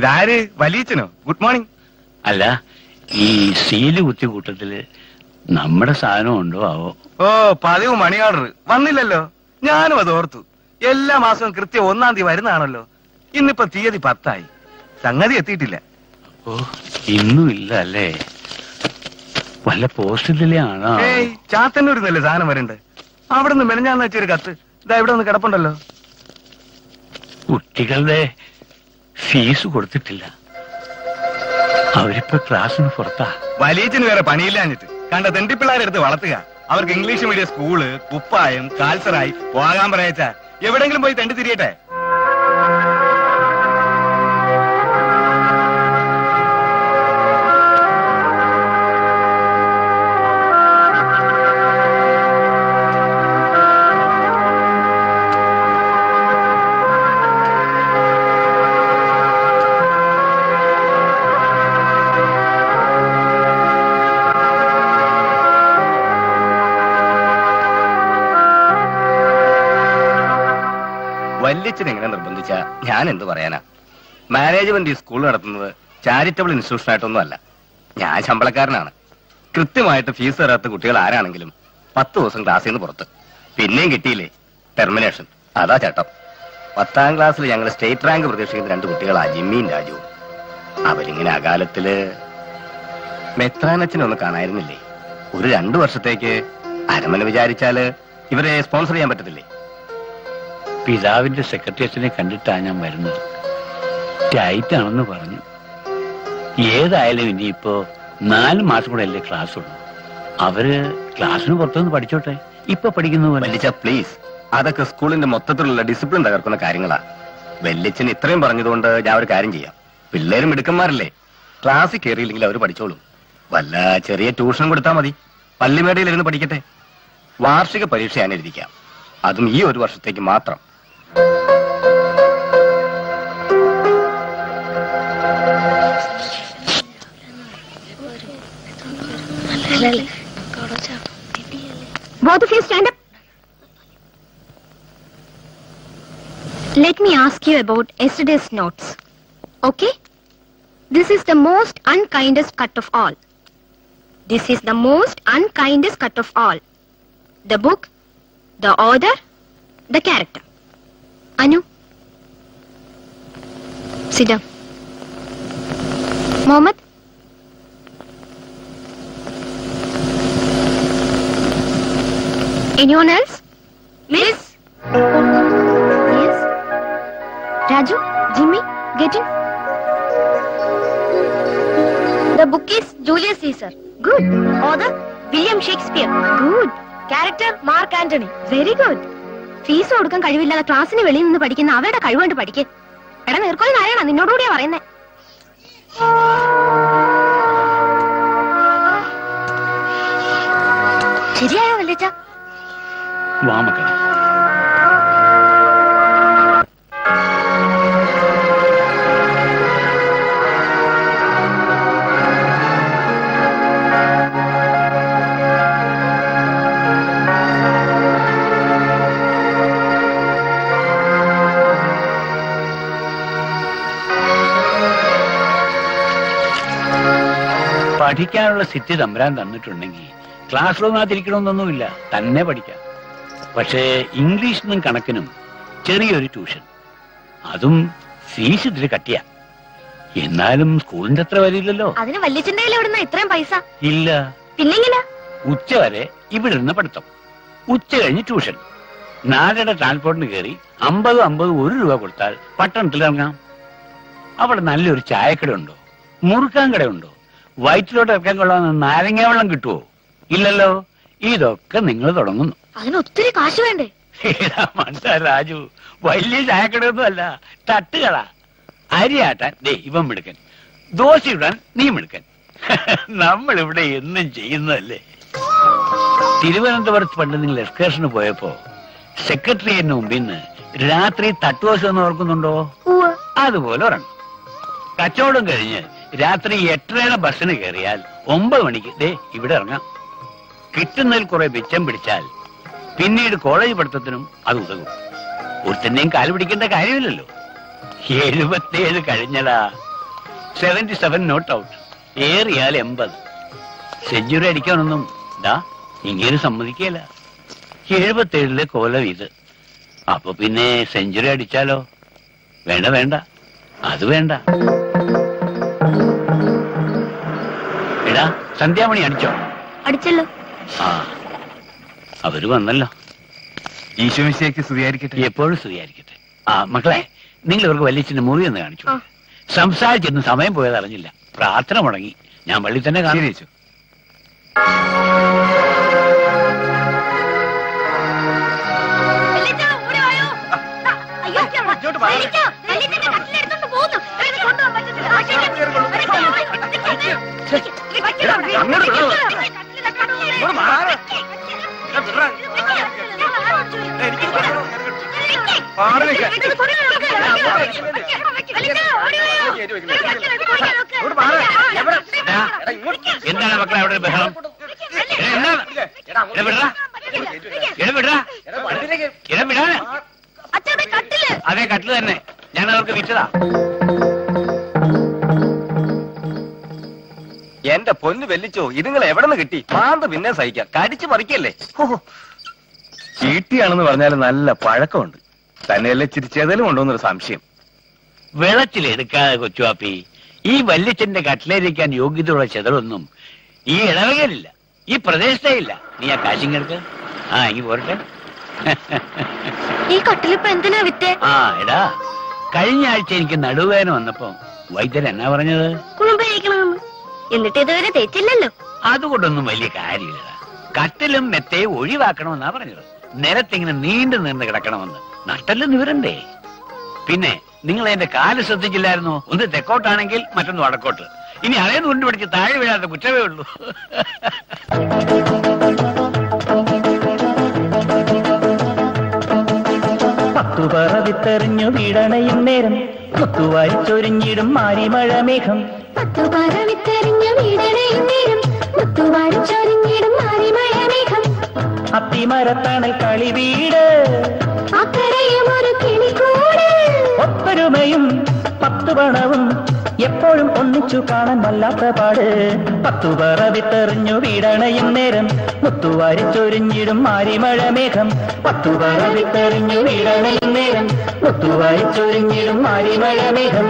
ഇതാര്? വലിയച്ഛനോ? Good morning. അല്ല, ഈ സീല് കുത്തി കൂട്ടത്തില് നമ്മുടെ സാധനം ഉണ്ടോ ആവോ? ഓ, പതിവ് മണി ഓർഡർ വന്നില്ലല്ലോ. ഞാനും അത് ഓർത്തു. എല്ലാ മാസവും കൃത്യം 1-ാം തീയതി വരുന്നതാണല്ലോ. ഇന്നിപ്പോ തീയതി 10 സംഗതി എത്തിയിട്ടില്ല. ഓ, ഇന്നും ഇല്ല അല്ലേ? വല്ല പോസ്റ്റിലെ ആണോ? ഏയ്, ചാത്തന്നൂരിന്നല്ലേ സാധനം വരണ്ട്. അവിടെ നിന്ന് മെനഞ്ഞാന്ന് വെച്ചൊരു കത്ത് ഇതാ ഇവിടെ ഒന്ന് കിടപ്പുണ്ടല്ലോ. കുട്ടികളുടെ ഫീസ് കൊടുത്തിട്ടില്ല. അവരിപ്പോ ക്ലാസ്സിന് പുറത്താ. വലിയച്ഛന് വേറെ പണിയില്ലാഞ്ഞിട്ട് കണ്ട തെണ്ടിപ്പിള്ളാരെ എടുത്ത് വളർത്തുക. അവർക്ക് ഇംഗ്ലീഷ് മീഡിയം സ്കൂള്, കുപ്പായം, കാൽസറായി പോകാൻ പറയച്ചാ എവിടെങ്കിലും പോയി തെണ്ടി തിരിയട്ടെ. വല്യച്ഛൻ എങ്ങനെ നിർബന്ധിച്ച ഞാൻ എന്ത് പറയാനാ? മാനേജ്മെന്റ് ഈ സ്കൂൾ നടത്തുന്നത് ചാരിറ്റബിൾ ഇൻസ്റ്റിറ്റ്യൂഷൻ ആയിട്ടൊന്നും അല്ല. ഞാൻ ശമ്പളക്കാരനാണ്. കൃത്യമായിട്ട് ഫീസ് തരാത്ത കുട്ടികൾ ആരാണെങ്കിലും 10 ദിവസം ക്ലാസ്സിൽ നിന്ന് പുറത്ത്. പിന്നെയും കിട്ടിയില്ലേ ടെർമിനേഷൻ. അതാ ചട്ടം. 10ാം ക്ലാസ്സിൽ ഞങ്ങൾ സ്റ്റേറ്റ് റാങ്ക് പ്രതീക്ഷിക്കുന്ന 2 കുട്ടികളാ, ജിമ്മിയും രാജുവും. അവരിങ്ങനെ അകാലത്തില് മെത്രാനച്ഛനെ ഒന്ന് കാണായിരുന്നില്ലേ? ഒരു 2 വർഷത്തേക്ക് അരമന വിചാരിച്ചാല് ഇവരെ സ്പോൺസർ ചെയ്യാൻ പറ്റത്തില്ലേ? പിതാവിന്റെ സെക്രട്ടേറിയറ്റിനെ കണ്ടിട്ടാ ഞാൻ വരുന്നത്. ടൈറ്റ് ആണെന്ന് പറഞ്ഞു. ഏതായാലും ഇനിയിപ്പോ 4 മാസം കൂടെ അല്ലേ ക്ലാസ് ഉള്ളൂ. അവര് ക്ലാസ്സിന് പുറത്തുനിന്ന് പഠിച്ചോട്ടെ. ഇപ്പൊ പഠിക്കുന്ന വല്യച്ഛ പ്ലീസ്, അതൊക്കെ സ്കൂളിന്റെ മൊത്തത്തിലുള്ള ഡിസിപ്ലിൻ തകർക്കുന്ന കാര്യങ്ങളാ. വല്യച്ഛൻ ഇത്രയും പറഞ്ഞതുകൊണ്ട് ഞാൻ ഒരു കാര്യം ചെയ്യാം. പിള്ളേരും മിടുക്കന്മാരല്ലേ, ക്ലാസ്സിൽ കയറിയില്ലെങ്കിൽ അവർ പഠിച്ചോളും. വല്ല ചെറിയ ട്യൂഷൻ കൊടുത്താൽ മതി. പള്ളിമേടയിലിരുന്ന് പഠിക്കട്ടെ. വാർഷിക പരീക്ഷ ഞാൻ എഴുതിക്കാം. അതും ഈ 1 വർഷത്തേക്ക് മാത്രം. Both of you stand up. Let me ask you about yesterday's notes. Okay? This is the most unkindest cut of all. This is the most unkindest cut of all. The book, the author, the character. Anu, sit down. Mohammed, anyone else? Miss? Yes? Raju, Jimmy, get in. The book is Julius Caesar. Good. Author, William Shakespeare. Good. Character, Mark Antony. Very good. Fees കൊടുക്കാൻ കഴിവില്ലാതെ ക്ലാസ്സിന് വെളിയിൽ നിന്ന് പഠിക്കുന്ന അവരുടെ കഴിവുകൊണ്ട് പഠിക്ക്. എടാ നീർക്കോലി നാരായണ, നിന്നോടുകൂടിയാ പറയുന്നേ. ശരിയായോ വല്യച്ഛ? വാ മക്കളെ. പഠിക്കാനുള്ള സിറ്റി തമ്പുരാൻ തന്നിട്ടുണ്ടെങ്കിൽ ക്ലാസ് റൂമിനകത്തിരിക്കണമെന്നൊന്നുമില്ല, തന്നെ പഠിക്കാം. പക്ഷേ ഇംഗ്ലീഷിനും കണക്കിനും ചെറിയൊരു ട്യൂഷൻ, അതും ഫീസ് ഇതിൽ കട്ടിയ. എന്നാലും സ്കൂളിന്റെ അത്ര വരില്ലല്ലോ. അതിന് വല്യച്ഛന്റെ എവിടുന്ന ഇത്രയും പൈസ? ഇല്ല. പിന്നെങ്ങനെ? ഉച്ച വരെ ഇവിടെ ഇരുന്ന് പഠിത്തം, ഉച്ച കഴിഞ്ഞ് ട്യൂഷൻ. 4 ട്രാൻസ്പോർട്ടിന് കയറി 50 1 രൂപ കൊടുത്താൽ പട്ടണത്തിൽ ഇറങ്ങാം. അവിടെ നല്ലൊരു ചായക്കട ഉണ്ടോ, മുറുക്കാൻ കടയുണ്ടോ, വയറ്റിലോട്ട് ഇറക്കാൻ കൊള്ളാവുന്ന നാരങ്ങ വെള്ളം കിട്ടുവോ? ഇല്ലല്ലോ. ഇതൊക്കെ നിങ്ങൾ തുടങ്ങുന്നു. അതിന് ഒത്തിരി കാശ് വേണ്ടേ? രാജു, വലിയ ചായക്കടയൊന്നും അല്ല, തട്ടുകട. അരിയാട്ടാൻ ദേ ഇവൻ മിടുക്കൻ, ദോശ ഇടാൻ നീ മിടുക്കൻ. നമ്മളിവിടെ എന്നും ചെയ്യുന്നതല്ലേ. തിരുവനന്തപുരത്ത് പണ്ട് നിങ്ങൾ എക്സ്കർഷന് പോയപ്പോ സെക്രട്ടറിയേറ്റിന് മുമ്പിൽ നിന്ന് രാത്രി തട്ടുദോശ എന്ന് ഓർക്കുന്നുണ്ടോ? അതുപോലെ ഉറങ്ങും. കച്ചവടം കഴിഞ്ഞ് രാത്രി 8:30 ബസ്സിന് കയറിയാൽ 9 മണിക്ക് ദേ ഇവിടെ ഇറങ്ങാം. കിട്ടുന്നതിൽ കുറെ മിച്ചം പിടിച്ചാൽ പിന്നീട് കോളേജ് പഠിത്തത്തിനും അത് ഉതകും. ഒരുത്തന്നെയും കാല് പിടിക്കേണ്ട കാര്യമില്ലല്ലോ. 77 കഴിഞ്ഞടാ. 77 നോട്ട് ഔട്ട്, ഏറിയാൽ 80. സെഞ്ചുറി അടിക്കാനൊന്നും ഇങ്ങനെ സമ്മതിക്കല. 77 കോലം ഇത്. അപ്പൊ പിന്നെ സെഞ്ചുറി അടിച്ചാലോ? വേണ്ട വേണ്ട, അത് വേണ്ട. എടാ, സന്ധ്യാമണി അടിച്ചോ? അടിച്ചല്ലോ. ആ, അവര് വന്നല്ലോ. ഈശോമിശിഹായ്ക്ക് സ്തുതിയായിരിക്കട്ടെ. എപ്പോഴും സ്തുതിയായിരിക്കട്ടെ. ആ മക്കളെ, നിങ്ങൾ ഇവർക്ക് വല്യച്ഛന്റെ മുറി ഒന്ന് കാണിച്ചു. സംസാരിച്ചെന്ന് സമയം പോയത് അറിഞ്ഞില്ല. പ്രാർത്ഥന മുടങ്ങി. ഞാൻ പള്ളി തന്നെ കാണിച്ചു. എന്താണ് മക്കളെ അവിടെ ബഹളം? അതെ, കട്ടില് തന്നെ. ഞാൻ അവർക്ക് വിറ്റതാ. എന്റെ പൊന്നു വെല്ലിച്ചോ, ഇതുങ്ങൾ എവിടെ നിന്ന് കിട്ടി? മാന്ത പിന്നെ സഹിക്കാം, കടിച്ചു പറിക്കല്ലേ. ചീട്ടിയാണെന്ന് പറഞ്ഞാൽ നല്ല പഴക്കമുണ്ട്. തന്നെയല്ലേ ചിരിച്ചേതലും ഉണ്ടോന്നൊരു സംശയം. വെള്ളത്തിലെടുക്കാതെ കൊച്ചുവാപ്പി, ഈ വല്യച്ഛന്റെ കട്ടിലേരിക്കാൻ യോഗ്യതയുള്ള ചെതലൊന്നും ഈ ഇടവകയിലില്ല, ഈ പ്രദേശത്തേ ഇല്ല. നീ ആ കാശിങ്ങെടുക്ക്. ആ, ഇങ്ങ് പോരട്ടെ. ഈ കട്ടിലിപ്പോ എന്തിനാ വിറ്റേ? ആ എടാ, കഴിഞ്ഞ ആഴ്ച എനിക്ക് നടുവേദന വന്നപ്പോ വൈദ്യൻ എന്നാ പറഞ്ഞത്? കുളുമ്പഴിക്കണമെന്ന്. എന്നിട്ട് ഇതുവരെ തേച്ചില്ലല്ലോ. അതുകൊണ്ടൊന്നും വലിയ കാര്യമില്ല. കട്ടിലും മെത്തയും ഒഴിവാക്കണമെന്നാ പറഞ്ഞത്. നിലത്തിങ്ങനെ നീണ്ടു നിന്ന് കിടക്കണമെന്ന്. നട്ടല് നിവരണ്ടേ? പിന്നെ നിങ്ങൾ എന്റെ കാല് ശ്രദ്ധിച്ചില്ലായിരുന്നോ? ഒന്ന് തെക്കോട്ടാണെങ്കിൽ മറ്റൊന്ന് വടക്കോട്ട്. ഇനി അതേന്ന് കൊണ്ടുപിടിച്ച് താഴെ വീഴാത്ത കുറ്റമേ ഉള്ളൂ. പത്തുപറ വിത്തെറിഞ്ഞു വീടണയും നേരം മുത്തുവാരി ചൊരിഞ്ഞിടും മാരിമഴ മേഘം. പത്തുപറ വിത്തെറിഞ്ഞു വീടണയും നേരം മുത്തുവാരി ചൊരിഞ്ഞിടും മാരിമഴ മേഘം. അത്തിമരത്തണൽ കളി വീട്, അക്കരയും ഒരു കിളിക്കൂട്. ഒത്തൊരുമയും 10 പണവും എപ്പോഴും ഒന്നിച്ചു കാണാൻ വല്ലാത്ത പാട്. പത്തുപറ വിത്തെറിഞ്ഞു വീടണയും നേരം മുത്തുവാരി ചൊരിഞ്ഞിടും മാരിമഴ മേഘം. പത്തുപറ വിത്തെറിഞ്ഞു വീടണയും നേരം മുത്തുവാരി ചൊരിഞ്ഞിടും മാരിമഴ മേഘം.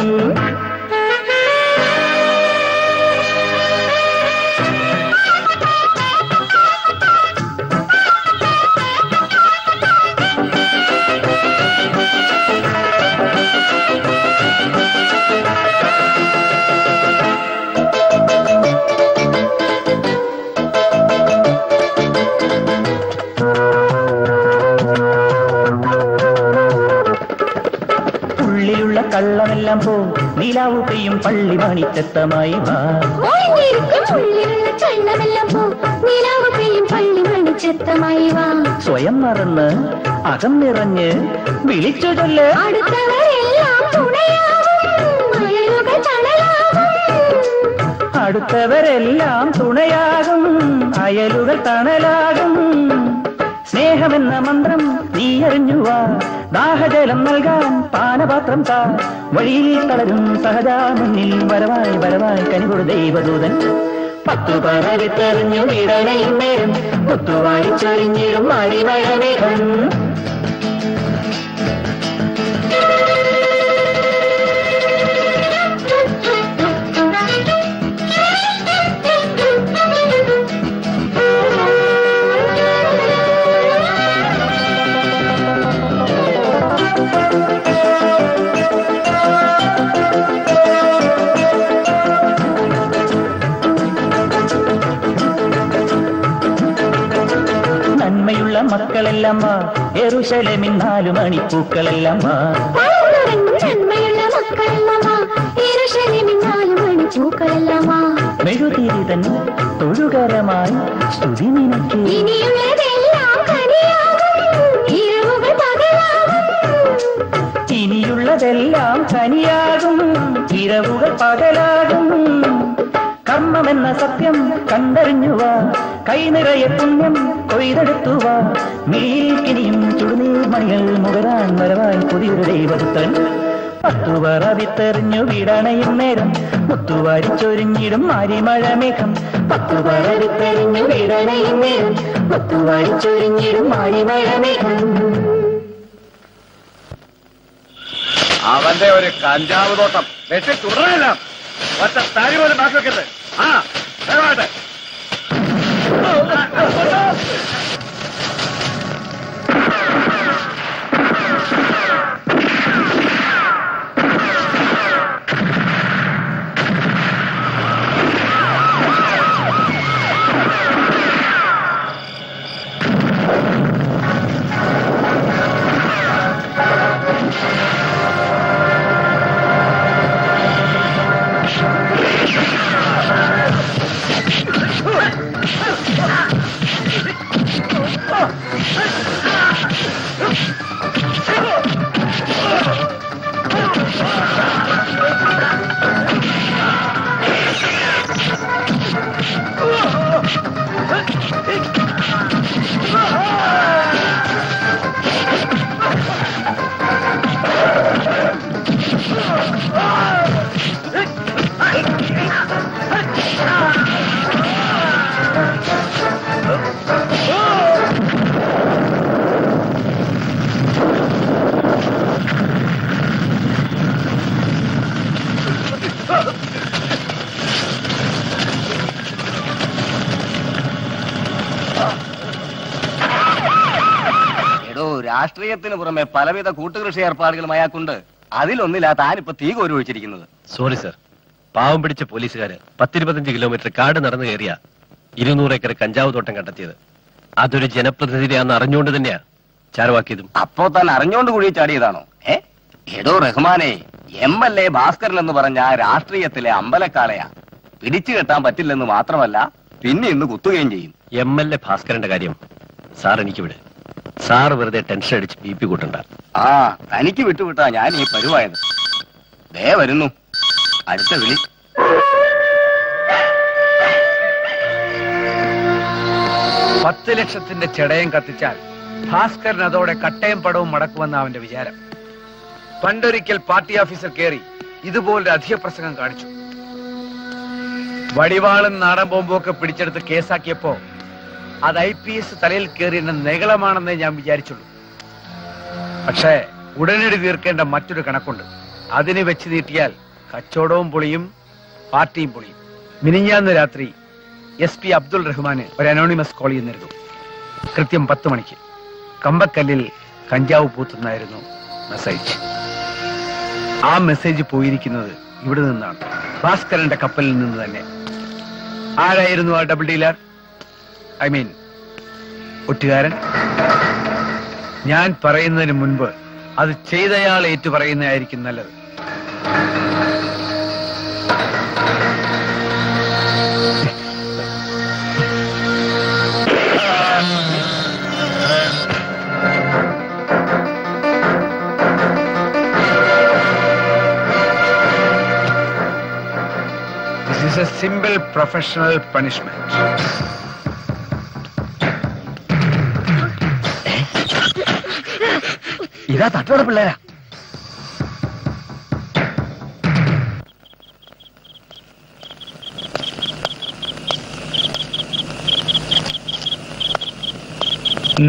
കള്ളമെല്ലാം പോ, നിലാവു പെയ്യും പള്ളി മണിച്ചത്തമായി വാ. സ്വയം മറന്ന് അകം നിറഞ്ഞ് വിളിച്ചു ചൊല്ല്. അടുത്തവരെല്ലാം തുണയാകും, അയലുകൾ തണലാകും. സ്നേഹമെന്ന മന്ത്രം നീ അറിഞ്ഞുവാ, ദാഹജലം നൽകാൻ പാനപാത്രം താ. വഴിയിൽ തളരും സഹജാ മുന്നിൽ വരവായി വരവായി കനികൊടു ദൈവദൂതൻ. പത്തുപറ വിത്തെറിഞ്ഞു വീടണയും നേരം മുത്തുവാരി ചൊരിഞ്ഞിടും മാരിമഴ മേഘം. മക്കളെല്ലാം വാ, യെരൂശലേമിൻ 4 മണിപ്പൂക്കളെല്ലാം വാ. മെഴുതിരിതൻ തൊഴുകരമായി സ്തുതി നിനക്ക്. ഇനിയുള്ളതെല്ലാം കനിയാകും, ഇരവുകൾ പകലാകും. കർമ്മമെന്ന സത്യം കണ്ടറിഞ്ഞുവാ, കൈനിറയെ പുണ്യം കൊയ്തെടുത്തുവാ. മിഴിയിൽ കിനിയും ചുടുനീർ മണികൾ മുകരാൻ വരവാൻ പുതിയൊരു ദൈവദുത്തൻ. പത്തുവറ വിത്തെറിഞ്ഞു വീടണയും നേരം മുത്തുവാരിച്ചൊരിഞ്ഞിടും മാരിമഴ മേഘം. പത്തുവറ വിത്തെറിഞ്ഞു വീടണയും നേരം മുത്തുവാരിച്ചൊരിഞ്ഞിടും മാരിമഴ മേഘം. അവന്റെ ഒരു കഞ്ചാവ് തോട്ടം വെട്ടി തുടരാനില്ല. ഒറ്റ തരി പോലും ബാക്കി വെക്കരുത്. ആ വേഗമാട്ടെ. രാഷ്ട്രീയത്തിന് പുറമെ പലവിധ കൂട്ടുകൃഷി ഏർപ്പാടുകളും അയാൾക്കുണ്ട്. അതിലൊന്നിലാ താനിപ്പോ തീ കോരി ഒഴിച്ചിരിക്കുന്നത്. സോറി സർ, പാവം പിടിച്ച പോലീസുകാര് 10-25 കിലോമീറ്റർ കാട് നടന്നു കയറിയ 200 ഏക്കർ കഞ്ചാവ് തോട്ടം കണ്ടെത്തിയത്. അതൊരു ജനപ്രതിനിധിയാണെന്ന് അറിഞ്ഞുകൊണ്ട് തന്നെയാ ചാരവാക്കിയതും. അപ്പോ താൻ അറിഞ്ഞുകൊണ്ട് കുഴി ചാടിയതാണോ? എടോ റഹ്മാനെ, MLA ഭാസ്കരൻ എന്ന് പറഞ്ഞ രാഷ്ട്രീയത്തിലെ അമ്പലക്കാളയാ. പിടിച്ചു കെട്ടാൻ പറ്റില്ലെന്ന് മാത്രമല്ല, പിന്നെ ഇന്ന് കുത്തുകയും ചെയ്യും. MLA ഭാസ്കരന്റെ കാര്യം സാർ എനിക്ക് വിട്. സാർ വെറുതെ ടെൻഷൻ അടിച്ച് BP കൂട്ടണ്ട. ആ, തനിക്ക് വിട്ടുവിട്ടാ ഞാൻ ഈ പരുവായത്. ദേ വരുന്നു അടുത്ത വിളി. $10 ലക്ഷത്തിന്റെ ചെടയം കത്തിച്ചാൽ ഭാസ്കരൻ അതോടെ കട്ടയും പടവും മടക്കുമെന്ന അവന്റെ വിചാരം. പണ്ടൊരിക്കൽ പാർട്ടി ഓഫീസർ കയറി ഇതുപോലൊരു അധിക പ്രസംഗം കാണിച്ചു. വടിവാളും നാടൻ ബോംബും ഒക്കെ പിടിച്ചെടുത്ത് കേസാക്കിയപ്പോ അത് IPS തലയിൽ കയറി എന്ന നികളമാണെന്നേ ഞാൻ വിചാരിച്ചുള്ളൂ. പക്ഷേ ഉടനടി തീർക്കേണ്ട മറ്റൊരു കണക്കുണ്ട്. അതിന് വെച്ച് നീട്ടിയാൽ കച്ചവടവും പൊളിയും പാർട്ടിയും പൊളിയും. മിനിഞ്ഞാന്ന് രാത്രി SP അബ്ദുൾ റഹ്മാന് ഒരു അനോണിമസ് കോൾ ചെയ്യുന്നിരുന്നു. കൃത്യം 10 മണിക്ക് കമ്പക്കല്ലിൽ കഞ്ചാവ് പൂത്തുന്നായിരുന്നു മെസ്സേജ്. ആ മെസ്സേജ് പോയിരിക്കുന്നത് ഇവിടെ നിന്നാണ്, ഭാസ്കരന്റെ കപ്പലിൽ നിന്ന് തന്നെ. ആരായിരുന്നു ആ ഡബിൾ ഡീലർ? I mean ഒറ്റുകാരൻ. ഞാൻ പറയുന്നതിന് മുൻപ് അത് ചെയ്തയാൾ ഏറ്റു പറയുന്നതായിരിക്കും നല്ലത്. This is a simple professional punishment. ഇതാ തട്ടോടെ പിള്ളേരാ.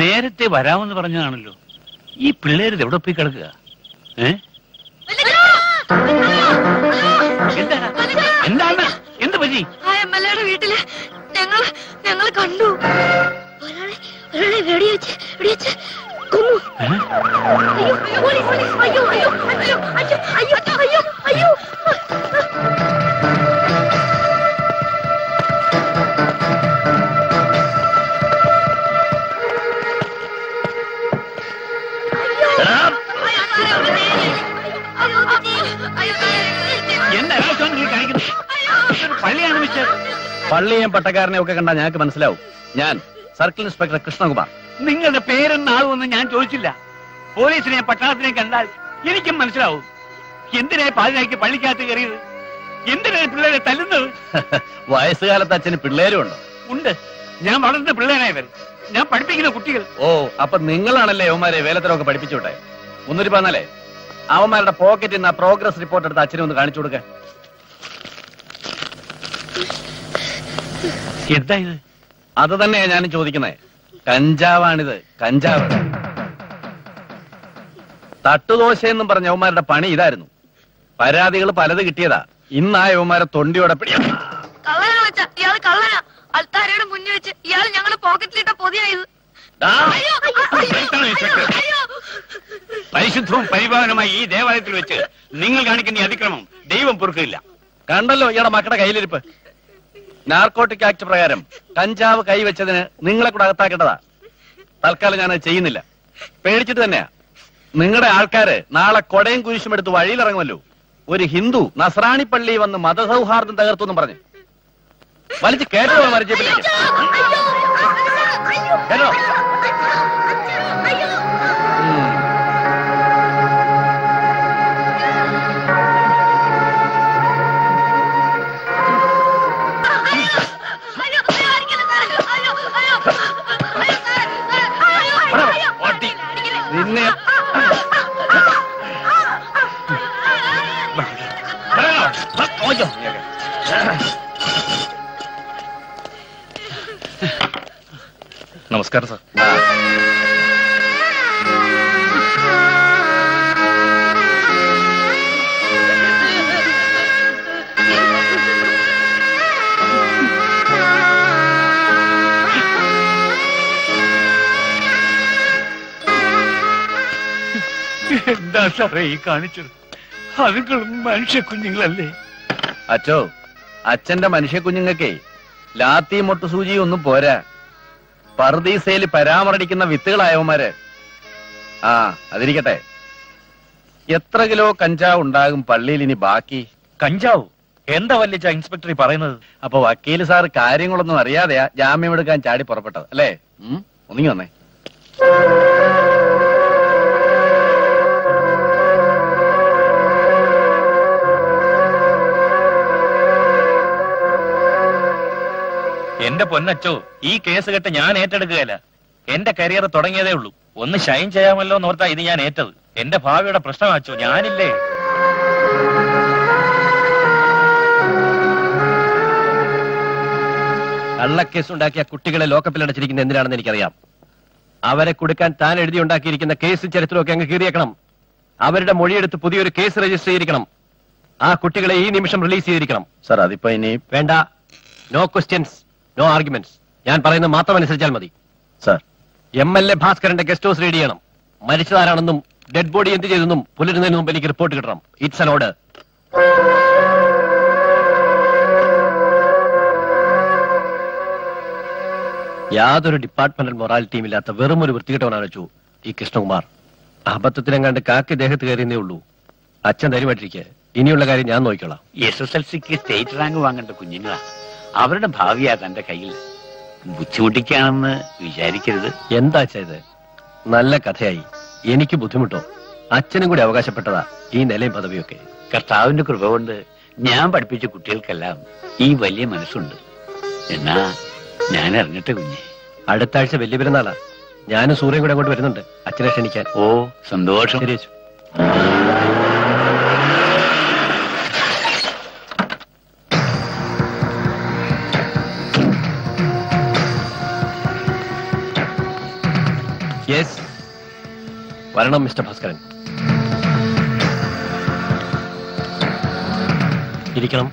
നേരത്തെ വരാമെന്ന് പറഞ്ഞതാണല്ലോ. ഈ പിള്ളേര് എവിടെ പോയി കിടക്കുക? എന്താണ്? എന്ത് പറ്റി? MLAയുടെ വീട്ടില് ഞങ്ങൾ കണ്ടു. ഒരാളെ വെടിവെച്ച് കൊന്നു. അയ്യോ. പള്ളിയാണ് മിസ്റ്റർ. പള്ളിയും പട്ടക്കാരനെ ഒക്കെ കണ്ടാൽ ഞങ്ങൾക്ക് മനസ്സിലാവും. ഞാൻ സർക്കിൾ ഇൻസ്പെക്ടർ കൃഷ്ണകുമാർ. നിങ്ങളുടെ പേരെന്നാകുമെന്ന് ഞാൻ ചോദിച്ചില്ല. പോലീസിനെയും പട്ടാളത്തിനെയും കണ്ടാൽ എനിക്കും മനസ്സിലാവും. എന്തിനായി പാതിരാക്കി പള്ളിക്കകത്ത് കയറിയത്? എന്തിനായി പിള്ളേരെ തല്ലുന്നത്? വയസ്സുകാലത്ത് അച്ഛന് പിള്ളേരും ഉണ്ടോ? ഉണ്ട്. ഞാൻ വളർന്ന പിള്ളേരായവർ. ഞാൻ പഠിപ്പിക്കുന്ന കുട്ടികൾ. ഓ, അപ്പൊ നിങ്ങളാണല്ലേ യവന്മാരെ വേലത്തരമൊക്കെ പഠിപ്പിച്ചോട്ടെ. 314 അവന്മാരുടെ പോക്കറ്റിൽ നിന്ന് ആ പ്രോഗ്രസ് റിപ്പോർട്ട് എടുത്ത് അച്ഛനെ ഒന്ന് കാണിച്ചു കൊടുക്ക. എന്താ ഇത്? അത് തന്നെയാ ഞാനും ചോദിക്കുന്നത്. കഞ്ചാവാണിത്, കഞ്ചാവ്. തട്ടുദോശയെന്നും പറഞ്ഞ യവന്മാരുടെ പണി ഇതായിരുന്നു. പരാതികൾ പലത് കിട്ടിയതാ. ഇന്നാ യവന്മാരെ തൊണ്ടിയോടെ ഇയാള് കള്ളനാ. അൽത്താരയുടെ മുന്നിൽ വെച്ച് ഇയാൾ ഞങ്ങളുടെ പോക്കറ്റിലിട്ട പൊതിയായത്. പരിശുദ്ധവും പരിപാലനമായി ഈ ദേവാലയത്തിൽ വെച്ച് നിങ്ങൾ കാണിക്കുന്ന ഈ അതിക്രമം ദൈവം പൊറുക്കില്ല. കണ്ടല്ലോ ഇയാളുടെ മക്കളുടെ കയ്യിലിരിപ്പ്. നാർക്കോട്ടിക് ആക്ട് പ്രകാരം കഞ്ചാവ് കൈവച്ചതിന് നിങ്ങളെ കൂടെ അകത്താക്കേണ്ടതാ. തൽക്കാലം ഞാനത് ചെയ്യുന്നില്ല. പേടിച്ചിട്ട് തന്നെയാ. നിങ്ങളുടെ ആൾക്കാര് നാളെ കൊടയും കുരിശും എടുത്ത് വഴിയിലിറങ്ങുമല്ലോ. ഒരു ഹിന്ദു നസ്രാണി പള്ളി വന്ന് മതസൗഹാർദ്ദം തകർത്തു എന്നും പറഞ്ഞു വലിച്ച് കേട്ടോ മരിച്ചേപ്പിലേക്ക് കേട്ടോ. നിന്നെ നമസ്കാരം സാർ. എന്താ സാറേ ഈ കാണിച്ചത്? അതുങ്ങളും മനുഷ്യ കുഞ്ഞുങ്ങളല്ലേ? അച്ചോ, അച്ഛന്റെ മനുഷ്യ കുഞ്ഞുങ്ങൾക്കേ ലാത്തി മൊട്ടുസൂചി ഒന്നും പോരാ. പർദീസയില് പരാമർടിക്കുന്ന വിത്തുകളായവന്മാര്. ആ അതിരിക്കട്ടെ. എത്ര കിലോ കഞ്ചാവ് ഉണ്ടാകും പള്ളിയിൽ ഇനി ബാക്കി? കഞ്ചാവ് എന്താ വല്ലിച്ച ഇൻസ്പെക്ടർ പറയുന്നത്? അപ്പൊ വക്കീല് സാർ കാര്യങ്ങളൊന്നും അറിയാതെയാ ജാമ്യം എടുക്കാൻ ചാടി പുറപ്പെട്ടത് അല്ലേ? ഒന്നിങ്ങി വന്നേ. എന്റെ പൊന്നച്ചോ, ഈ കേസ് കെട്ട് ഞാൻ ഏറ്റെടുക്കുകയല്ല. എന്റെ കരിയർ തുടങ്ങിയതേ ഉള്ളൂ. ഒന്ന് ഷൈൻ ചെയ്യാമല്ലോ എന്നോർത്താ ഇത് ഞാൻ ഏറ്റത്. എന്റെ ഭാവിയുടെ പ്രശ്നമാച്ചോ, ഞാനില്ലേ. കള്ളക്കേസ് ഉണ്ടാക്കിയ കുട്ടികളെ ലോക്കപ്പിൽ അടച്ചിരിക്കുന്ന എന്തിനാണെന്ന് എനിക്കറിയാം. അവരെ കൊടുക്കാൻ താൻ എഴുതി ഉണ്ടാക്കിയിരിക്കുന്ന കേസ് ചരിത്രമൊക്കെ അങ്ങ് കീറിയേക്കണം. അവരുടെ മൊഴിയെടുത്ത് പുതിയൊരു കേസ് രജിസ്റ്റർ ചെയ്തിരിക്കണം. ആ കുട്ടികളെ ഈ നിമിഷം റിലീസ് ചെയ്തിരിക്കണം. സാർ അതിപ്പോ ഇനി വേണ്ട. No questions, no arguments. ഞാൻ പറയുന്നത് മാത്രം അനുസരിച്ചാൽ മതി. സാർ, MLA ഭാസ്കരന്റെ ഗസ്റ്റ് ഹൗസ് റെഡി ചെയ്യണം. മരിച്ചതാരാണെന്നും ഡെഡ് ബോഡി എന്ത് ചെയ്തെന്നും പുലരുന്നതിന് മുമ്പ് എനിക്ക് റിപ്പോർട്ട് കിട്ടണം. It's an order. യാതൊരു ഡിപ്പാർട്ട്മെന്റൽ മൊറാലിറ്റിയും ഇല്ലാത്ത വെറും ഒരു വൃത്തികെട്ടവനാണ് വെച്ചു ഈ കൃഷ്ണകുമാർ. അബദ്ധത്തിനെങ്ങാണ്ട് കാക്കി ദേഹത്ത് കയറിയെന്നേ ഉള്ളൂ. അച്ഛൻ ധൈര്യമായിട്ടിരിക്കെ. ഇനിയുള്ള കാര്യം ഞാൻ നോക്കിക്കോളാം. SSLCക്ക് സ്റ്റേറ്റ് റാങ്ക് വാങ്ങേണ്ട കുഞ്ഞുങ്ങളാ. അവരുടെ ഭാവിയാ തന്റെ കയ്യിൽ. ബുദ്ധിമുട്ടിക്കാണെന്ന് വിചാരിക്കരുത്. എന്താ ചെയ്ത്? നല്ല കഥയായി. എനിക്ക് ബുദ്ധിമുട്ടോ? അച്ഛനും കൂടി അവകാശപ്പെട്ടതാ ഈ നിലയും പദവിയൊക്കെ. കർത്താവിന്റെ കൃപ കൊണ്ട് ഞാൻ പഠിപ്പിച്ച കുട്ടികൾക്കെല്ലാം ഈ വലിയ മനസ്സുണ്ട്. എന്നാ ഞാൻ അറിഞ്ഞിട്ട് കുഞ്ഞെ. അടുത്ത ആഴ്ച വലിയ പെരുന്നാളാ. ഞാനും സൂര്യൻ കൂടെ അങ്ങോട്ട് വരുന്നുണ്ട് അച്ഛനെ ക്ഷണിക്കാൻ. ഓ സന്തോഷം. ശരി അച്ചു. യെസ്, വരണം മിസ്റ്റർ ഭാസ്കരൻ. ഇരിക്കണം.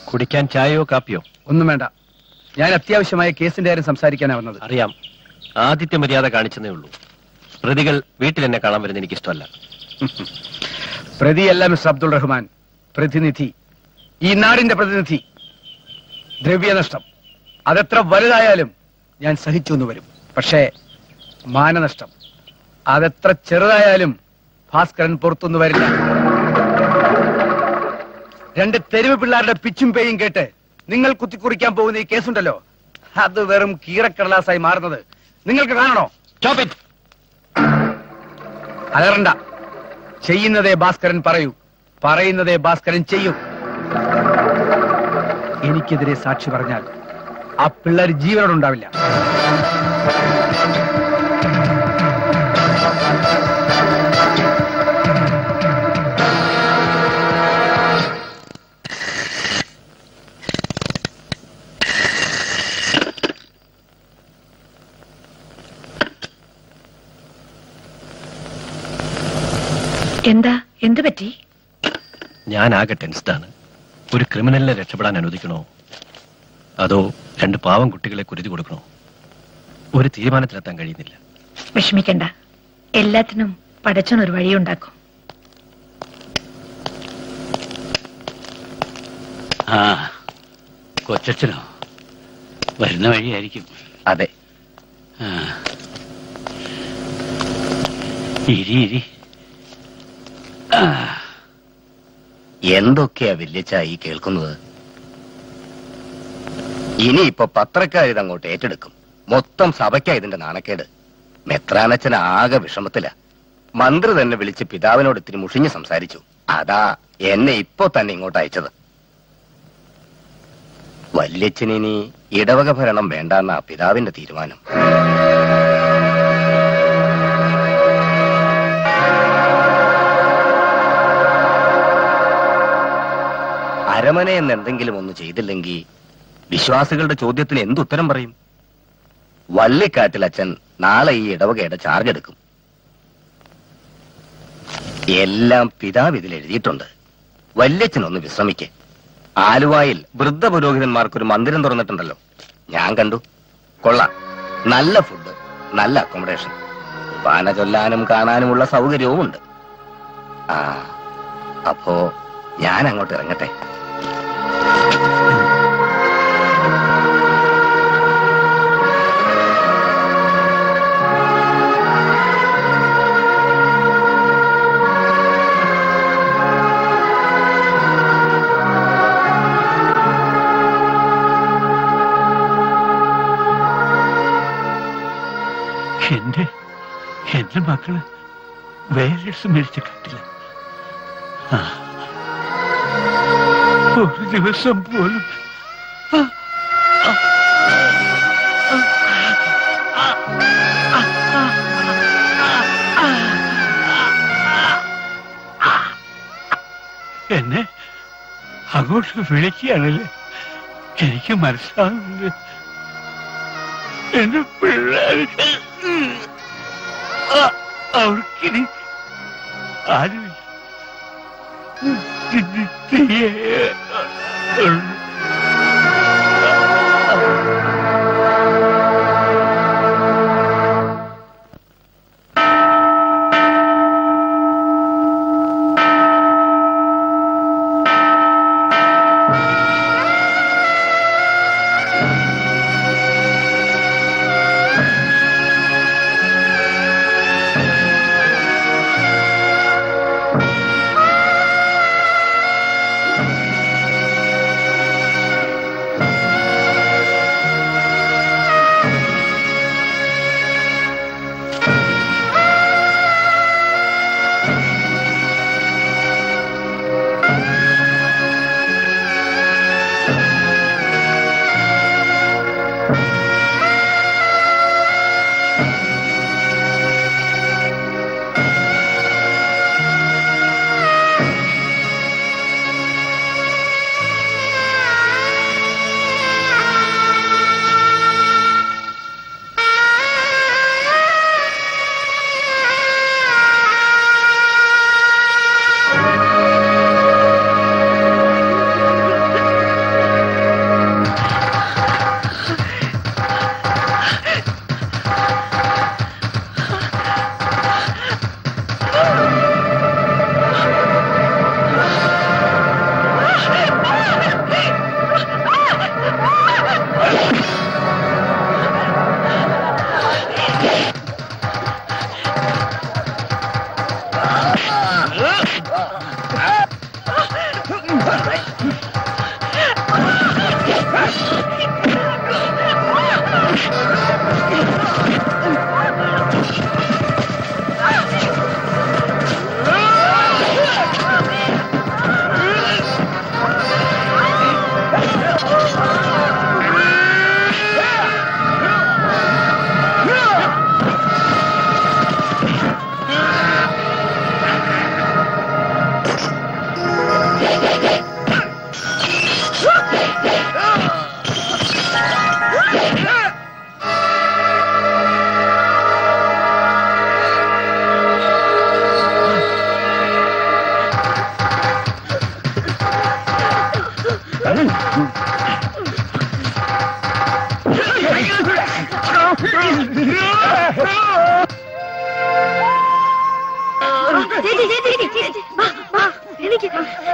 കുടിക്കാൻ ചായയോ കാപ്പിയോ? ഒന്നും വേണ്ട. ഞാൻ അത്യാവശ്യമായ കേസിന്റെ കാര്യം സംസാരിക്കാനാ വന്നത്. അറിയാം, ആദിത്യ മര്യാദ കാണിച്ചെന്നേ ഉള്ളൂ. പ്രതികൾ വീട്ടിൽ എന്നെ കാണാൻ വരുന്നത് എനിക്കിഷ്ടമല്ല. പ്രതിയല്ല മിസ്റ്റർ അബ്ദുൾ റഹ്മാൻ, പ്രതിനിധി. ഈ നാടിന്റെ പ്രതിനിധി. ദ്രവ്യനഷ്ടം അതെത്ര വലുതായാലും ഞാൻ സഹിച്ചു എന്ന് വരും. പക്ഷേ മാനനഷ്ടം അതെത്ര ചെറുതായാലും ഭാസ്കരൻ പുറത്തുനിന്ന് വരില്ല. രണ്ട് തെരുവ് പിള്ളേരുടെ പിച്ചും പേയും കേട്ട് നിങ്ങൾ കുത്തിക്കുറിക്കാൻ പോകുന്ന ഈ കേസുണ്ടല്ലോ, അത് വെറും കീറക്കടലാസായി മാറുന്നത് നിങ്ങൾക്ക് കാണണോ? അലറണ്ട. ചെയ്യുന്നതേ ഭാസ്കരൻ പറയൂ, പറയുന്നതേ ഭാസ്കരൻ ചെയ്യൂ. എനിക്കെതിരെ സാക്ഷി പറഞ്ഞാൽ ആ പിള്ളേർ ജീവനോടുണ്ടാവില്ല. എന്താ എന്ത് പറ്റി? ഞാൻ ആകെ ടെൻസ്ഡാണ്. ഒരു ക്രിമിനലിനെ രക്ഷപ്പെടാൻ അനുവദിക്കണോ അതോ രണ്ട് പാവം കുട്ടികളെ കുരുതി കൊടുക്കണോ? ഒരു തീരുമാനത്തിലെത്താൻ കഴിയുന്നില്ല. വിഷമിക്കണ്ട, എല്ലാത്തിനും പടച്ചോൻ ഒരു വഴിയുണ്ടാക്കും. ആ കൊച്ചച്ഛനോ? വരുന്ന വഴിയായിരിക്കും. അതെ. ഇരി. എന്തൊക്കെയാ വല്യച്ഛ ഈ കേൾക്കുന്നത്? ഇനിയിപ്പൊ പത്രക്കാരിത് അങ്ങോട്ട് ഏറ്റെടുക്കും. മൊത്തം സഭയ്ക്കാ ഇതിന്റെ നാണക്കേട്. മെത്രാനച്ഛൻ ആകെ വിഷമത്തില. മന്ത്രി തന്നെ വിളിച്ച് പിതാവിനോട് ഇത്തിരി മുഷിഞ്ഞ് സംസാരിച്ചു. അതാ എന്നെ ഇപ്പോ തന്നെ ഇങ്ങോട്ട് അയച്ചത്. വല്യച്ഛനിനി ഇടവക ഭരണം വേണ്ടെന്ന പിതാവിന്റെ തീരുമാനം. അരമന എന്ന് എന്തെങ്കിലും ഒന്ന് ചെയ്തില്ലെങ്കിൽ വിശ്വാസികളുടെ ചോദ്യത്തിന് എന്തുത്തരം പറയും? വള്ളിക്കാട്ടിൽ അച്ഛൻ നാളെ ഈ ഇടവകയുടെ ചാർജ് എടുക്കും. എല്ലാം പിതാവ് ഇതിൽ എഴുതിയിട്ടുണ്ട്. വല്യച്ഛനൊന്ന് വിശ്രമിക്കേ. ആലുവായിൽ വൃദ്ധ പുരോഹിതന്മാർക്കൊരു മന്ദിരം തുറന്നിട്ടുണ്ടല്ലോ, ഞാൻ കണ്ടു. കൊള്ളാം. നല്ല ഫുഡ്, നല്ല അക്കോമഡേഷൻ, പാന ചൊല്ലാനും കാണാനുമുള്ള സൗകര്യവും ഉണ്ട്. അപ്പോ ഞാൻ അങ്ങോട്ട് ഇറങ്ങട്ടെ. എന്റെ മക്കള് വേറെ മരിച്ച കട്ടില്ല. ഒരു ദിവസം പോലും എന്നെ അങ്ങോട്ട് വിളിക്കുകയാണല്ലേ? എനിക്ക് മനസ്സിലാവുന്നത് എന്റെ പിള്ളേർക്ക് അവർക്കിനി ആരുമില്ല.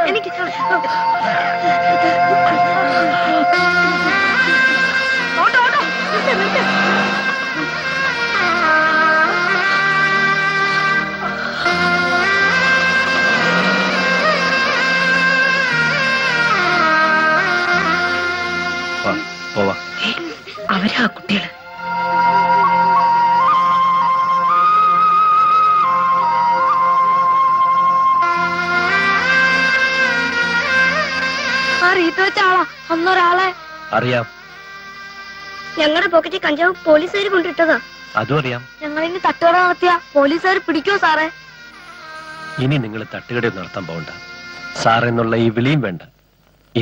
എനിക്ക് ഓട്ടോ ഓട്ടോ നിർത്ത് നിർത്ത്. പോവാ. അവരാ കുട്ടികള്. റീത്ത് വെച്ച ആളാ അന്നൊരാളെ അറിയാം. ഞങ്ങളുടെ പോക്കറ്റിൽ കഞ്ചാവ് പോലീസുകാർ കൊണ്ടിട്ടതാ. അതും അറിയാം. ഞങ്ങളിന്ന് തട്ടുകട നടത്തിയ പോലീസുകാർ പിടിക്കോ സാറേ? ഇനി നിങ്ങൾ തട്ടുകട നടത്താൻ പോകണ്ട. സാർ എന്നുള്ള ഈ വിളിയും വേണ്ട.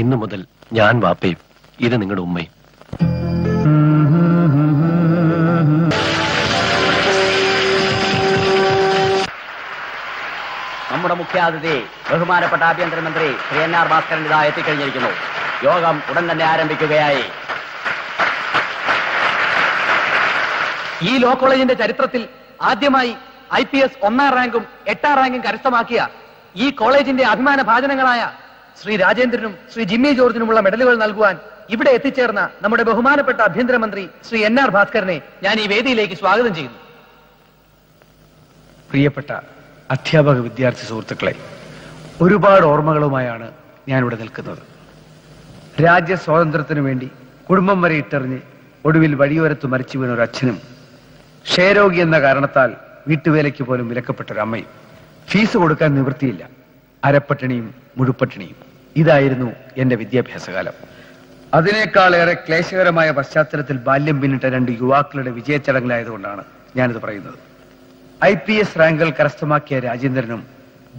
ഇന്നു മുതൽ ഞാൻ വാപ്പയും ഇത് നിങ്ങളുടെ ഉമ്മയും. നമ്മുടെ മുഖ്യാതിഥി ബഹുമാനപ്പെട്ട ആഭ്യന്തരമന്ത്രി ശ്രീ എൻ.ആർ. ഭാസ്കരൻ ഇതാ എത്തിക്കഴിഞ്ഞിരിക്കുന്നു. യോഗം ഉടൻ തന്നെ ആരംഭിക്കുകയായി. ഈ ലോ കോളേജിന്റെ ചരിത്രത്തിൽ ആദ്യമായി IPS 1ാം റാങ്കും 8ാം റാങ്കും കരസ്ഥമാക്കിയ ഈ കോളേജിന്റെ അഭിമാന ഭാജനങ്ങളായ ശ്രീ രാജേന്ദ്രനും ശ്രീ ജിമ്മി ജോർജിനുമുള്ള മെഡലുകൾ നൽകുവാൻ ഇവിടെ എത്തിച്ചേർന്ന നമ്മുടെ ബഹുമാനപ്പെട്ട ആഭ്യന്തരമന്ത്രി ശ്രീ എൻ.ആർ. ഭാസ്കരനെ ഞാൻ ഈ വേദിയിലേക്ക് സ്വാഗതം ചെയ്യുന്നു. പ്രിയപ്പെട്ട അധ്യാപക വിദ്യാർത്ഥി സുഹൃത്തുക്കളെ, ഒരുപാട് ഓർമ്മകളുമായാണ് ഞാനിവിടെ നിൽക്കുന്നത്. രാജ്യ സ്വാതന്ത്ര്യത്തിനു വേണ്ടി കുടുംബം വരെ ഇട്ടെറിഞ്ഞ് ഒടുവിൽ വഴിയോരത്ത് മരിച്ചു വീണ ഒരു അച്ഛനും, ക്ഷയരോഗി എന്ന കാരണത്താൽ വീട്ടുവേലയ്ക്ക് പോലും വിലക്കപ്പെട്ടൊരമ്മയും, ഫീസ് കൊടുക്കാൻ നിവൃത്തിയില്ല, അരപ്പട്ടിണിയും മുഴുപ്പട്ടിണിയും. ഇതായിരുന്നു എന്റെ വിദ്യാഭ്യാസകാലം. അതിനേക്കാളേറെ ക്ലേശകരമായ പശ്ചാത്തലത്തിൽ ബാല്യം പിന്നിട്ട രണ്ട് യുവാക്കളുടെ വിജയച്ചടങ്ങിലായതുകൊണ്ടാണ് ഞാനിത് പറയുന്നത്. IPS റാങ്കുകൾ കരസ്ഥമാക്കിയ രാജേന്ദ്രനും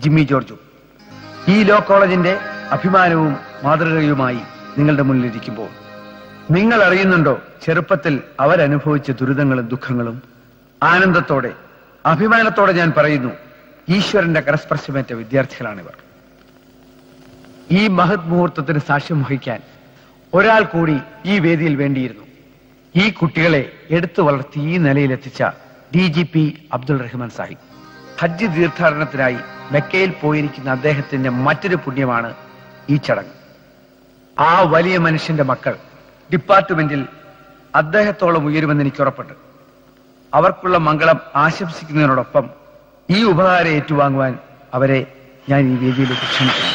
ജിമ്മി ജോർജും ഈ ലോ കോളേജിന്റെ അഭിമാനവും മാതൃകയുമായി നിങ്ങളുടെ മുന്നിലിരിക്കുമ്പോൾ നിങ്ങൾ അറിയുന്നുണ്ടോ, ചെറുപ്പത്തിൽ അവരനുഭവിച്ച ദുരിതങ്ങളും ദുഃഖങ്ങളും? ആനന്ദത്തോടെ അഭിമാനത്തോടെ ഞാൻ പറയുന്നു, ഈശ്വരന്റെ കരസ്പർശമേറ്റ വിദ്യാർത്ഥികളാണിവർ. ഈ മഹത് മുഹൂർത്തത്തിന് സാക്ഷ്യം വഹിക്കാൻ ഒരാൾ കൂടി ഈ വേദിയിൽ വേണ്ടിയിരുന്നു. ഈ കുട്ടികളെ എടുത്തു വളർത്തി ഈ നിലയിലെത്തിച്ച DGP അബ്ദുൾ റഹ്മാൻ സാഹിബ്. ഹജ്ജ് തീർത്ഥാടനത്തിനായി മെക്കയിൽ പോയിരിക്കുന്ന അദ്ദേഹത്തിന്റെ മറ്റൊരു പുണ്യമാണ് ഈ ചടങ്ങ്. ആ വലിയ മനുഷ്യന്റെ മക്കൾ ഡിപ്പാർട്ട്മെന്റിൽ അദ്ദേഹത്തോളം ഉയരുമെന്ന് എനിക്ക് ഉറപ്പുണ്ട്. അവർക്കുള്ള മംഗളം ആശംസിക്കുന്നതിനോടൊപ്പം ഈ ഉപകാരം ഏറ്റുവാങ്ങുവാൻ അവരെ ഞാൻ ഈ വേദിയിലേക്ക് ക്ഷണിക്കുന്നു.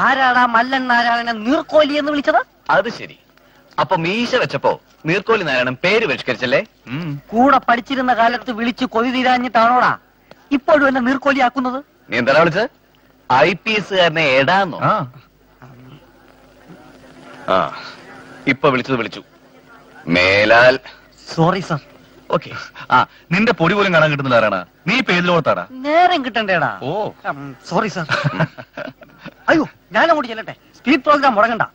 ആരാടാ മല്ലൻ നാരായണനെ നീർക്കോലി എന്ന് വിളിച്ചത്? അത് ശരി. അപ്പൊ മീശ വെച്ചപ്പോ നീർക്കോലി നാരായണൻ പേര് പരിഷ്കരിച്ചല്ലേ? കൂടെ പഠിച്ചിരുന്ന കാലത്ത് വിളിച്ച് കൊതി തീരാഞ്ഞിട്ടാണോടാ ഇപ്പോഴും എന്നെ നീർക്കോലിയാക്കുന്നത്? നീ എന്താ വിളിച്ചത്? IPS-കാരനെ എടാന്നോ? ആ, ഇപ്പൊ വിളിച്ചു. മേലാൽ സോറി സർ. ഓക്കെ. ആ, നിന്റെ പൊടി പോലും കാണാൻ കിട്ടുന്നില്ല. ആരാണ് നീ? പേരിലോട്ടാടാ നേരം കിട്ടണ്ടേടാ. ഓ സോറി സർ. അയ്യോ, ഞാനങ്ങോട്ട് ചെല്ലട്ടെ. Speed programme മുടങ്ങണ്ട.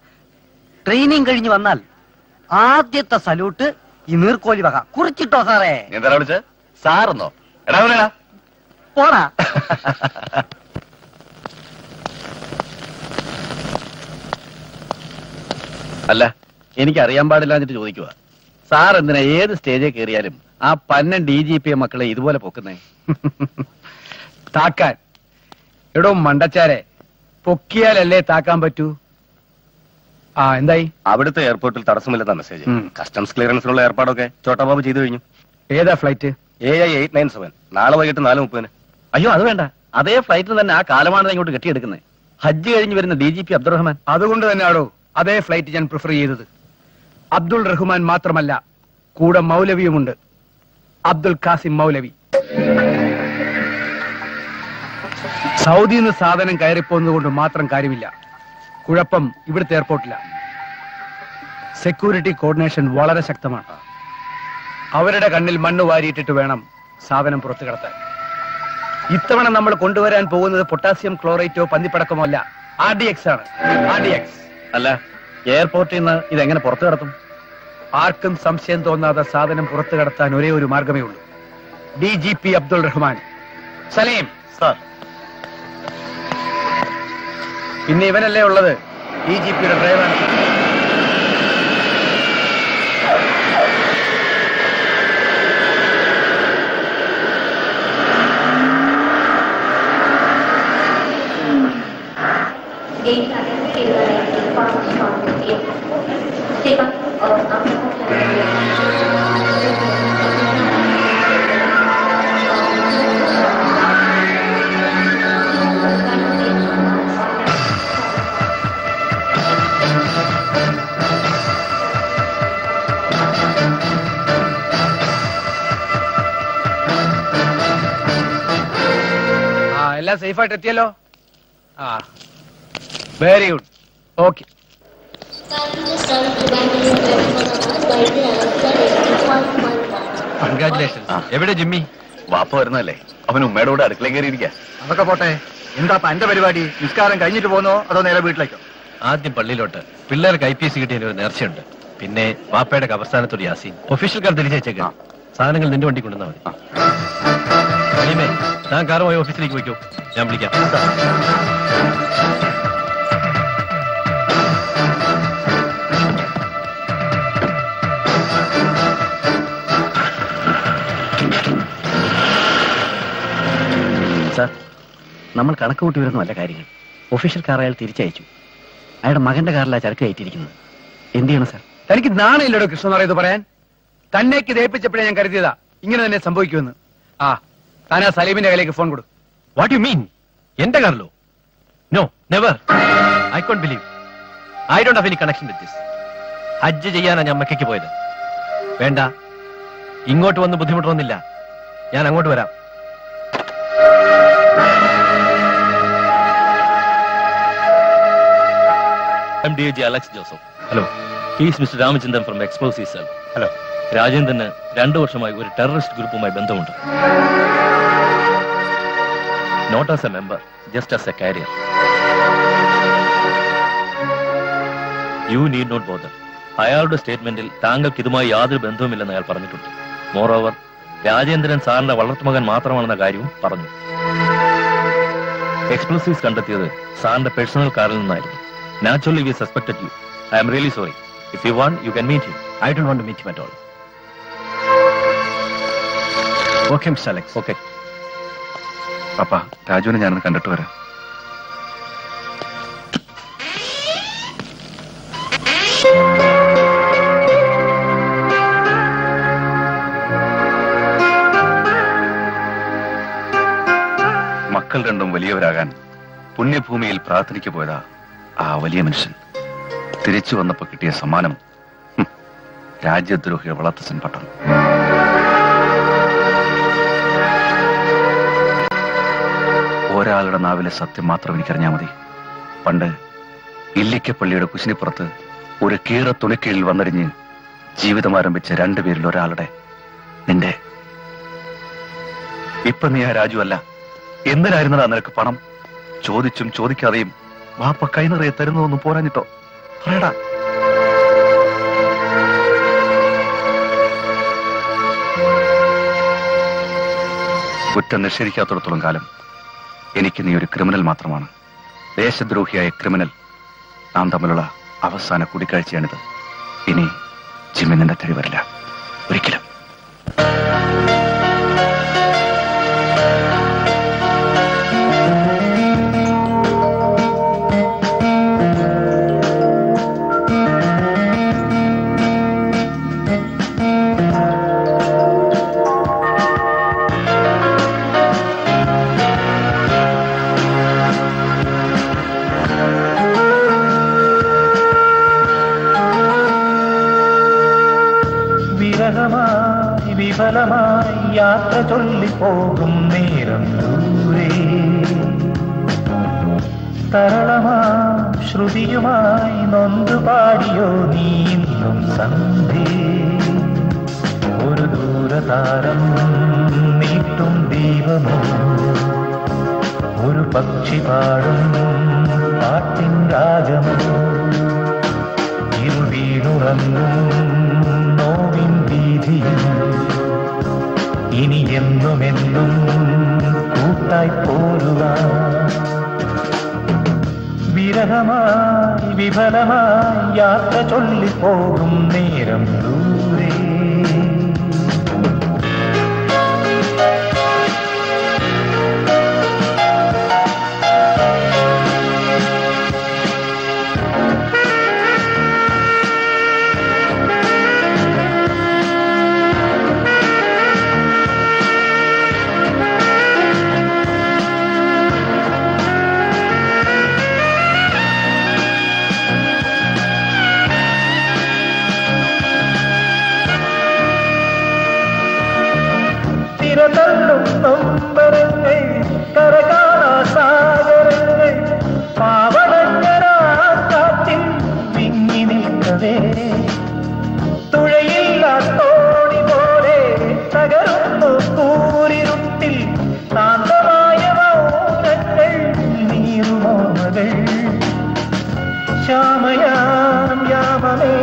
ട്രെയിനിങ് കഴിഞ്ഞ് വന്നാൽ ആദ്യത്തെ സല്യൂട്ട് ഈ നീർക്കോലി വക കുറിച്ചിട്ടോ സാറേ. നീ എന്താ വിളിച്ചത്? സാറെന്നോ? എടാ പോടാ. അല്ല, എനിക്ക് അറിയാൻ പാടില്ല എന്നിട്ട് ചോദിക്കുക. സാർ എന്തിനാ ഏത് സ്റ്റേജിൽ കയറിയാലും ആ പന്നൻ DGP മക്കളെ ഇതുപോലെ പൊക്കുന്നേ? താക്കാൻ എടോ മണ്ടച്ചാരെ, പൊക്കിയാലല്ലേ താക്കാൻ പറ്റൂ. ആ, എന്തായി? അവിടുത്തെ എയർപോർട്ടിൽ തടസ്സമില്ലെന്ന മെസ്സേജ്. കസ്റ്റംസ് ക്ലിയറൻസിനുള്ള ഏർപ്പാടൊക്കെ ചോട്ടാബാബു ചെയ്തു കഴിഞ്ഞു. ഏതാ ഫ്ലൈറ്റ്? AI 897. നാളെ വൈകിട്ട് 4:30. അയ്യോ, അത് വേണ്ട. അതേ ഫ്ലൈറ്റിൽ തന്നെ ആ കാലമാണ് ഇങ്ങോട്ട് കെട്ടിയെടുക്കുന്നത്. ഹജ്ജ് കഴിഞ്ഞ് വരുന്ന DGP അബ്ദുൾ റഹ്മാൻ. അതുകൊണ്ട് തന്നെയാണോ അതേ ഫ്ലൈറ്റ് ഞാൻ പ്രിഫർ ചെയ്തത്. അബ്ദുൾ റഹ്മാൻ മാത്രമല്ല, കൂടെ മൗലവിയുമുണ്ട്. അബ്ദുൾ ഖാസിം മൗലവി. സൗദിയിൽ നിന്ന് സാധനം കയറിപ്പോകുന്നത് കൊണ്ട് മാത്രം കാര്യമില്ല. കുഴപ്പം ഇവിടുത്തെ എയർപോർട്ടില്ല. സെക്യൂരിറ്റി കോർഡിനേഷൻ വളരെ ശക്തമാണ്. അവരുടെ കണ്ണിൽ മണ്ണ് വാരിയിട്ടിട്ട് വേണം സാധനം പുറത്തു കടത്താൻ. ഇത്തവണ നമ്മൾ കൊണ്ടുവരാൻ പോകുന്നത് പൊട്ടാസ്യം ക്ലോറേറ്റോ പന്നിപ്പടക്കമോ അല്ല, RDX ആണ്. RDX. അല്ല, എയർപോർട്ടിൽ നിന്ന് ഇതെങ്ങനെ പുറത്തു കടത്തും? ആർക്കും സംശയം തോന്നാതെ സാധനം പുറത്തു കടത്താൻ ഒരേ ഒരു മാർഗമേ ഉള്ളൂ. DGP അബ്ദുൾ റഹ്മാൻ. സലീം സാർ. പിന്നെ ഇവനല്ലേ ഉള്ളത്, DGPയുടെ ഡ്രൈവർ. എല്ലാം സേഫായിട്ട് എത്തിയല്ലോ. Very good. ഓക്കെ. കൺഗ്രാറ്റുലേഷൻസ്. എവിടെ ജിമ്മി? വാപ്പ വരുന്നല്ലേ, അവൻ ഉമ്മയുടെ കൂടെ അടുക്കള കയറിയിരിക്കുക. അതൊക്കെ പോട്ടെ, എന്താ എന്റെ പരിപാടി? നിസ്കാരം കഴിഞ്ഞിട്ട് പോന്നോ അതോ നേരെ വീട്ടിലേക്കോ? ആദ്യം പള്ളിയിലോട്ട്. പിള്ളേർക്ക് IPS കിട്ടിയതിന് ഒരു നേർച്ചയുണ്ട്. പിന്നെ വാപ്പയുടെ കബർസ്ഥാനത്തോട് യാസീൻ. ഒഫീഷ്യൽ കാർ തിരിച്ചേച്ചേക്കാം. സാധനങ്ങൾ നിന്റെ വണ്ടി കൊണ്ടുവന്നാൽ മതി. അനിമേ, ഞാൻ കാറുമായി ഓഫീസിലേക്ക് വയ്ക്കൂ, ഞാൻ വിളിക്കാം. സാർ, നമ്മൾ കണക്ക് കൂട്ടി വരുന്ന നല്ല കാര്യങ്ങൾ. ഒഫീഷ്യൽ കാർ അയാൾ തിരിച്ചയച്ചു. അയാളുടെ മകന്റെ കാറിലാണ് ചരക്ക് കയറ്റിയിരിക്കുന്നത്. എന്ത് ചെയ്യണം സാർ? തനിക്ക് നാണയില്ലടോ കൃഷ്ണനാരായ ഇത് പറയാൻ? തന്നേക്ക് ദയിപ്പിച്ചപ്പോഴേ ഞാൻ കരുതിയതാ ഇങ്ങനെ തന്നെ സംഭവിക്കുമെന്ന്. താനാ സലീമിന്റെ കയ്യിലേക്ക് ഫോൺ കൊടുക്കും. What you mean? എന്റെ കാറിലോ? No, never. I can't believe. I don't have any connection with this. ഹജ്ജ് ചെയ്യാനാണ് ഞാൻ മക്കയ്ക്ക് പോയത്. വേണ്ട, ഇങ്ങോട്ട് വന്ന് ബുദ്ധിമുട്ടൊന്നുമില്ല. ഞാൻ അങ്ങോട്ട് വരാം. I'm DG Alex Joseph. Hello. He is Mr. Ramachandran from Explosive Cell. Hello. രാജേന്ദ്രന് 2 വർഷമായി ഒരു ടെററിസ്റ്റ് ഗ്രൂപ്പുമായി ബന്ധമുണ്ട്. Not as a member, just as a carrier. You need not bother. അയാളുടെ സ്റ്റേറ്റ്മെന്റിൽ താങ്കൾക്ക് ഇതുമായി യാതൊരു ബന്ധവുമില്ലെന്ന് അയാൾ പറഞ്ഞിട്ടുണ്ട്. മോറോവർ, രാജേന്ദ്രൻ സാറിന്റെ വളർത്തുമകൻ മാത്രമാണെന്ന കാര്യവും പറഞ്ഞു. എക്സ്പ്ലോസീവ്സ് കണ്ടെത്തിയത് സാറിന്റെ പേഴ്സണൽ കാറിൽ നിന്നായിരുന്നു. Naturally, we suspected you. I am really sorry. If you want, you can meet him. I don't want to meet him at all. Okay, Mr. Alex. Okay. പപ്പ, രാജുവിനെ ഞാനൊന്ന് കണ്ടിട്ട് വരാം. മക്കൾ രണ്ടും വലിയവരാകാൻ പുണ്യഭൂമിയിൽ പ്രാർത്ഥനയ്ക്ക് പോയതാ ആ വലിയ മനുഷ്യൻ. തിരിച്ചു വന്നപ്പോ കിട്ടിയ സമ്മാനം രാജ്യദ്രോഹിയുടെ വളർത്തസൻ പട്ടം. ഒരാളുടെ നാവിലെ സത്യം മാത്രം എനിക്കറിഞ്ഞാൽ മതി. പണ്ട് ഇല്ലിക്കപ്പള്ളിയുടെ കുശിനിപ്പുറത്ത് ഒരു കീറ തുണിക്കീഴിൽ വന്നടിഞ്ഞ് ജീവിതം ആരംഭിച്ച 2 പേരിൽ ഒരാളുടെ, നിന്റെ. ഇപ്പൊ നീ ആ രാജു അല്ല. എന്തിനായിരുന്നടാ നിനക്ക് പണം? ചോദിച്ചും ചോദിക്കാതെയും വാപ്പ കൈനിറയെ തരുന്നതൊന്നും പോരാഞ്ഞിട്ടോ? പറയടാ. കുറ്റം നിഷേധിക്കാത്തിടത്തോളം കാലം എനിക്ക് നീ ഒരു ക്രിമിനൽ മാത്രമാണ്. ദേശദ്രോഹിയായ ക്രിമിനൽ. നാം തമ്മിലുള്ള അവസാന കൂടിക്കാഴ്ചയാണിത്. ഇനി ജിമ്മി നിന്റെ തെറി വരില്ല, ഒരിക്കലും. വിഫലമായി യാത്ര ചൊല്ലിപ്പോകും നേരം ദൂരെ, തരളമാ ശ്രുതിയുമായി നൊന്തു പാടിയോ നീ ഇന്നും സന്ധി. ഒരു ദൂരതാരം നീട്ടും ദീപമോ ഇനി എന്നുമെന്നും കൂട്ടായി പോരുക. വിരഹമായി വിഫലമായി യാത്ര ചൊല്ലിപ്പോകും നേരം ദൂരെ. നൊമ്പരങ്ങൾ കരകാസാഗരങ്ങൾ പാവനങ്ങരാറ്റിൽ വിങ്ങി നിൽക്കവേ തുഴയില്ലാത്തോണി പോലെ തകരുന്നു കൂരിരുട്ടിൽ ശാന്തമായ മൗനങ്ങൾ നീറുമോമകൾ. ശ്യാമയാം യാമമേ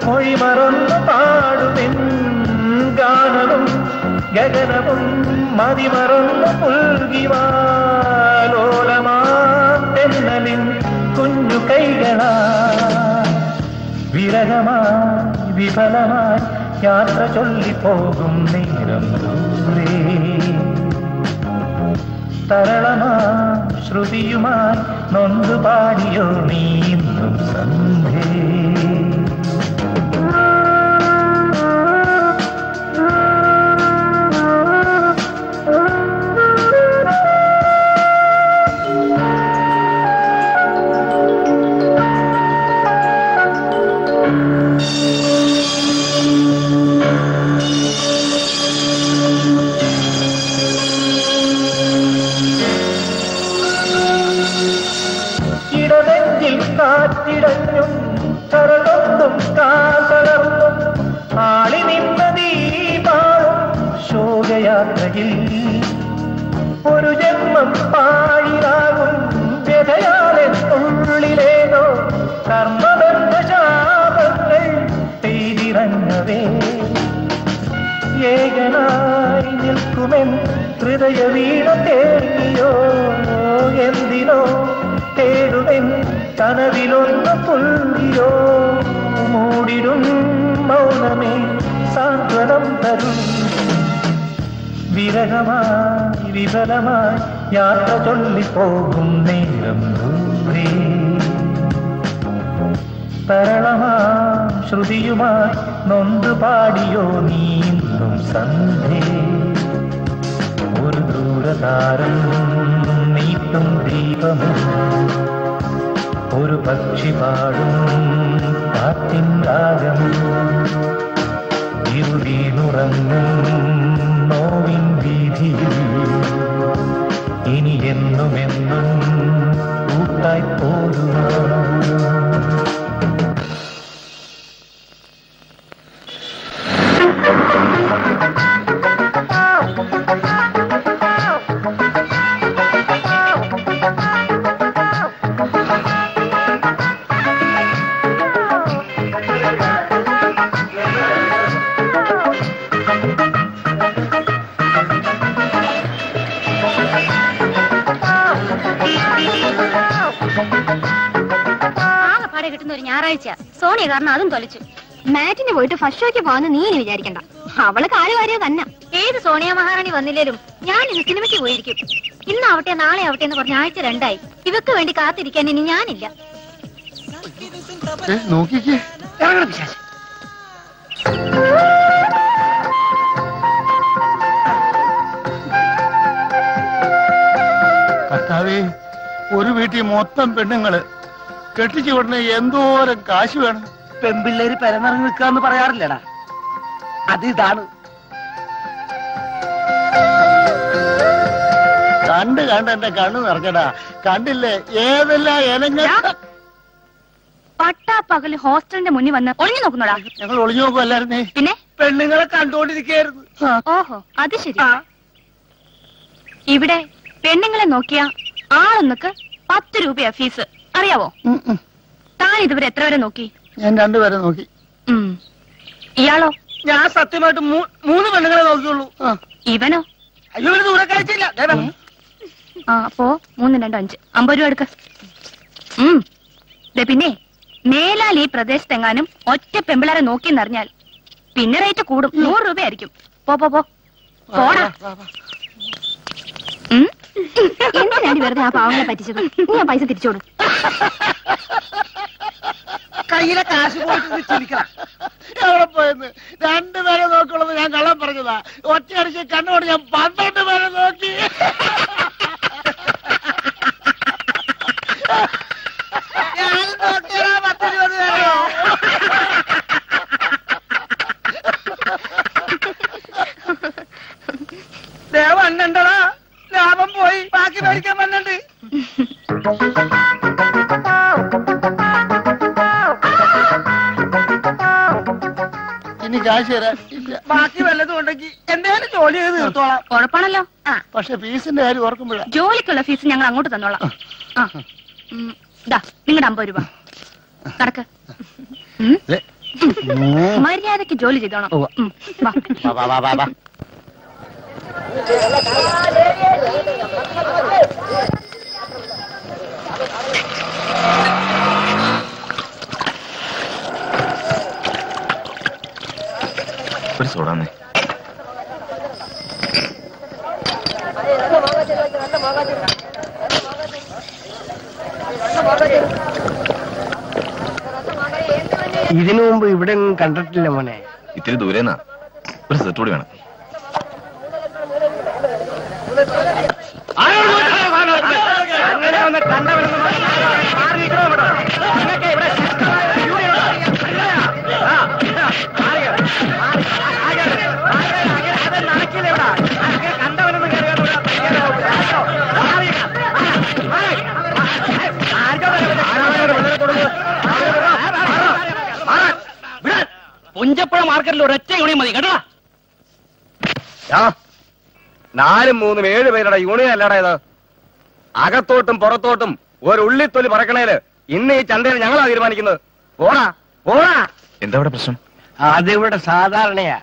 മൊഴി മറന്നു പാടുമെൻ ഗാനവും ഗഗനവും മതിമറന്നു പുൽകിവാലോലമാൻ കുഞ്ഞു കൈകളാ. വിരഹമായി വിഫലമായി യാത്ര ചൊല്ലിപ്പോകും നേരം ദൂരെ. തരളമാ ശ്രുതിയുമായി നൊന്തു പാടിയോ നീ ഇന്നും സന്ധ്യേ. കാറ്റിടഞ്ഞും കരകൊണ്ടും കാതളർന്നും ആളി നിന്ന ദീപാവും ശോകയാത്രയിൽ ഒരു ജന്മം പാഴിലാകും വ്യഥയാലെന്നുള്ളിലേതോ കർമ്മബന്ധശാപങ്ങൾ പെയ്തിറങ്ങവേ. ഏകനായി നിൽക്കുമെൻ ഹൃദയ വീണ തേങ്ങിയോ എന്തിനോ തേടുമെൻ കനവിലൊന്ന് പുൽകിയോ. മൂടിടും മൗനമേ സാന്ത്വനം തരും. വിരഹമായി വിഫലമായി യാത്ര ചൊല്ലിപ്പോകും നേരം ദൂരെ. തരളമാം ശ്രുതിയുമായി നൊന്തു പാടിയോ നീ ഇന്നും സന്ധ്യേ. ഒരു ദൂരതാരം നീട്ടും ദീപമോ ഒരു പക്ഷി പാടും കാറ്റിൻ രാഗം. ഇരുളീനുറങ്ങും നോവിൻ വീതിയിൽ ഇനി എന്നുമെന്നും കൂട്ടായി പോരുക. ഞായറാഴ്ച സോണിയ കാരണം അതും തൊലച്ചു. മാറ്റിന് പോയിട്ട് ഫസ്റ്റ് ഷോയ്ക്ക് പോകാന്ന് നീ ഇനി വിചാരിക്കണ്ട. അവള് കാര്യവാരിയോ തന്നെ. ഏത് സോണിയ മഹാറാണി വന്നില്ലേലും ഞാൻ ഇന്ന് സിനിമയ്ക്ക് പോയിരിക്കും. ഇന്നാവട്ടെ നാളെ ആവട്ടെ എന്ന് പറഞ്ഞ ആഴ്ച 2 ഇവക്ക് വേണ്ടി കാത്തിരിക്കാൻ ഇനി ഞാനില്ല. കർത്താവേ, ഒരു വീട്ടിൽ മൊത്തം പെണ്ണുങ്ങള് കെട്ടിച്ചു ഉടനെ എന്തോരം കാശ് വേണം. പെമ്പിള്ളേര് പെരനിറങ്ങി നിൽക്കാന്ന് പറയാറില്ലടാ, അത് ഇതാണ്. കണ്ട് എന്റെ കണ്ണു നിറക്കടാ. കണ്ടില്ലേ ഏതെല്ലാം ഇനങ്ങൾ. പട്ടാപ്പകല് ഹോസ്റ്റലിന്റെ മുന്നിൽ വന്ന് ഒളിഞ്ഞു നോക്കുന്നോടാ. ഞങ്ങൾ ഒളിഞ്ഞു നോക്കുമല്ലായിരുന്നേ, പിന്നെ പെണ്ണുങ്ങളെ കണ്ടോണ്ടിരിക്കായിരുന്നു. ഓഹോ, അത് ശരി. ഇവിടെ പെണ്ണുങ്ങളെ നോക്കിയ ആളൊന്നക്ക് 10 രൂപയാ ഫീസ്, അറിയാവോ? താൻ ഇതുവരെ എത്ര വരെ നോക്കി? ഞാൻ 2 വരെ നോക്കി. ഇയാളോ? ഞാൻ സത്യമായിട്ട് 3 പെണ്ണുങ്ങളെ നോക്കിയുള്ളൂ. ഇവനോ? അയ്യോ ഇവര് ദൂരെ കഴിച്ചില്ല. അപ്പോ 3, 2, 5 50 രൂപ എടുക്ക. പിന്നെ മേലാൽ ഈ പ്രദേശത്തെങ്ങാനും ഒറ്റ പെമ്പിളാരെ നോക്കിയെന്നറിഞ്ഞാൽ പിന്നെ റേറ്റ് കൂടും. 100 രൂപയായിരിക്കും. പോടാ. എന്തിനാണ് വെറുതെ ആ പാവങ്ങളെ പറ്റിച്ചത്? നീ ആ പൈസ തിരിച്ചോടും. കയ്യിലെ കാശ് പോയിട്ട് ചിരിക്കണം. എവിടെ പോയെന്ന് 2 പേരെ നോക്കുള്ളത് ഞാൻ കള്ളം പറഞ്ഞതാ. ഒറ്റയടിച്ച് കണ്ണോട് ഞാൻ 12 പേരെ നോക്കി. ഞാനും നോക്കിയാ 10-20 പേരോ. ദേവണ്ണണ്ടടാ, ലാഭം പോയി, ബാക്കി മേടിക്കാൻ വന്നിട്ടുണ്ട്. ഇനി കാശ് തരാൻ ബാക്കി വല്ലതും ഉണ്ടെങ്കിൽ എന്തായാലും ജോലി ചെയ്ത് തീർത്തോളാം. ഉറപ്പാണല്ലോ. പക്ഷെ ഫീസിന്റെ കാര്യം ഓർക്കുമ്പോഴാ. ജോലിക്കുള്ള ഫീസ് ഞങ്ങൾ അങ്ങോട്ട് തന്നോളാം. നിങ്ങളുടെ 50 രൂപ കടക്ക്. മര്യാദക്ക് ജോലി ചെയ്തോണം. ഒരു സോഡാന്നേ. ഇതിനു മുമ്പ് ഇവിടെ കണ്ടിട്ടില്ല മോനെ. ഇത്തിരി ദൂരെന്നാ. ഒരു സെറ്റ് കൂടി വേണം. പുഞ്ചപ്പുഴ മാർക്കറ്റിൽ ഒരൊറ്റ യൂണിയൻ മതി കേട്ടോ. 4, 3, 7 പേരുടെ യൂണിയൻ അല്ലടാ ഇത്. അകത്തോട്ടും പുറത്തോട്ടും ഒരു ഉള്ളിത്തൊലി പറക്കണേല് ഇന്ന് ഈ ചന്തയിൽ ഞങ്ങളാ തീരുമാനിക്കുന്നത്. പോടാ പോടാ. എന്താ ഇവിടെ പ്രശ്നം? അതിവിടെ സാധാരണയാ.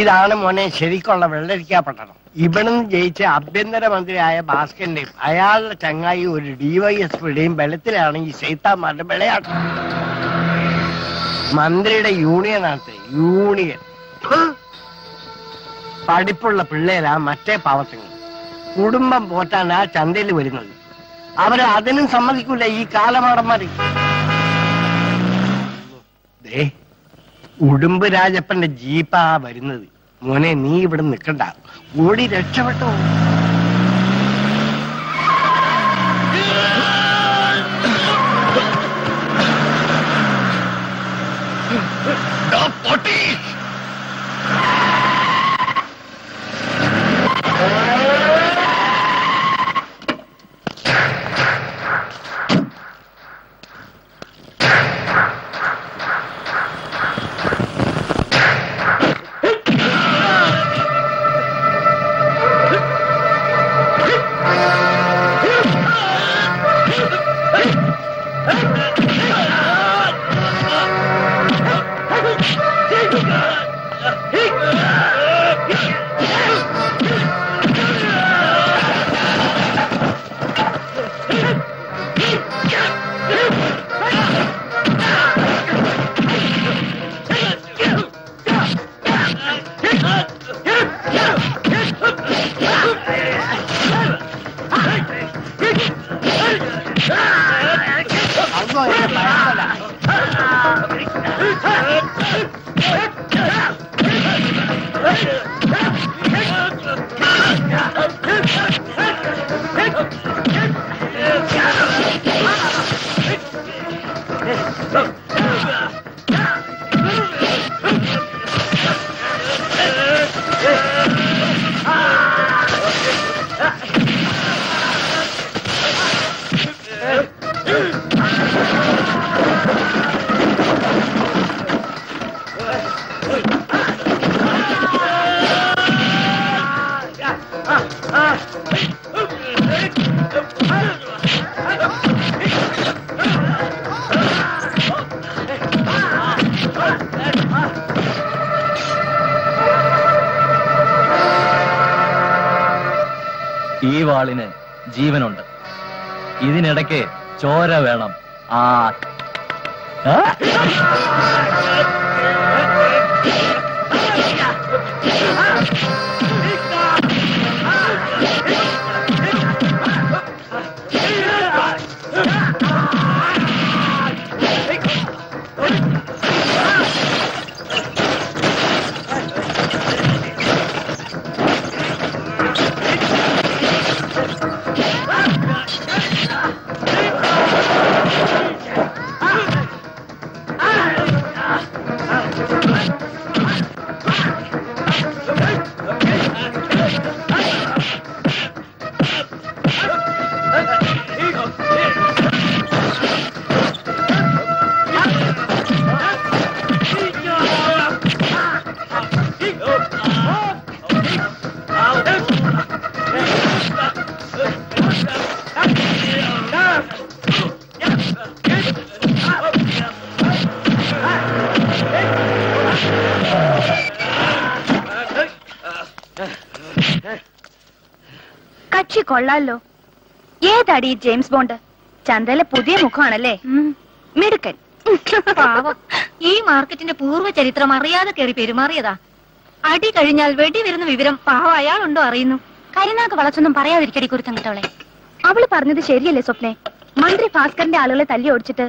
ഇതാണ് മോനെ ശരിക്കുള്ള വെള്ളരിക്കാ പട്ടണം. ഇവിടുന്ന് ജയിച്ച ആഭ്യന്തരമന്ത്രിയായ ഭാസ്കരന്റെയും അയാളുടെ ചങ്ങായി ഒരു DYSPയുടെയും ബലത്തിലാണ് ഈ സൈത്താന്മാരുടെ വിളയാട്ടം. മന്ത്രിയുടെ യൂണിയനാണ് യൂണിയൻ. പഠിപ്പുള്ള പിള്ളേരാ മറ്റേ പാവത്തുങ്ങൾ. കുടുംബം പോറ്റാനാ ചന്തയിൽ വരുന്നത്. അവരെ അതിനും സമ്മതിക്കൂല ഈ കാലമാടന്മാര്. ഉടുമ്പ് രാജപ്പന്റെ ജീപ്പാ വരുന്നത്. മോനെ നീ ഇവിടെ നിൽക്കണ്ട, ഓടി രക്ഷപ്പെട്ടോ. ഈ വാളിന് ജീവനുണ്ട്. ഇതിനിടയ്ക്ക് ചോര വേണം. ആ കക്ഷി കൊള്ളാലോ. ഏതാടി ഈ ജെയിംസ് ബോണ്ട്? ചന്തയിലെ പുതിയ മുഖമാണല്ലേ? മിടുക്കൻ. പാവം, ഈ മാർക്കറ്റിന്റെ പൂർവ്വ ചരിത്രം അറിയാതെ കയറി പെരുമാറിയതാ. അടി കഴിഞ്ഞാൽ വെടി വരുന്ന വിവരം പാവം അയാളുണ്ടോ അറിയുന്നു. കരിനാക്ക് വളച്ചൊന്നും പറയാതിരിക്കടി കുരുത്തം കിട്ടവളെ. അവള് പറഞ്ഞത് ശരിയല്ലേ സ്വപ്നെ? മന്ത്രി ഭാസ്കറിന്റെ ആളുകളെ തല്ലി ഓടിച്ചിട്ട്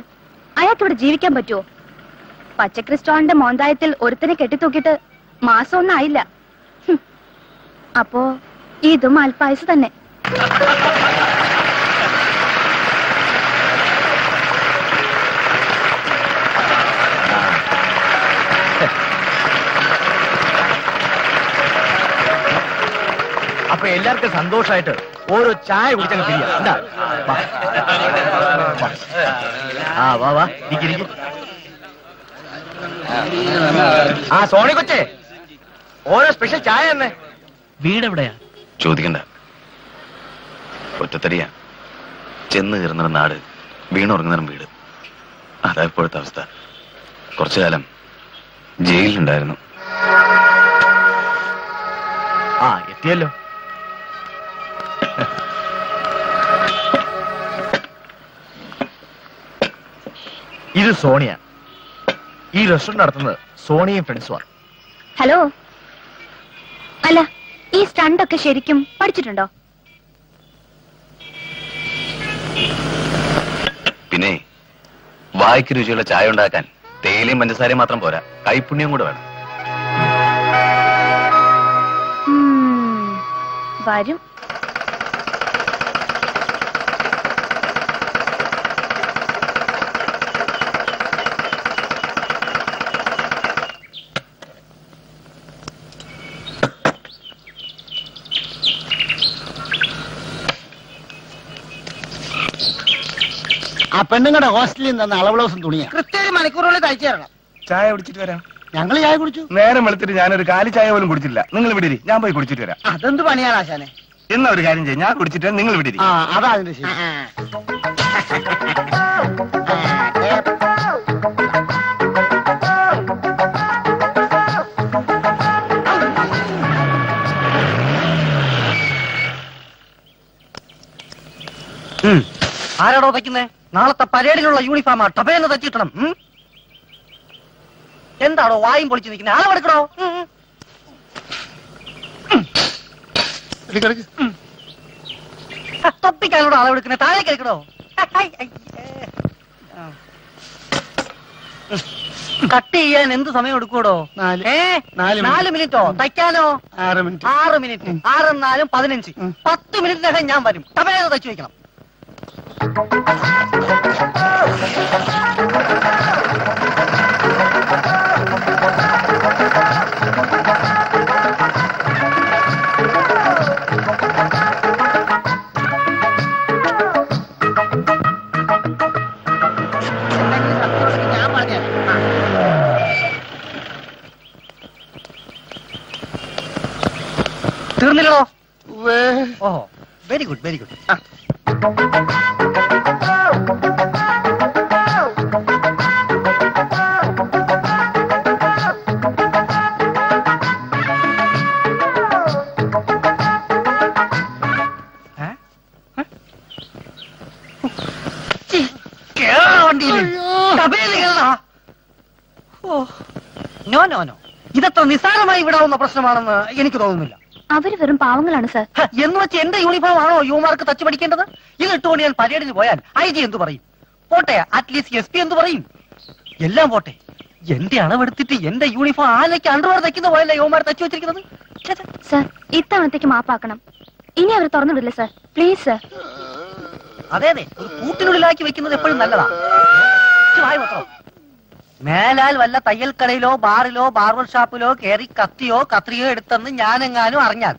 അയാൾക്ക് ഇവിടെ ജീവിക്കാൻ പറ്റുമോ? പച്ചക്രിസ്റ്റോളിന്റെ മോന്തായത്തിൽ ഒരുത്തനെ കെട്ടിത്തൂക്കിട്ട് മാസമൊന്നും ആയില്ല. അപ്പോ ഇതും അൽപായസ് തന്നെ. അപ്പൊ എല്ലാവർക്കും സന്തോഷമായിട്ട് ഓരോ ചായ കുടിച്ചങ്ങ് പിരിയാ. എന്താ? ആ വാ വാ, ഇരിക്കും. ആ സോണി കൊച്ചേ, ഓരോ സ്പെഷ്യൽ ചായ തന്നെ. വീടെവിടെയാ? ചോദിക്കണ്ട, ഒറ്റത്തടിയാ. ചെന്ന് കയറുന്ന നാട്, വീണുറങ്ങുന്ന വീട്. അതാ ഇപ്പോഴത്തെ അവസ്ഥ. കുറച്ചു കാലം ജയിലിലുണ്ടായിരുന്നു. ആ എത്തിയല്ലോ. ഇത് സോണിയ. ഈ റെസ്റ്റോറന്റ് നടത്തുന്നത് സോണിയും ഫ്രണ്ട്സുമാണ്. ഹലോ. അല്ല, ഈ സ്റ്റണ്ടൊക്കെ ശരിക്കും പഠിച്ചിട്ടുണ്ടോ? പിന്നെ വായ്ക്ക് രുചിയുള്ള ചായ ഉണ്ടാക്കാൻ തേയിലയും പഞ്ചസാരയും മാത്രം പോരാ, കൈപ്പുണ്യം കൂടെ വേണം. വരും. ആ പെണ്ണുങ്ങളുടെ ഹോസ്റ്റലിൽ നിന്ന് അളവ് ബ്ലൗസും തുണിയാ. കൃത്യ മണിക്കൂറുകളിൽ തയ്ച്ചു തരണം. ചായ കുടിച്ചിട്ട് വരാം. ഞങ്ങൾ ചായ കുടിച്ചു. നേരം വെളുത്തിട്ട് ഞാനൊരു കാലി ചായ പോലും കുടിച്ചില്ല. നിങ്ങൾ വിടിരി, ഞാൻ പോയി കുടിച്ചിട്ട് വരാം. അതെന്ത് പണിയാണ് ആശാനെ? എന്നാ ഒരു കാര്യം ചെയ്യും, ഞാൻ കുടിച്ചിട്ട് നിങ്ങൾ വിടിരി. ആ അതാ അതിന്റെ ശരി. ആരാടോ തയ്ക്കുന്നേ? നാളത്തെ പരേഡിലുള്ള യൂണിഫോമാ ടപേന്ന് തച്ചിട്ടണം. എന്താണോ വായും പൊളിച്ചു നിൽക്കുന്നത്? ആളെടുക്കണോ? തൊപ്പിക്കാനോട് അളവെടുക്കണേ, താഴേക്ക് എടുക്കണോ? കട്ട് ചെയ്യാൻ എന്ത് സമയം എടുക്കൂടോ? 4 മിനിറ്റോ? തയ്ക്കാനോ? 6 മിനിറ്റ്. 6 മിനിറ്റ്. 6 4 15. 10 മിനിറ്റിനകം ഞാൻ വരും. ടപേന്ന് തയ്ച്ചു വെക്കണം. തീർന്നില്ലോ? ഓഹോ, very good very good. No ഇതത്ര നിസ്സാരമായി വിടാവുന്ന പ്രശ്നമാണെന്ന് എനിക്ക് തോന്നുന്നില്ല. അവര് വെറും പാവങ്ങളാണ് സർ. എന്ന് വെച്ച് എന്റെ യൂണിഫോം ആണോ യുവമാർക്ക് തച്ചു പഠിക്കേണ്ടത്? ഇത് ഇട്ടുകൊണ്ട് ഞാൻ പരേഡിന് പോയാൽ IG എന്തു പറയും? പോട്ടെ, അറ്റ്ലീസ്റ്റ് SP എന്തു പറയും? എല്ലാം പോട്ടെ, എന്റെ അളവെടുത്തിട്ട് എന്റെ യൂണിഫോം ആലയ്ക്ക് അണ്ടർവെയർ തയ്ക്കുന്ന പോയല്ലേ യുവമാർ തച്ചു വെച്ചിരിക്കുന്നത്. സർ, ഇത്തവണത്തേക്ക് മാപ്പാക്കണം. ഇനി അവർ തുറന്നു വിടില്ല സർ. Please sir. അതെ, ഒരു കൂട്ടിനുള്ളിലാക്കി വെക്കുന്നത് എപ്പോഴും നല്ലതാ. മേലാൽ വല്ല തയ്യൽക്കടയിലോ ബാറിലോ ബാർബർ ഷാപ്പിലോ കയറി കത്തിയോ കത്രിയോ എടുത്തെന്ന് ഞാനെങ്ങാനും അറിഞ്ഞാൽ,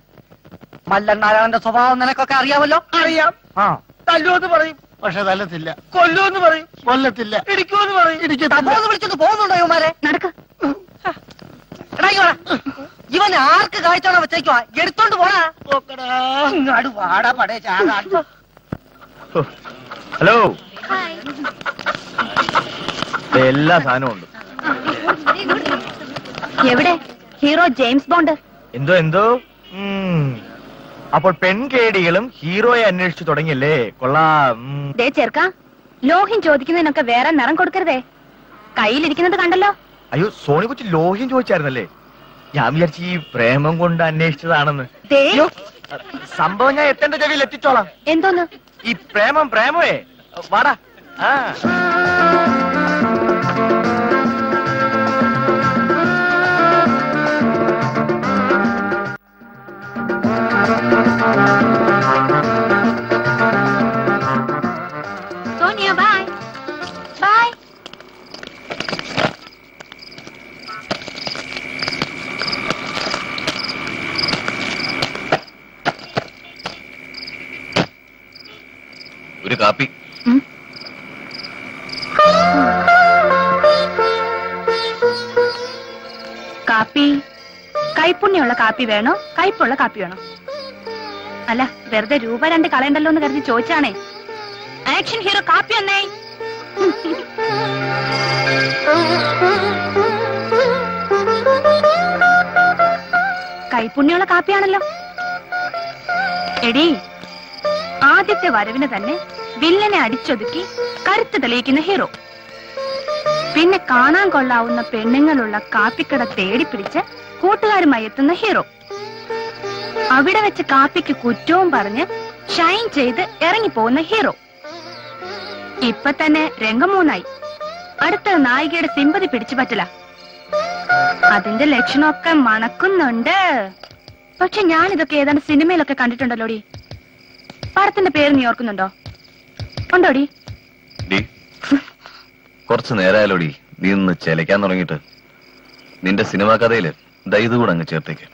മല്ലണ്ണാരായണന്റെ സ്വഭാവം നിനക്കൊക്കെ അറിയാമല്ലോ. അറിയാം. ആ, തല്ലുമെന്ന് പറയും, പക്ഷെ തല്ലത്തില്ല. കൊല്ലുമെന്ന് പറയും, കൊല്ലത്തില്ല. ഇടിക്കുമെന്ന് പറയും, തപ്പോന്ന് വിളിച്ചൊന്ന് പോകുന്നുണ്ടോ ഇവന്മാരെ? നടക്ക്. ഇവൻ ആർക്ക് കാഴ്ചയാണോ വെച്ചേക്കുവാ? എടുത്തോണ്ട് പോടാ. ഇങ്ങാട് വാടാ പടേ ചാകാ. ഹലോ, എല്ലാ സാധനവും ഉണ്ട്. എവിടെ ഹീറോ ജെയിംസ് ബോണ്ട്? എന്തോ അപ്പോൾ പെൺകേടികളും ഹീറോയെ അന്വേഷിച്ചു തുടങ്ങിയല്ലേ? കൊള്ളാം. ദേ ചെറുക്ക, ലോഹ്യം ചോദിക്കുന്നതിനൊക്കെ വേറെ നിറം കൊടുക്കരുതേ. കയ്യിലിരിക്കുന്നത് കണ്ടല്ലോ. അയ്യോ, സോണി കൊച്ചു ലോഹ്യം ചോദിച്ചായിരുന്നല്ലേ? ഞാൻ വിചാരിച്ചു ഈ പ്രേമം കൊണ്ട് അന്വേഷിച്ചതാണെന്ന്. സംഭവം ഞാൻ എത്തേണ്ട ചെവിയിൽ എത്തിച്ചോളാം. എന്തോന്ന്? ഈ പ്രേമേ വാടാ. Sonia, bye. Bye. ഒരു കാപ്പി. കാപ്പി കൈപ്പുണ്യമുള്ള കാപ്പി വേണോ കയ്പുള്ള കാപ്പി വേണോ? അല്ല, വെറുതെ രൂപ 2 കളയണ്ടല്ലോ എന്ന് കരുതി ചോദിച്ചാണേ. ആക്ഷൻ ഹീറോ കാപ്പി വന്നേ. കൈപ്പുണ്യമുള്ള കാപ്പിയാണല്ലോ. എടി, ആദ്യത്തെ വരവിന് തന്നെ വില്ലനെ അടിച്ചൊതുക്കി കരുത്ത് തെളിയിക്കുന്ന ഹീറോ. പിന്നെ കാണാൻ കൊള്ളാവുന്ന പെണ്ണുങ്ങളുള്ള കാപ്പിക്കട തേടിപ്പിടിച്ച് കൂട്ടുകാരുമായി എത്തുന്ന ഹീറോ. അവിടെ വെച്ച് കാപ്പിക്ക് കുറ്റവും പറഞ്ഞ് ഷൈൻ ചെയ്ത് ഇറങ്ങിപ്പോകുന്ന ഹീറോ. ഇപ്പൊ തന്നെ രംഗം 3ആയി. അടുത്ത നായികയുടെ സിമ്പതി പിടിച്ചു പറ്റില്ല. അതിന്റെ ലക്ഷണമൊക്കെ മണക്കുന്നുണ്ട്. പക്ഷെ ഞാനിതൊക്കെ ഏതാണ്ട് സിനിമയിലൊക്കെ കണ്ടിട്ടുണ്ടല്ലോടി. പടത്തിന്റെ പേര് നീ ഓർക്കുന്നുണ്ടോ? ഉണ്ടോടി? കുറച്ചു നേരമായാലോടി നീ ഒന്ന് ചെലക്കാൻ തുടങ്ങിയിട്ട്. നിന്റെ സിനിമാ കഥയില് ഇത് കൂടെ അങ്ങ് ചേർത്തേക്ക്.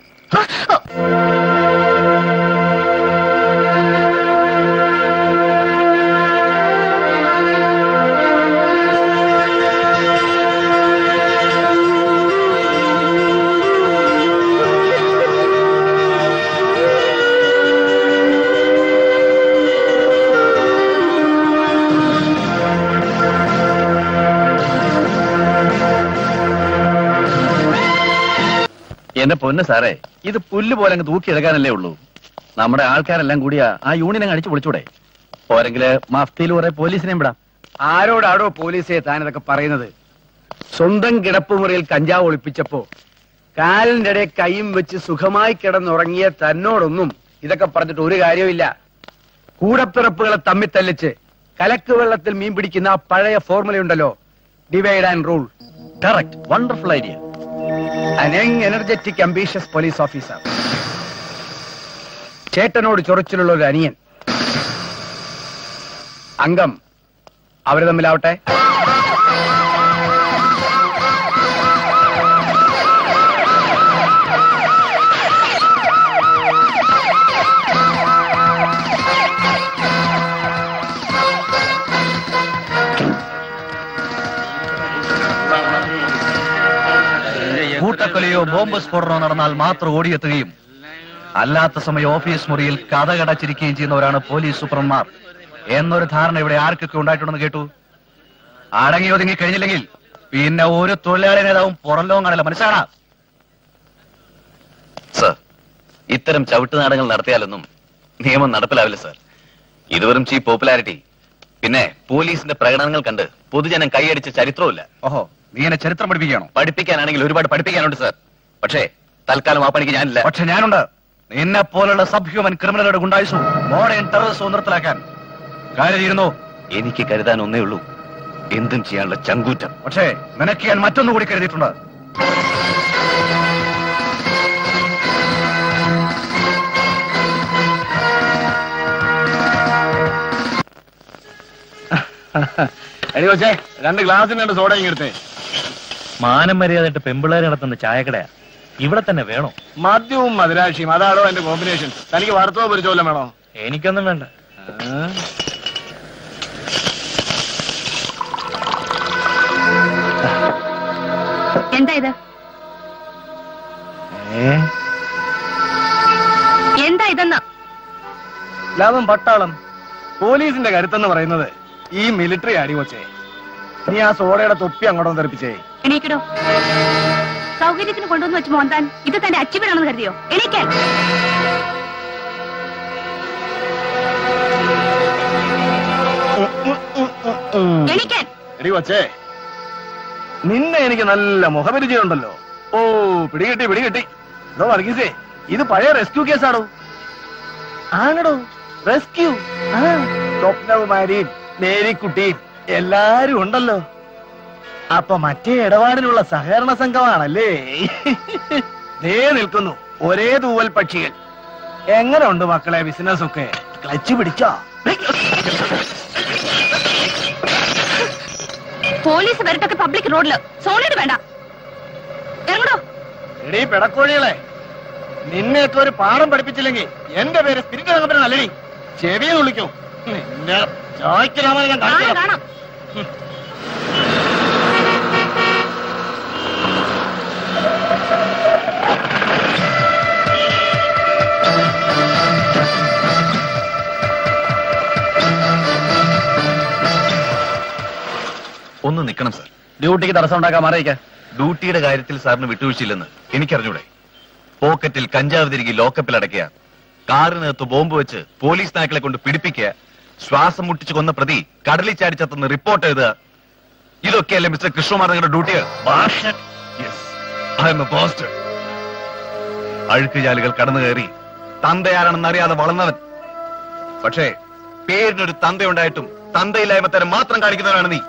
എന്റെ പൊന്ന് സാറേ, ഇത് പുല്ല് പോലെ അങ്ങ് തൂക്കിയെടുക്കാനല്ലേ ഉള്ളൂ. നമ്മുടെ ആൾക്കാരെല്ലാം കൂടിയാ ആ യൂണിയൻ അങ്ങ് അടിച്ചു പൊളിച്ചൂടെ? പോരെങ്കില് മഫ്തിയിൽ കുറെ പോലീസിനെയും വിടാം. ആരോടാടോ പോലീസെ താനിതൊക്കെ പറയുന്നത്? സ്വന്തം കിടപ്പുമുറിയിൽ കഞ്ചാവ് ഒളിപ്പിച്ചപ്പോ കാലിന്റെ ഇടയിൽ കൈയും വെച്ച് സുഖമായി കിടന്നുറങ്ങിയ തന്നോടൊന്നും ഇതൊക്കെ പറഞ്ഞിട്ട് ഒരു കാര്യമില്ല. കൂടപ്പിറപ്പുകളെ തമ്മിൽ തല്ലിച്ച് കലക്ക് വെള്ളത്തിൽ മീൻ പിടിക്കുന്ന ആ പഴയ ഫോർമുലയുണ്ടല്ലോ, divide and rule. Correct, wonderful idea. An young, energetic, ambitious police officer. ചേട്ടനോട് ചൊറിച്ചിലുള്ള ഒരു അനിയൻ. അംഗം അവര് തമ്മിലാവട്ടെ. കൂട്ടക്കൊലയോ ബോംബ് സ്ഫോടനമോ നടന്നാൽ മാത്രം ഓടിയെത്തുകയും അല്ലാത്ത സമയം ഓഫീസ് മുറിയിൽ കഥകടച്ചിരിക്കുകയും ചെയ്യുന്നവരാണ് പോലീസ് സൂപ്രന്മാർ എന്നൊരു ധാരണ ഇവിടെ ആർക്കൊക്കെ ഉണ്ടായിട്ടുണ്ടെന്ന് കേട്ടു. അടങ്ങി ഒതുങ്ങി കഴിഞ്ഞില്ലെങ്കിൽ പിന്നെ ഒരു തൊഴിലാളി നേതാവും പുറംലോകം കാണില്ല, മനസ്സിലാണോ? സർ, ഇത്തരം ചവിട്ടുനാടകങ്ങൾ നടത്തിയാലൊന്നും നിയമം നടപ്പിലാവില്ല സർ. ഇതുവരും ചീപ്പ് പോപ്പുലാരിറ്റി. പിന്നെ പോലീസിന്റെ പ്രകടനങ്ങൾ കണ്ട് പൊതുജനം കൈയടിച്ച ചരിത്രവുമില്ല. ഓഹോ, നീ എന്നെ ചരിത്രം പഠിപ്പിക്കുകയാണോ? പഠിപ്പിക്കാനാണെങ്കിൽ ഒരുപാട് പഠിപ്പിക്കാനുണ്ട് സർ. പക്ഷേ തൽക്കാലം ആ പണിക്ക് ഞാനില്ല. പക്ഷെ ഞാനുണ്ട്. നിന്നെ പോലുള്ള സബ് ഹ്യൂമൻ ക്രിമിനലുടെ ഗുണ്ടായുസവും മോഡേൺ ടെററിസവും നിർത്തലാക്കാൻ കാര്യമായിരുന്നു. എനിക്ക് കരുതാൻ ഒന്നേ ഉള്ളൂ, എന്തും ചെയ്യാനുള്ള ചങ്കൂറ്റം. പക്ഷേ നിനക്ക് ഞാൻ മറ്റൊന്നു കൂടി കരുതിയിട്ടുണ്ട്. എടി കൊച്ചേ, 2 ഗ്ലാസിന് 2 സോഡ ഇങ്ങെടുത്തേ. മാനം മര്യാദയായിട്ട് പെമ്പിള്ളേർ നടത്തുന്ന ചായക്കടയാ, ഇവിടെ തന്നെ വേണോ? മദ്യവും മധുരാക്ഷിയും, അതാണോ എന്റെ കോമ്പിനേഷൻ? തനിക്ക് വറുത്തോ പൊരിച്ചോ വല്ലതും വേണോ? എനിക്കൊന്നും വേണ്ട. എന്താ ഇത്? എന്താ ഇതെന്ന്? ലാഭം പട്ടാളം. പോലീസിന്റെ കരുത്തെന്ന് പറയുന്നത് ഈ മിലിറ്ററി അടിവച്ചേ. നീ ആ സോഡയുടെ തൊപ്പി അങ്ങോട്ടൊന്ന് തെറിപ്പിച്ചേ. എണീക്കടോ. സൗകര്യത്തിന് കൊണ്ടുവന്ന് വെച്ച് മോന്താൻ ഇത് തന്റെ അച്ചീവനാണെന്ന് കരുതിയോ? എണീക്കാൻ. എണീക്കാൻ. എടി കൊച്ചേ, നിന്നെ എനിക്ക് നല്ല മുഖപരിചയമുണ്ടല്ലോ. ഓ, പിടികിട്ടി. എടോ വർഗീസേ, ഇത് പഴയ റെസ്ക്യൂ കേസാണോ? ആണോ? റെസ്ക്യൂ. സ്വപ്നകുമാരിയും മേരിക്കുട്ടിയും എല്ലാരും ഉണ്ടല്ലോ. അപ്പൊ മറ്റേ ഇടപാടിനുള്ള സഹകരണ സംഘമാണല്ലേ? ദേ നിൽക്കുന്നു ഒരേ തൂവൽ പക്ഷികൾ. എങ്ങനെ ഉണ്ട് മക്കളെ ബിസിനസ് ഒക്കെ? ക്ലച്ച് പിടിച്ചോ? പോലീസ് വരട്ടൊക്കെ പബ്ലിക് റോഡില്. സോളിഡ് വേണ്ട. ഇറങ്ങടോ. എടീ പെടക്കോഴികളെ, നിന്നെ ഒക്കെ ഒരു പാഠം പഠിപ്പിച്ചില്ലെങ്കിൽ എന്റെ പേര് സ്പിരിറ്റ് രംഗപ്പൻ അല്ലേ? ചെവിയെ വിളിക്കും. നിന്നെ ചോദിക്കലാമെന്ന് ഞാൻ കാണാം. ഒന്ന് നിൽക്കണം സാർ. ഡ്യൂട്ടിക്ക് തടസ്സം ഉണ്ടാക്കാൻ മാറിയിക്ക. ഡ്യൂട്ടിയുടെ കാര്യത്തിൽ സാറിന് വിട്ടുവീഴ്ചയില്ലെന്ന് എനിക്കറിഞ്ഞൂടെ? പോക്കറ്റിൽ കഞ്ചാവ് തിരികെ ലോക്കപ്പിൽ അടയ്ക്കുക, കാറിനകത്ത് ബോംബ് വെച്ച് പോലീസ് നായ്ക്കളെ കൊണ്ട് പിടിപ്പിക്കുക, ശ്വാസം മുട്ടിച്ച് കൊന്ന പ്രതി കടലിൽ ചാടിച്ചെത്തുന്ന റിപ്പോർട്ട് എഴുതുക, ഇതൊക്കെയല്ലേ മിസ്റ്റർ കൃഷ്ണകുമാർ നിങ്ങളുടെ ഡ്യൂട്ടികൾ? അഴുക്കുചാലുകൾ കടന്നു കയറി തന്തയാരാണെന്ന് അറിയാതെ വളർന്നവൻ. പക്ഷേ പേരിനൊരു തന്തയുണ്ടായിട്ടും തന്തയില്ലായ്മ തരം മാത്രം കാണിക്കുന്നവനാണ് നീ.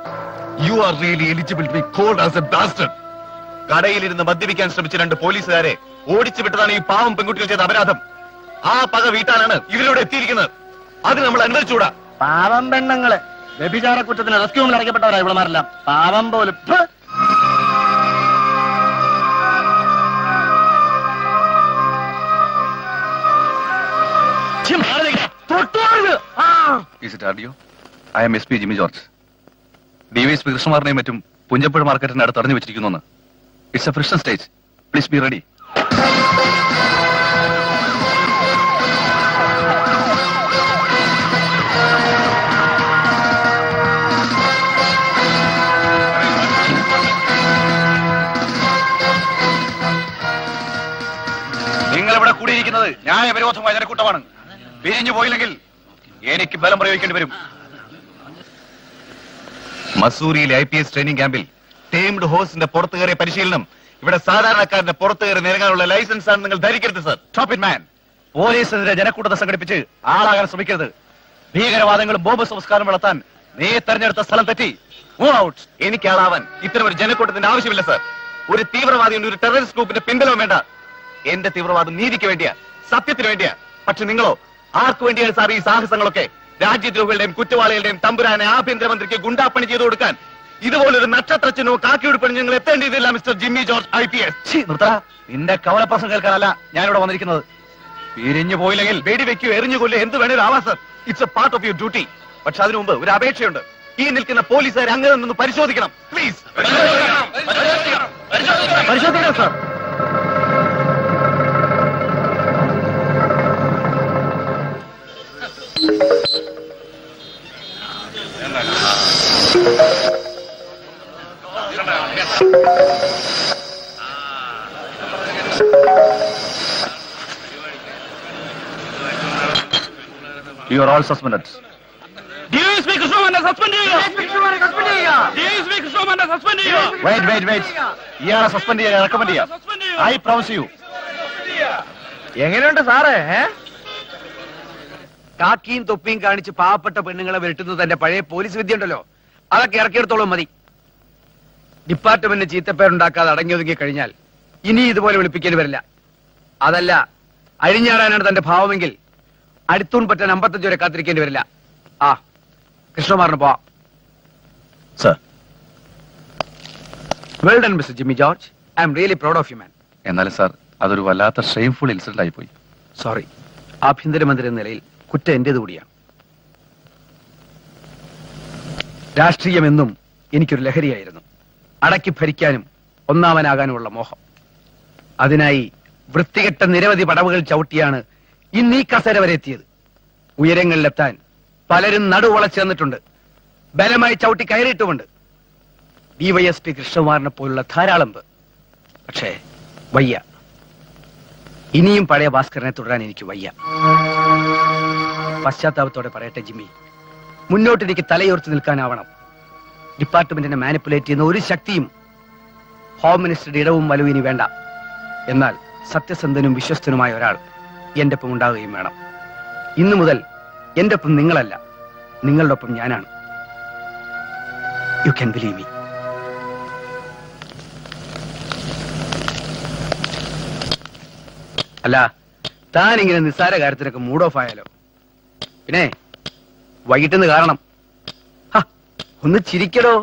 You are really eligible to be called as a bastard. കടയിലിരുന്ന് മദ്യപിക്കാൻ ശ്രമിച്ച 2 പോലീസുകാരെ ഓടിച്ചു വിട്ടതാണ് ഈ പാവം പെൺകുട്ടികൾ ചെയ്ത അപരാധം. ആ പക വീട്ടാനാണ് ഇവരിലൂടെ എത്തിയിരിക്കുന്നത്. അത് നമ്മൾ അനുവദിച്ചുകൂടാ. പാവം പെണ്ണുങ്ങള് വ്യഭിചാര കുറ്റത്തിന് റെസ്ക്യൂമിൽ അടയ്ക്കപ്പെട്ടവരാ ഇവളമാരെല്ലാം. പാവം പോലും. I am SP Jimmy George. DYSP കൃഷ്ണകുമാറിനെയും മറ്റും പുഞ്ചപ്പുഴ മാർക്കറ്റിന്റെ അടുത്ത് അറിഞ്ഞു വെച്ചിരിക്കുന്നു. It's a friction stage. Please be ready. നിങ്ങളിവിടെ കൂടിയിരിക്കുന്നത് ന്യായവിരോധമായ ജനക്കൂട്ടമാണ്. പിരിഞ്ഞു പോയില്ലെങ്കിൽ എനിക്ക് ബലം പ്രയോഗിക്കേണ്ടി വരും. മസൂറിയിലെ IPS ട്രെയിനിങ് ക്യാമ്പിൽ ടേംഡ് ഹോഴ്സിന്റെ പുറത്തു കയറിയ പരിശീലനം ഇവിടെ സാധാരണക്കാരന്റെ പുറത്തു കയറി നിരങ്ങാനുള്ള ലൈസൻസ് ആണ് നിങ്ങൾ ധരിക്കരുത് സർ. Stop it man. പോലീസിനെതിരെ ജനക്കൂട്ടത്തെ സംഘടിപ്പിച്ച് ആളാകാൻ ശ്രമിക്കരുത്. ഭീകരവാദങ്ങളും ബോംബ് സംസ്കാരം വളർത്താൻ നീ തെരഞ്ഞെടുത്ത സ്ഥലം തെറ്റി. Move out. എനിക്ക് ആളാവാൻ ഇത്തരം ഒരു ജനക്കൂട്ടത്തിന്റെ ആവശ്യമില്ല സർ. ഒരു തീവ്രവാദിയുടെ ഒരു ടെററിസ്റ്റ് ഗ്രൂപ്പിന്റെ പിൻബലവും വേണ്ട. എന്റെ തീവ്രവാദം നീതിക്ക് വേണ്ടിയാ, സത്യത്തിന് വേണ്ടിയാ. പക്ഷെ നിങ്ങളോ ആർക്കു വേണ്ടിയാണ് സാർ ഈ സാഹസങ്ങളൊക്കെ? രാജ്യദ്രോഹികളുടെയും കുറ്റവാളികളുടെയും തമ്പുരാനെ ആഭ്യന്തരമന്ത്രിക്ക് ഗുണ്ടാപ്പണി ചെയ്തു കൊടുക്കാൻ ഇതുപോലൊരു നക്ഷത്രച്ചിനോ കാക്കിയുടുപ്പണി നിങ്ങൾ എത്തേണ്ടതില്ല മിസ്റ്റർ ജിമ്മി ജോർജ് IPS. നിർത്തറ. നിന്റെ കവലപ്രസം കേൾക്കാനല്ല ഞാനിവിടെ വന്നിരിക്കുന്നത്. പിരിഞ്ഞു പോയില്ലെങ്കിൽ വെടിവെക്കോ എറിഞ്ഞു കൊല്ലോ എന്ത് വേണേലും ആവാം sir. It's A part of your duty. പക്ഷെ അതിനു മുമ്പ് ഒരു അപേക്ഷയുണ്ട്. ഈ നിൽക്കുന്ന പോലീസുകാർ അങ്ങനെ നിന്ന് പരിശോധിക്കണം പ്ലീസ്. പരിശോധിക്കണം sir. You are all suspended. Duty! ഇയാളെ സസ്പെൻഡ് ചെയ്യാൻ റെക്കമെൻഡ് ചെയ്യാം. I promise U. എങ്ങനെയുണ്ട് സാറേ? കാക്കിയും തൊപ്പിയും കാണിച്ച് പാവപ്പെട്ട പെണ്ണുങ്ങളെ വിരട്ടുന്നത് തന്റെ പഴയ പോലീസ് വിദ്യ ഉണ്ടല്ലോ, അതൊക്കെ ഇറക്കിയെടുത്തോളം മതി. ഡിപ്പാർട്ട്മെന്റിന് ചീത്തപ്പേരുണ്ടാക്കാതെ അടങ്ങി ഒതുങ്ങി കഴിഞ്ഞാൽ ഇനി ഇതുപോലെ വിളിപ്പിക്കേണ്ടി വരില്ല. അതല്ല, അഴിഞ്ഞാടാനാണ് തന്റെ ഭാവമെങ്കിൽ അടുത്തൂൺ പറ്റാൻ 55 വരെ കാത്തിരിക്കേണ്ടി വരില്ല. ആ കൃഷ്ണകുമാറിന് പോവാം. Sir. Well done mister Jimmy George. I am really proud of you man. എന്നാലും സാർ, അതൊരു വല്ലാത്ത ഷെയിംഫുൾ ഇൻസിഡന്റ് ആയി പോയി. സോറി. ആഭ്യന്തരമന്ത്രി എന്ന നിലയിൽ കുറ്റം എന്റേത് കൂടിയാണ്. രാഷ്ട്രീയമെന്നും എനിക്കൊരു ലഹരിയായിരുന്നു. അടക്കി ഭരിക്കാനും ഒന്നാമനാകാനുമുള്ള മോഹം. അതിനായി വൃത്തികെട്ട നിരവധി പടവുകൾ ചവിട്ടിയാണ് ഇന്ന് ഈ കസേര വരെ എത്തിയത്. ഉയരങ്ങളിലെത്താൻ പലരും നടുവളച്ചു തന്നിട്ടുണ്ട്, ബലമായി ചവിട്ടി കയറിയിട്ടുമുണ്ട്. ഡിവൈഎസ്പി കൃഷ്ണകുമാറിനെ പോലുള്ള ധാരാളം പേർ. പക്ഷേ വയ്യ. ഇനിയും പഴയ ഭാസ്കരനെ തുടരാൻ എനിക്ക് വയ്യ. പശ്ചാത്താപത്തോടെ പറയട്ടെ ജിമ്മി, മുന്നോട്ട് എനിക്ക് തലയോർത്ത് നിൽക്കാനാവണം. ഡിപ്പാർട്ട്മെന്റിനെ മാനിപ്പുലേറ്റ് ചെയ്യുന്ന ഒരു ശക്തിയും ഹോം മിനിസ്റ്ററുടെ ഇടവും വലവും ഇനി വേണ്ട. എന്നാൽ സത്യസന്ധനും വിശ്വസ്തനുമായ ഒരാൾ എന്റെ ഒപ്പം ഉണ്ടാവുകയും വേണം. ഇന്നു മുതൽ എന്റെ ഒപ്പം നിങ്ങളല്ല, നിങ്ങളുടെ ഒപ്പം ഞാനാണ്. You can believe me. അല്ല, താൻ ഇങ്ങനെ നിസ്സാര കാര്യത്തിനൊക്കെ മൂഡ് ഓഫ് ആയാലോ? പിന്നെ വൈകിട്ടെന്ന് കാരണം ഒന്ന് ചിരിക്കടോ.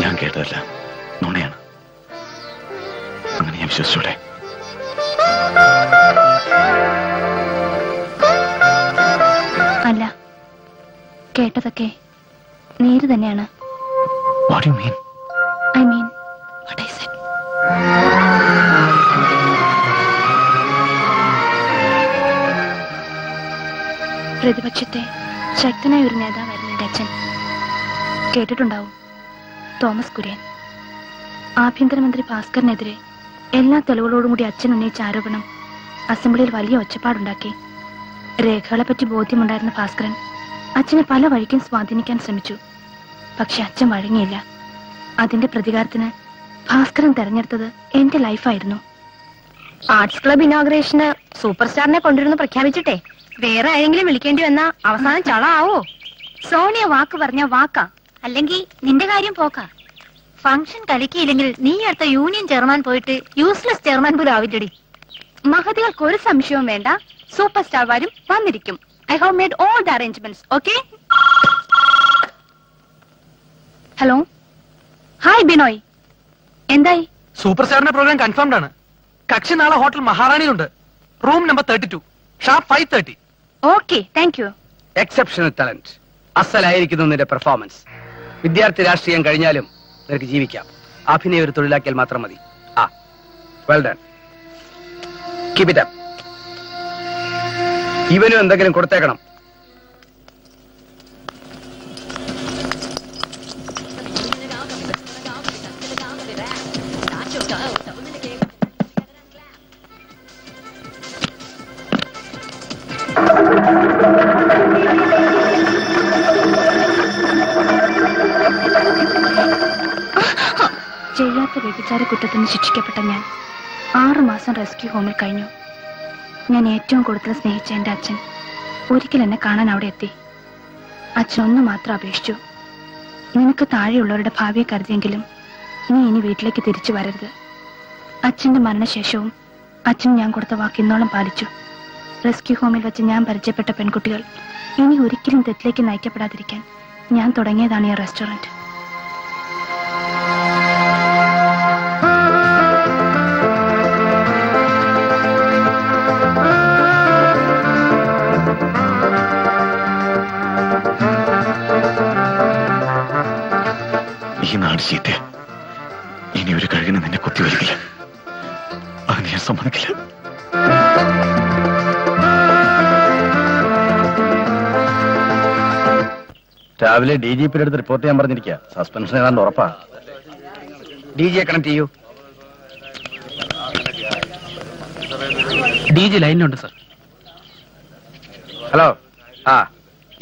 ഞാൻ കേട്ടതല്ല, നുണയാണ്. അങ്ങനെ ഞാൻ വിശ്വസിച്ചൂടെ? അല്ല, കേട്ടതൊക്കെ നേര് തന്നെയാണ്. What do you mean? I mean what I said. പ്രതിപക്ഷത്തെ ശക്തനായ ഒരു നേതാവായിരുന്നു എന്റെ അച്ഛൻ. കേട്ടിട്ടുണ്ടാവും, തോമസ് കുര്യൻ. ആഭ്യന്തരമന്ത്രി ഭാസ്കറിനെതിരെ എല്ലാ തെളിവുകളോടും കൂടി അച്ഛൻ ഉന്നയിച്ച ആരോപണം അസംബ്ലിയിൽ വലിയ ഒച്ചപ്പാടുണ്ടാക്കി. രേഖകളെപ്പറ്റി ബോധ്യമുണ്ടായിരുന്ന ഭാസ്കരൻ അച്ഛനെ പല വഴിക്കും സ്വാധീനിക്കാൻ ശ്രമിച്ചു. പക്ഷെ അച്ഛൻ വഴങ്ങിയില്ല. അതിന്റെ പ്രതികാരത്തിന് ഭാസ്കരൻ തെരഞ്ഞെടുത്തത് എന്റെ ലൈഫായിരുന്നു. ആർട്സ് ക്ലബ് ഇനോഗ്രേഷന് സൂപ്പർ സ്റ്റാറിനെ കൊണ്ടുവരുന്ന പ്രഖ്യാപിച്ചിട്ടെ വേറെ ആരെങ്കിലും വിളിക്കേണ്ടി വന്നാ അവസാനം ചള ആവോ? സോണിയ വാക്ക് പറഞ്ഞ വാക്കാ, അല്ലെങ്കിൽ നിന്റെ കാര്യം പോക്കാ. ഫംഗ്ഷൻ കളിക്കിയില്ലെങ്കിൽ നീ അടുത്ത യൂണിയൻ ചെയർമാൻ പോയിട്ട് യൂസ്ലെസ് ചെയർമാൻ പോലും ആവില്ലടി. മഹതികൾക്ക് ഒരു സംശയവും വേണ്ട, സൂപ്പർ സ്റ്റാർ വരും, വന്നിരിക്കും. I have made all the arrangements. Okay? Hello, hi Binoy, എന്തായി? സൂപ്പർ സ്റ്റാറിന്റെ പ്രോഗ്രാം കൺഫേംഡ് ആണ്. കക്ഷി നാളെ ഹോട്ടൽ മഹാറാണിയിലുണ്ട്, room number 32, sharp 5:30. Okay, thank you. Exceptional talent. അസലായിരിക്കുന്നു നിന്റെ പെർഫോമൻസ്. വിദ്യാർത്ഥി രാഷ്ട്രീയം കഴിഞ്ഞാലും നിനക്ക് ജീവിക്കാം. അഭിനയം ഒരു തൊഴിലാക്കിയാൽ മാത്രം മതി. ആ, well done. Keep it up. ഇവനും എന്തെങ്കിലും കൊടുത്തേക്കണം. ചെയ്യാത്ത വ്യഭിചാര കുറ്റത്തിന് ശിക്ഷിക്കപ്പെട്ട ഞാൻ 6 മാസം റെസ്ക്യൂ ഹോമിൽ കഴിഞ്ഞു. ഞാൻ ഏറ്റവും കൂടുതൽ സ്നേഹിച്ച എന്റെ അച്ഛൻ ഒരിക്കൽ എന്നെ കാണാൻ അവിടെ എത്തി. അച്ഛൻ ഒന്ന് മാത്രം അപേക്ഷിച്ചു, നിനക്ക് താഴെയുള്ളവരുടെ ഭാവിയെ കരുതിയെങ്കിലും നീ ഇനി വീട്ടിലേക്ക് തിരിച്ചു വരരുത്. അച്ഛന്റെ മരണശേഷവും അച്ഛൻ ഞാൻ കൊടുത്ത വാക്ക് ഇന്നോളം പാലിച്ചു. റെസ്ക്യൂ ഹോമിൽ വെച്ച് ഞാൻ പരിചയപ്പെട്ട പെൺകുട്ടികൾ ഇനി ഒരിക്കലും തെറ്റിലേക്ക് നയിക്കപ്പെടാതിരിക്കാൻ ഞാൻ തുടങ്ങിയതാണ് ഈ റെസ്റ്റോറന്റ്. ഈ നാട് ചീത്ത. ഇനി ഒരു കഴുകിന് നിന്നെ കുത്തിവലിക്കില്ല. അതിന് ഞാൻ സമ്മതിക്കില്ല. രാവിലെ DGP അടുത്ത് റിപ്പോർട്ട് ചെയ്യാൻ പറഞ്ഞിരിക്കുക. സസ്പെൻഷൻ ഏതാണ്ട് ഉറപ്പാ. DG കണക്ട് ചെയ്യൂ. DG ലൈനിലുണ്ട് സർ. ഹലോ.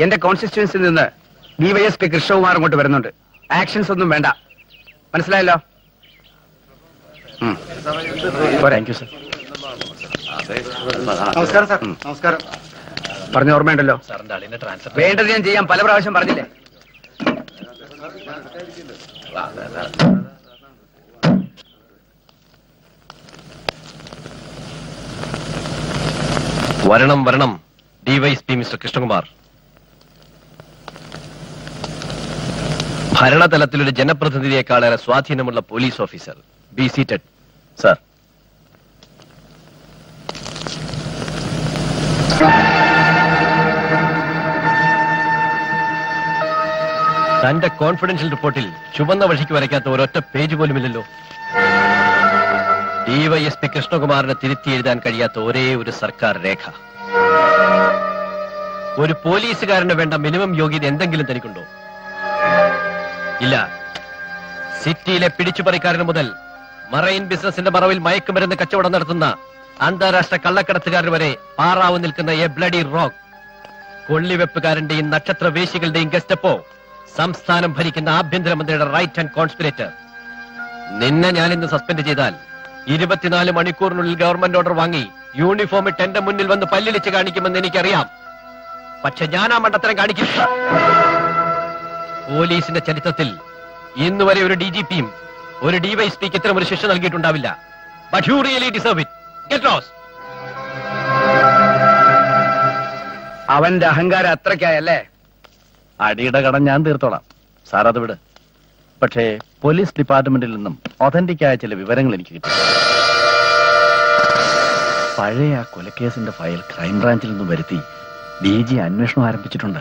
എന്റെ കോൺസ്റ്റിറ്റ്യുവൻസിൽ നിന്ന് DYSP കൃഷ്ണകുമാർ അങ്ങോട്ട് വരുന്നുണ്ട്. ആക്ഷൻസ് ഒന്നും വേണ്ട, മനസ്സിലായല്ലോ? Thank you sir. നമസ്കാരം സാർ. നമസ്കാരം. പറഞ്ഞ ഓർമ്മയുണ്ടല്ലോ? വേണ്ടത് ഞാൻ ചെയ്യാൻ പല പ്രാവശ്യം പറഞ്ഞില്ലേ? വരണം വരണം. DYSP mister Krishnakumar. ഭരണതലത്തിൽ ഒരു ജനപ്രതിനിധിയെക്കാളേറെ സ്വാധീനമുള്ള police officer. Be seated. Sir. തന്റെ കോൺഫിഡൻഷ്യൽ റിപ്പോർട്ടിൽ ചുവന്ന വഴിക്ക് വരയ്ക്കാത്ത ഒരൊറ്റ പേജ് പോലുമില്ലല്ലോ. DYSP കൃഷ്ണകുമാറിനെ തിരുത്തി എഴുതാൻ കഴിയാത്ത ഒരേ ഒരു സർക്കാർ രേഖ. ഒരു പോലീസുകാരന് വേണ്ട മിനിമം യോഗ്യത എന്തെങ്കിലും തനിക്കുണ്ടോ? ഇല്ല. സിറ്റിയിലെ പിടിച്ചുപറിക്കാരന് മുതൽ മറൈൻ ബിസിനസിന്റെ മറവിൽ മയക്കുമരുന്ന് കച്ചവടം നടത്തുന്ന അന്താരാഷ്ട്ര കള്ളക്കടത്തുകാരന് വരെ പാറാവ് നിൽക്കുന്ന എ ബ്ലഡി റോക്ക്. കൊള്ളിവെപ്പുകാരന്റെയും നക്ഷത്ര വേശികളുടെയും ഗസ്റ്റപ്പോ, സംസ്ഥാനം ഭരിക്കുന്ന ആഭ്യന്തരമന്ത്രിയുടെ റൈറ്റ് ഹാൻഡ് കോൺസ്പിറേറ്റർ. നിന്നെ ഞാൻ ഇന്ന് സസ്പെൻഡ് ചെയ്താൽ 24 മണിക്കൂറിനുള്ളിൽ ഗവൺമെന്റ് ഓർഡർ വാങ്ങി യൂണിഫോം ഇട്ട് എന്റെ മുന്നിൽ വന്ന് പല്ലിളിച്ച് കാണിക്കുമെന്ന് എനിക്കറിയാം. പക്ഷെ ഞാൻ ആ മണ്ടത്തരം കാണിക്കില്ല. പോലീസിന്റെ ചരിത്രത്തിൽ ഇന്നുവരെ ഒരു DGPയും ഒരു DYSPക്ക് ഇത്തരം ഒരു ശിക്ഷ നൽകിയിട്ടുണ്ടാവില്ല. But you really deserve it. Get lost. അവന്റെ അഹങ്കാരം അത്രയ്ക്കായല്ലേ? അടിയുടെ കടം ഞാൻ തീർത്തോളാം. സാർ അത് വിട്. പക്ഷേ പോലീസ് ഡിപ്പാർട്ട്മെന്റിൽ നിന്നും ഒതന്റിക് ആയ ചില വിവരങ്ങൾ എനിക്ക് കിട്ടി. പഴയ ആ കൊലക്കേസിന്റെ ഫയൽ ക്രൈംബ്രാഞ്ചിൽ നിന്നും വരുത്തി DG അന്വേഷണം ആരംഭിച്ചിട്ടുണ്ട്.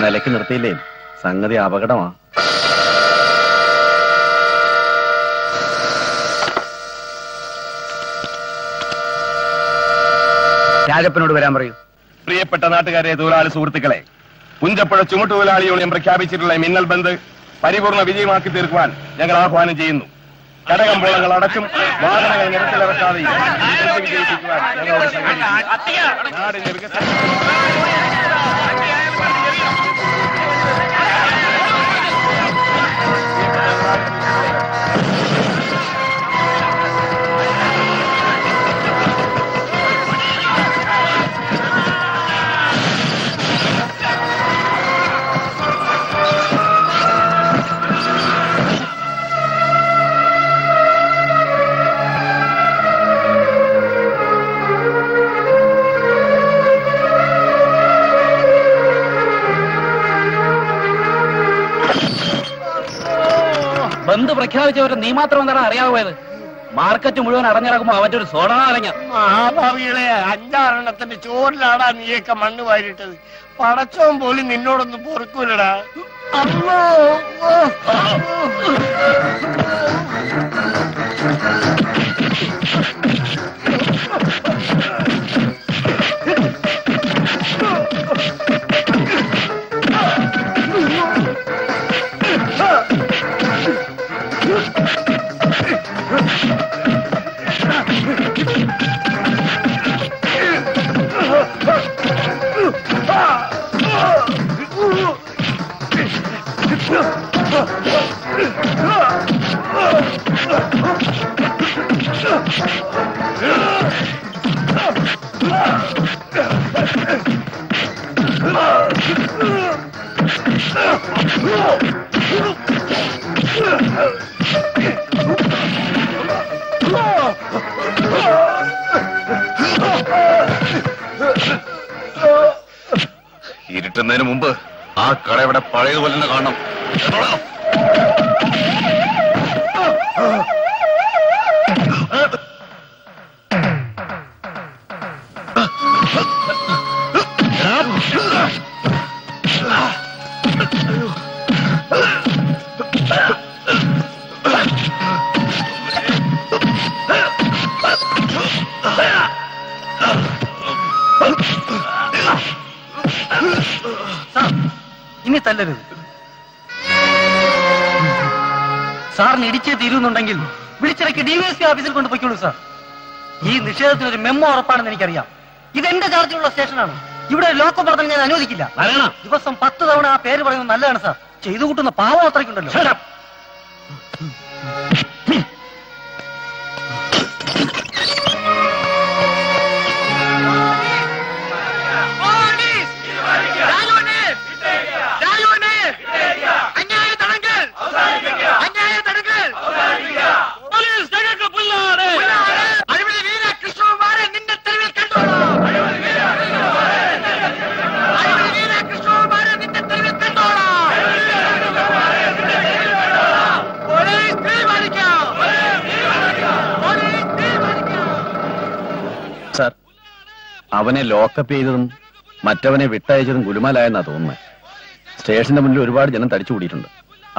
നിലയ്ക്ക് നിർത്തിയില്ലേ? സംഗതി അപകടമാ. രാജപ്പനോട് വരാൻ പറയൂ. പ്രിയപ്പെട്ട നാട്ടുകാരെ, തൊഴിലാളി സുഹൃത്തുക്കളെ, പുഞ്ചപ്പുഴ ചുമട്ടുതൊഴിലാളി യൂണിയൻ പ്രഖ്യാപിച്ചിട്ടുള്ള മിന്നൽ ബന്ദ് പരിപൂർണ വിജയമാക്കി തീർക്കുവാൻ ഞങ്ങൾ ആഹ്വാനം ചെയ്യുന്നു. കടകമ്പോളങ്ങൾ അടച്ചും വാഹനങ്ങൾ നിരത്തിലിറക്കാതെയും വിജയിപ്പിക്കുവാൻ ഞങ്ങളോട് സഹകരിക്കും. നാടിന്റെ വികസനം ബന്ദ് പ്രഖ്യാപിച്ചവരെ നീ മാത്രം എന്താണ് അറിയാതെ പോയത്? മാർക്കറ്റ് മുഴുവൻ അടഞ്ഞിറക്കുമ്പോ അവന്റെ ഒരു സോഡ അടഞ്ഞ മഹാഭാവികളെ 5-6 ചോറിലാടാ നീയൊക്കെ മണ്ണ് വാരിട്ടത്. പടച്ചോൻ പോലും നിന്നോടൊന്നും പൊറുക്കൂലടാ. അമ്മോ. ഇരുട്ടുന്നതിന് മുമ്പ് ആ കട ഇവിടെ പഴയതുപോലെ തന്നെ കാണണം. തല്ലരുത്. സാറിന് ഇടിച്ചേ തീരുന്നുണ്ടെങ്കിൽ വിളിച്ചിറക്കി DVSP ഓഫീസിൽ കൊണ്ടുപോയിക്കോളൂ സാർ. ഈ നിഷേധത്തിനൊരു മെമ്മോ ഉറപ്പാണെന്ന് എനിക്കറിയാം. ഇതെന്റെ ചാർജിലുള്ള സ്റ്റേഷനാണ്. ഇവിടെ ലോക്കം പറഞ്ഞാൽ ഞാൻ അനുവദിക്കില്ല. ദിവസം 10 തവണ ആ പേര് പറയുന്നത് നല്ലതാണ് സാർ. ചെയ്തു കൂട്ടുന്ന പാവം അത്രയ്ക്കുണ്ടല്ലോ. സാർ, അവനെ ലോക്കപ്പ് ചെയ്തതും മറ്റവനെ വിട്ടയച്ചതും ഗുലുമാലായെന്നാ തോന്നുന്നത്. സ്റ്റേഷന്റെ മുന്നിൽ ഒരുപാട് ജനം തടിച്ചു കൂടിയിട്ടുണ്ട്.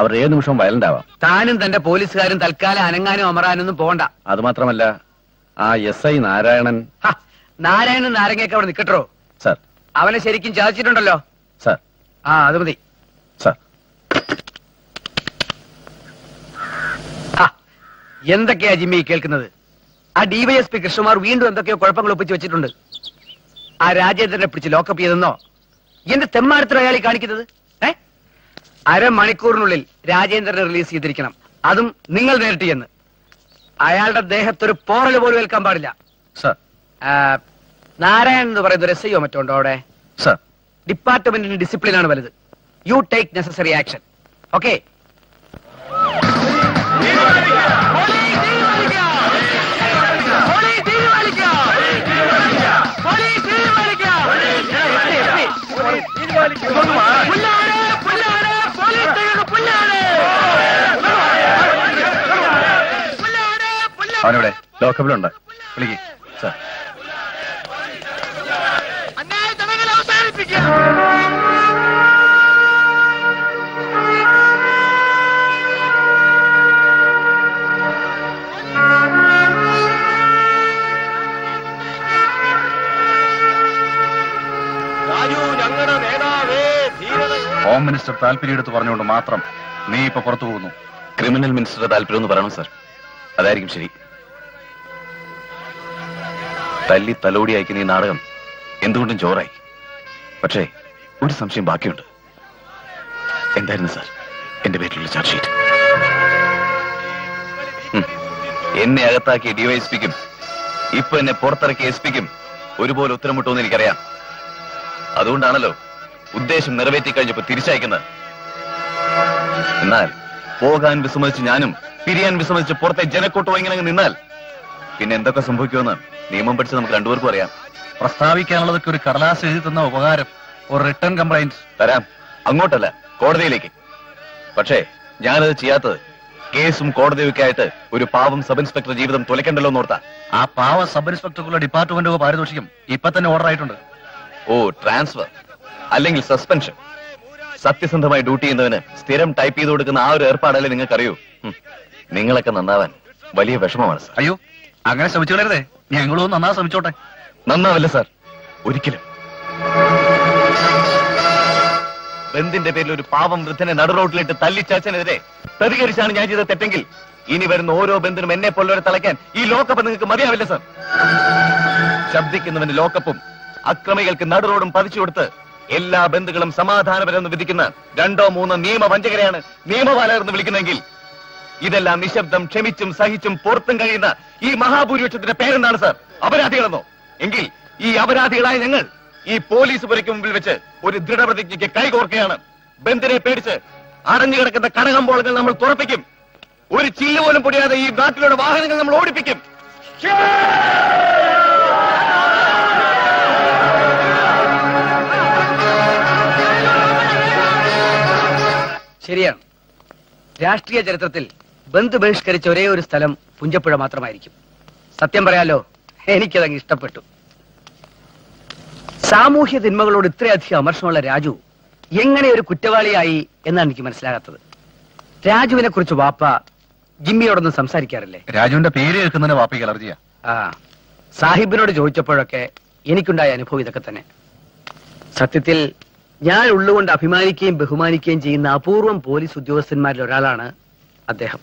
അവർ ഏത് നിമിഷവും വയലന്റ് ആവാം. താനും തന്റെ പോലീസുകാരും തൽക്കാലം അനങ്ങാനും അമറാനൊന്നും പോകണ്ട. അത് മാത്രമല്ല, ആ SI നാരായണൻ നാരങ്ങയൊക്കെ അവിടെ നിൽക്കട്ടോ. സാർ, അവനെ ശരിക്കും ചാദിച്ചിട്ടുണ്ടല്ലോ. സാർ, അത് മതി. സാർ, എന്തൊക്കെയാ ജിമ്മി കേൾക്കുന്നത്? ആ DYSP കൃഷ്ണകുമാർ വീണ്ടും എന്തൊക്കെയോ കുഴപ്പങ്ങൾ ഒപ്പിച്ച് വെച്ചിട്ടുണ്ട്. ആ രാജേന്ദ്രനെ പിടിച്ച് ലോക്കപ്പ് ചെയ്തെന്നോ? എന്ത് തെമ്മാരത്തിൽ അയാളി കാണിക്കുന്നത്? അരമണിക്കൂറിനുള്ളിൽ രാജേന്ദ്രനെ റിലീസ് ചെയ്തിരിക്കണം. അതും നിങ്ങൾ നേരിട്ട് ചെന്ന്. അയാളുടെ ദേഹത്തൊരു പോറൽ പോലും ഏൽക്കാൻ പാടില്ല. സാർ, നാരായണൻ എന്ന് പറയുന്ന ഒരു SIO മറ്റോ ഉണ്ടോ അവിടെ? സാർ, ഡിപ്പാർട്ട്മെന്റിന് ഡിസിപ്ലിൻ ആണ് വലുത്. You take necessary action. Okay? അവനിവിടെ ലോക്കപ്പിലുണ്ട്. വിളിക്ക്. സാർ, ഹോം മിനിസ്റ്റർ താല്പര്യം എടുത്ത് പറഞ്ഞുകൊണ്ട് മാത്രം നീ ഇപ്പൊ പുറത്തു പോകുന്നു. ക്രിമിനൽ മിനിസ്റ്ററുടെ താല്പര്യം എന്ന് പറയണം സാർ. അതായിരിക്കും ശരി. തല്ലി തലോടി അയക്കുന്ന ഈ നാടകം എന്തുകൊണ്ടും ചോറായി. പക്ഷേ ഒരു സംശയം ബാക്കിയുണ്ട്. എന്തായിരുന്നു സാർ എന്റെ പേരിലുള്ള ചാർജ് ഷീറ്റ്? എന്നെ അകത്താക്കിയ DYSPക്കും ഇപ്പൊ എന്നെ പുറത്തിറക്കിയ SP-ക്കും ഒരുപോലെ ഉത്തരം മുട്ടുമെന്ന് എനിക്കറിയാം. അതുകൊണ്ടാണല്ലോ ഉദ്ദേശം നിറവേറ്റി കഴിഞ്ഞപ്പോ തിരിച്ചയക്കുന്നത്. എന്നാൽ പോകാൻ വിസമ്മതിച്ച് ഞാനും പിരിയാൻ വിസമ്മതിച്ച് പുറത്തെ ജനക്കൂട്ടം ഇങ്ങനെ നിന്നാൽ പിന്നെ എന്തൊക്കെ സംഭവിക്കുമെന്ന് നിയമം പഠിച്ച് നമുക്ക് രണ്ടുപേർക്കും അറിയാം. പ്രസ്താവിക്കാനുള്ളതൊക്കെ ഒരു കടലാസ് എഴുതി തന്ന ഉപകാരം. ഒരു റിട്ടേൺ കംപ്ലൈന്റ് തരാം. അങ്ങോട്ടല്ല, കോടതിയിലേക്ക്. പക്ഷേ ഞാനത് ചെയ്യാത്തത് കേസും കോടതിയൊക്കെ ആയിട്ട് ഒരു പാവം സബ് ഇൻസ്പെക്ടർ ജീവിതം തുലയ്ക്കണ്ടല്ലോ എന്നോർത്താ. ആ പാവ സബ് ഇൻസ്പെക്ടർക്കുള്ള ഡിപ്പാർട്ട്മെന്റ് പാരിതോഷികം ഇപ്പൊ തന്നെ ഓർഡർ ആയിട്ടുണ്ട്. ഓ, ട്രാൻസ്ഫർ അല്ലെങ്കിൽ സസ്പെൻഷൻ. സത്യസന്ധമായി ഡ്യൂട്ടി ചെയ്യുന്നവന് സ്ഥിരം ടൈപ്പ് ചെയ്ത് കൊടുക്കുന്ന ആ ഒരു ഏർപ്പാടല്ലേ നിങ്ങൾക്കറിയൂ. നിങ്ങളൊക്കെ നന്നാവാൻ വലിയ വിഷമമാണ് സാർ. അയ്യോ, അങ്ങനെ ശ്രമിച്ചു കളരുതേ. ഞങ്ങളും നന്നാ ശ്രമിച്ചോട്ടെ. നന്നാവില്ല സാർ, ഒരിക്കലും. ബന്ധിന്റെ പേരിൽ ഒരു പാവം വൃദ്ധനെ നടുറോട്ടിലിട്ട് തല്ലിച്ചാച്ചനെതിരെ പ്രതികരിച്ചാണ് ഞാൻ ചെയ്ത തെറ്റെങ്കിൽ ഇനി വരുന്ന ഓരോ ബന്ധിനും എന്നെ പോലുള്ളവരെ തളയ്ക്കാൻ ഈ ലോക്കപ്പ് നിങ്ങൾക്ക് മതിയാവില്ല സാർ. ശബ്ദിക്കുന്നവന് ലോക്കപ്പും അക്രമികൾക്ക് നടുറോഡും പതിച്ചു കൊടുത്ത് എല്ലാ ബന്ധുക്കളും സമാധാനപരമെന്ന് വിധിക്കുന്ന 2 or 3 നിയമവഞ്ചകരെയാണ് നിയമപാലകരെന്ന് വിളിക്കുന്നെങ്കിൽ ഇതെല്ലാം നിശബ്ദം ക്ഷമിച്ചും സഹിച്ചും പുറത്തും കഴിയുന്ന ഈ മഹാഭൂരിപക്ഷത്തിന്റെ പേരെന്താണ് സാർ? അപരാധികളെന്നോ? എങ്കിൽ ഈ അപരാധികളായ ഞങ്ങൾ ഈ പോലീസ് പുരയ്ക്ക് മുമ്പിൽ വെച്ച് ഒരു ദൃഢപ്രതിജ്ഞയ്ക്ക് കൈകോർക്കുകയാണ്. ബന്ധിനെ പേടിച്ച് അടഞ്ഞു കിടക്കുന്ന കടകമ്പോളങ്ങൾ നമ്മൾ തുറപ്പിക്കും. ഒരു ചില്ല് പോലും പൊടിയാതെ ഈ നാട്ടിലുള്ള വാഹനങ്ങൾ നമ്മൾ ഓടിപ്പിക്കും. ശരിയാണ്. രാഷ്ട്രീയ ചരിത്രത്തിൽ ബന്ധു ബഹിഷ്കരിച്ച ഒരേ ഒരു സ്ഥലം പുഞ്ചപ്പുഴ മാത്രമായിരിക്കും. സത്യം പറയാലോ, എനിക്കതങ്ങ് ഇഷ്ടപ്പെട്ടു. സാമൂഹ്യ തിന്മകളോട് ഇത്രയധികം അമർഷമുള്ള രാജു എങ്ങനെ ഒരു കുറ്റവാളിയായി എന്നാണ് എനിക്ക് മനസ്സിലാകാത്തത്. രാജുവിനെ കുറിച്ച് വാപ്പ ജിമ്മിയോടൊന്നും സംസാരിക്കാറില്ലേ? രാജുവിന്റെ പേര് കേൾക്കുന്നതിന് വാപ്പയ്ക്ക് അലർജിയാ. സാഹിബിനോട് ചോദിച്ചപ്പോഴൊക്കെ എനിക്കുണ്ടായ അനുഭവം ഇതൊക്കെ തന്നെ. സത്യത്തിൽ ഞാൻ ഉള്ളുകൊണ്ട് അഭിമാനിക്കുകയും ബഹുമാനിക്കുകയും ചെയ്യുന്ന അപൂർവം പോലീസ് ഉദ്യോഗസ്ഥന്മാരിൽ ഒരാളാണ് അദ്ദേഹം.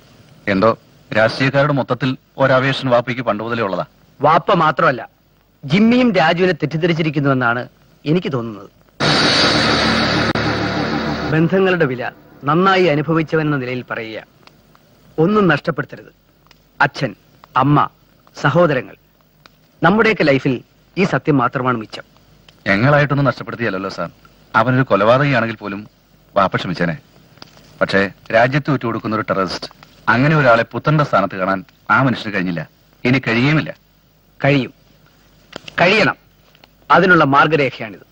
എന്തോ രാഷ്ട്രീയക്കാരുടെ മൊത്തത്തിൽ ഒരാവേശൻ വാപ്പയ്ക്ക് പണ്ട് മുതലേ ഉള്ളതാ. വാപ്പ മാത്രമല്ല, ജിമ്മിയും രാജുവിനെ തെറ്റിദ്ധരിച്ചിരിക്കുന്നുവെന്നാണ് എനിക്ക് തോന്നുന്നത്. ബന്ധങ്ങളുടെ വില നന്നായി അനുഭവിച്ചവനെന്ന നിലയിൽ പറയുക, ഒന്നും നഷ്ടപ്പെടുത്തരുത്. അച്ഛൻ, അമ്മ, സഹോദരങ്ങൾ, നമ്മുടെയൊക്കെ ലൈഫിൽ ഈ സത്യം മാത്രമാണ് മിച്ചം. ഞങ്ങളായിട്ടൊന്നും നഷ്ടപ്പെടുത്തിയല്ലോ സാർ. അവനൊരു കൊലപാതകയാണെങ്കിൽ പോലും വാപ്പ ക്ഷമിച്ചേനെ. പക്ഷേ രാജ്യത്ത് വിട്ടുകൊടുക്കുന്ന ഒരു ടെററിസ്റ്റ്, അങ്ങനെ ഒരാളെ പുത്രന്റെ സ്ഥാനത്ത് കാണാൻ ആ മനുഷ്യന് കഴിഞ്ഞില്ല. ഇനി കഴിയുമില്ല. കഴിയണം. അതിനുള്ള മാർഗരേഖയാണിത്.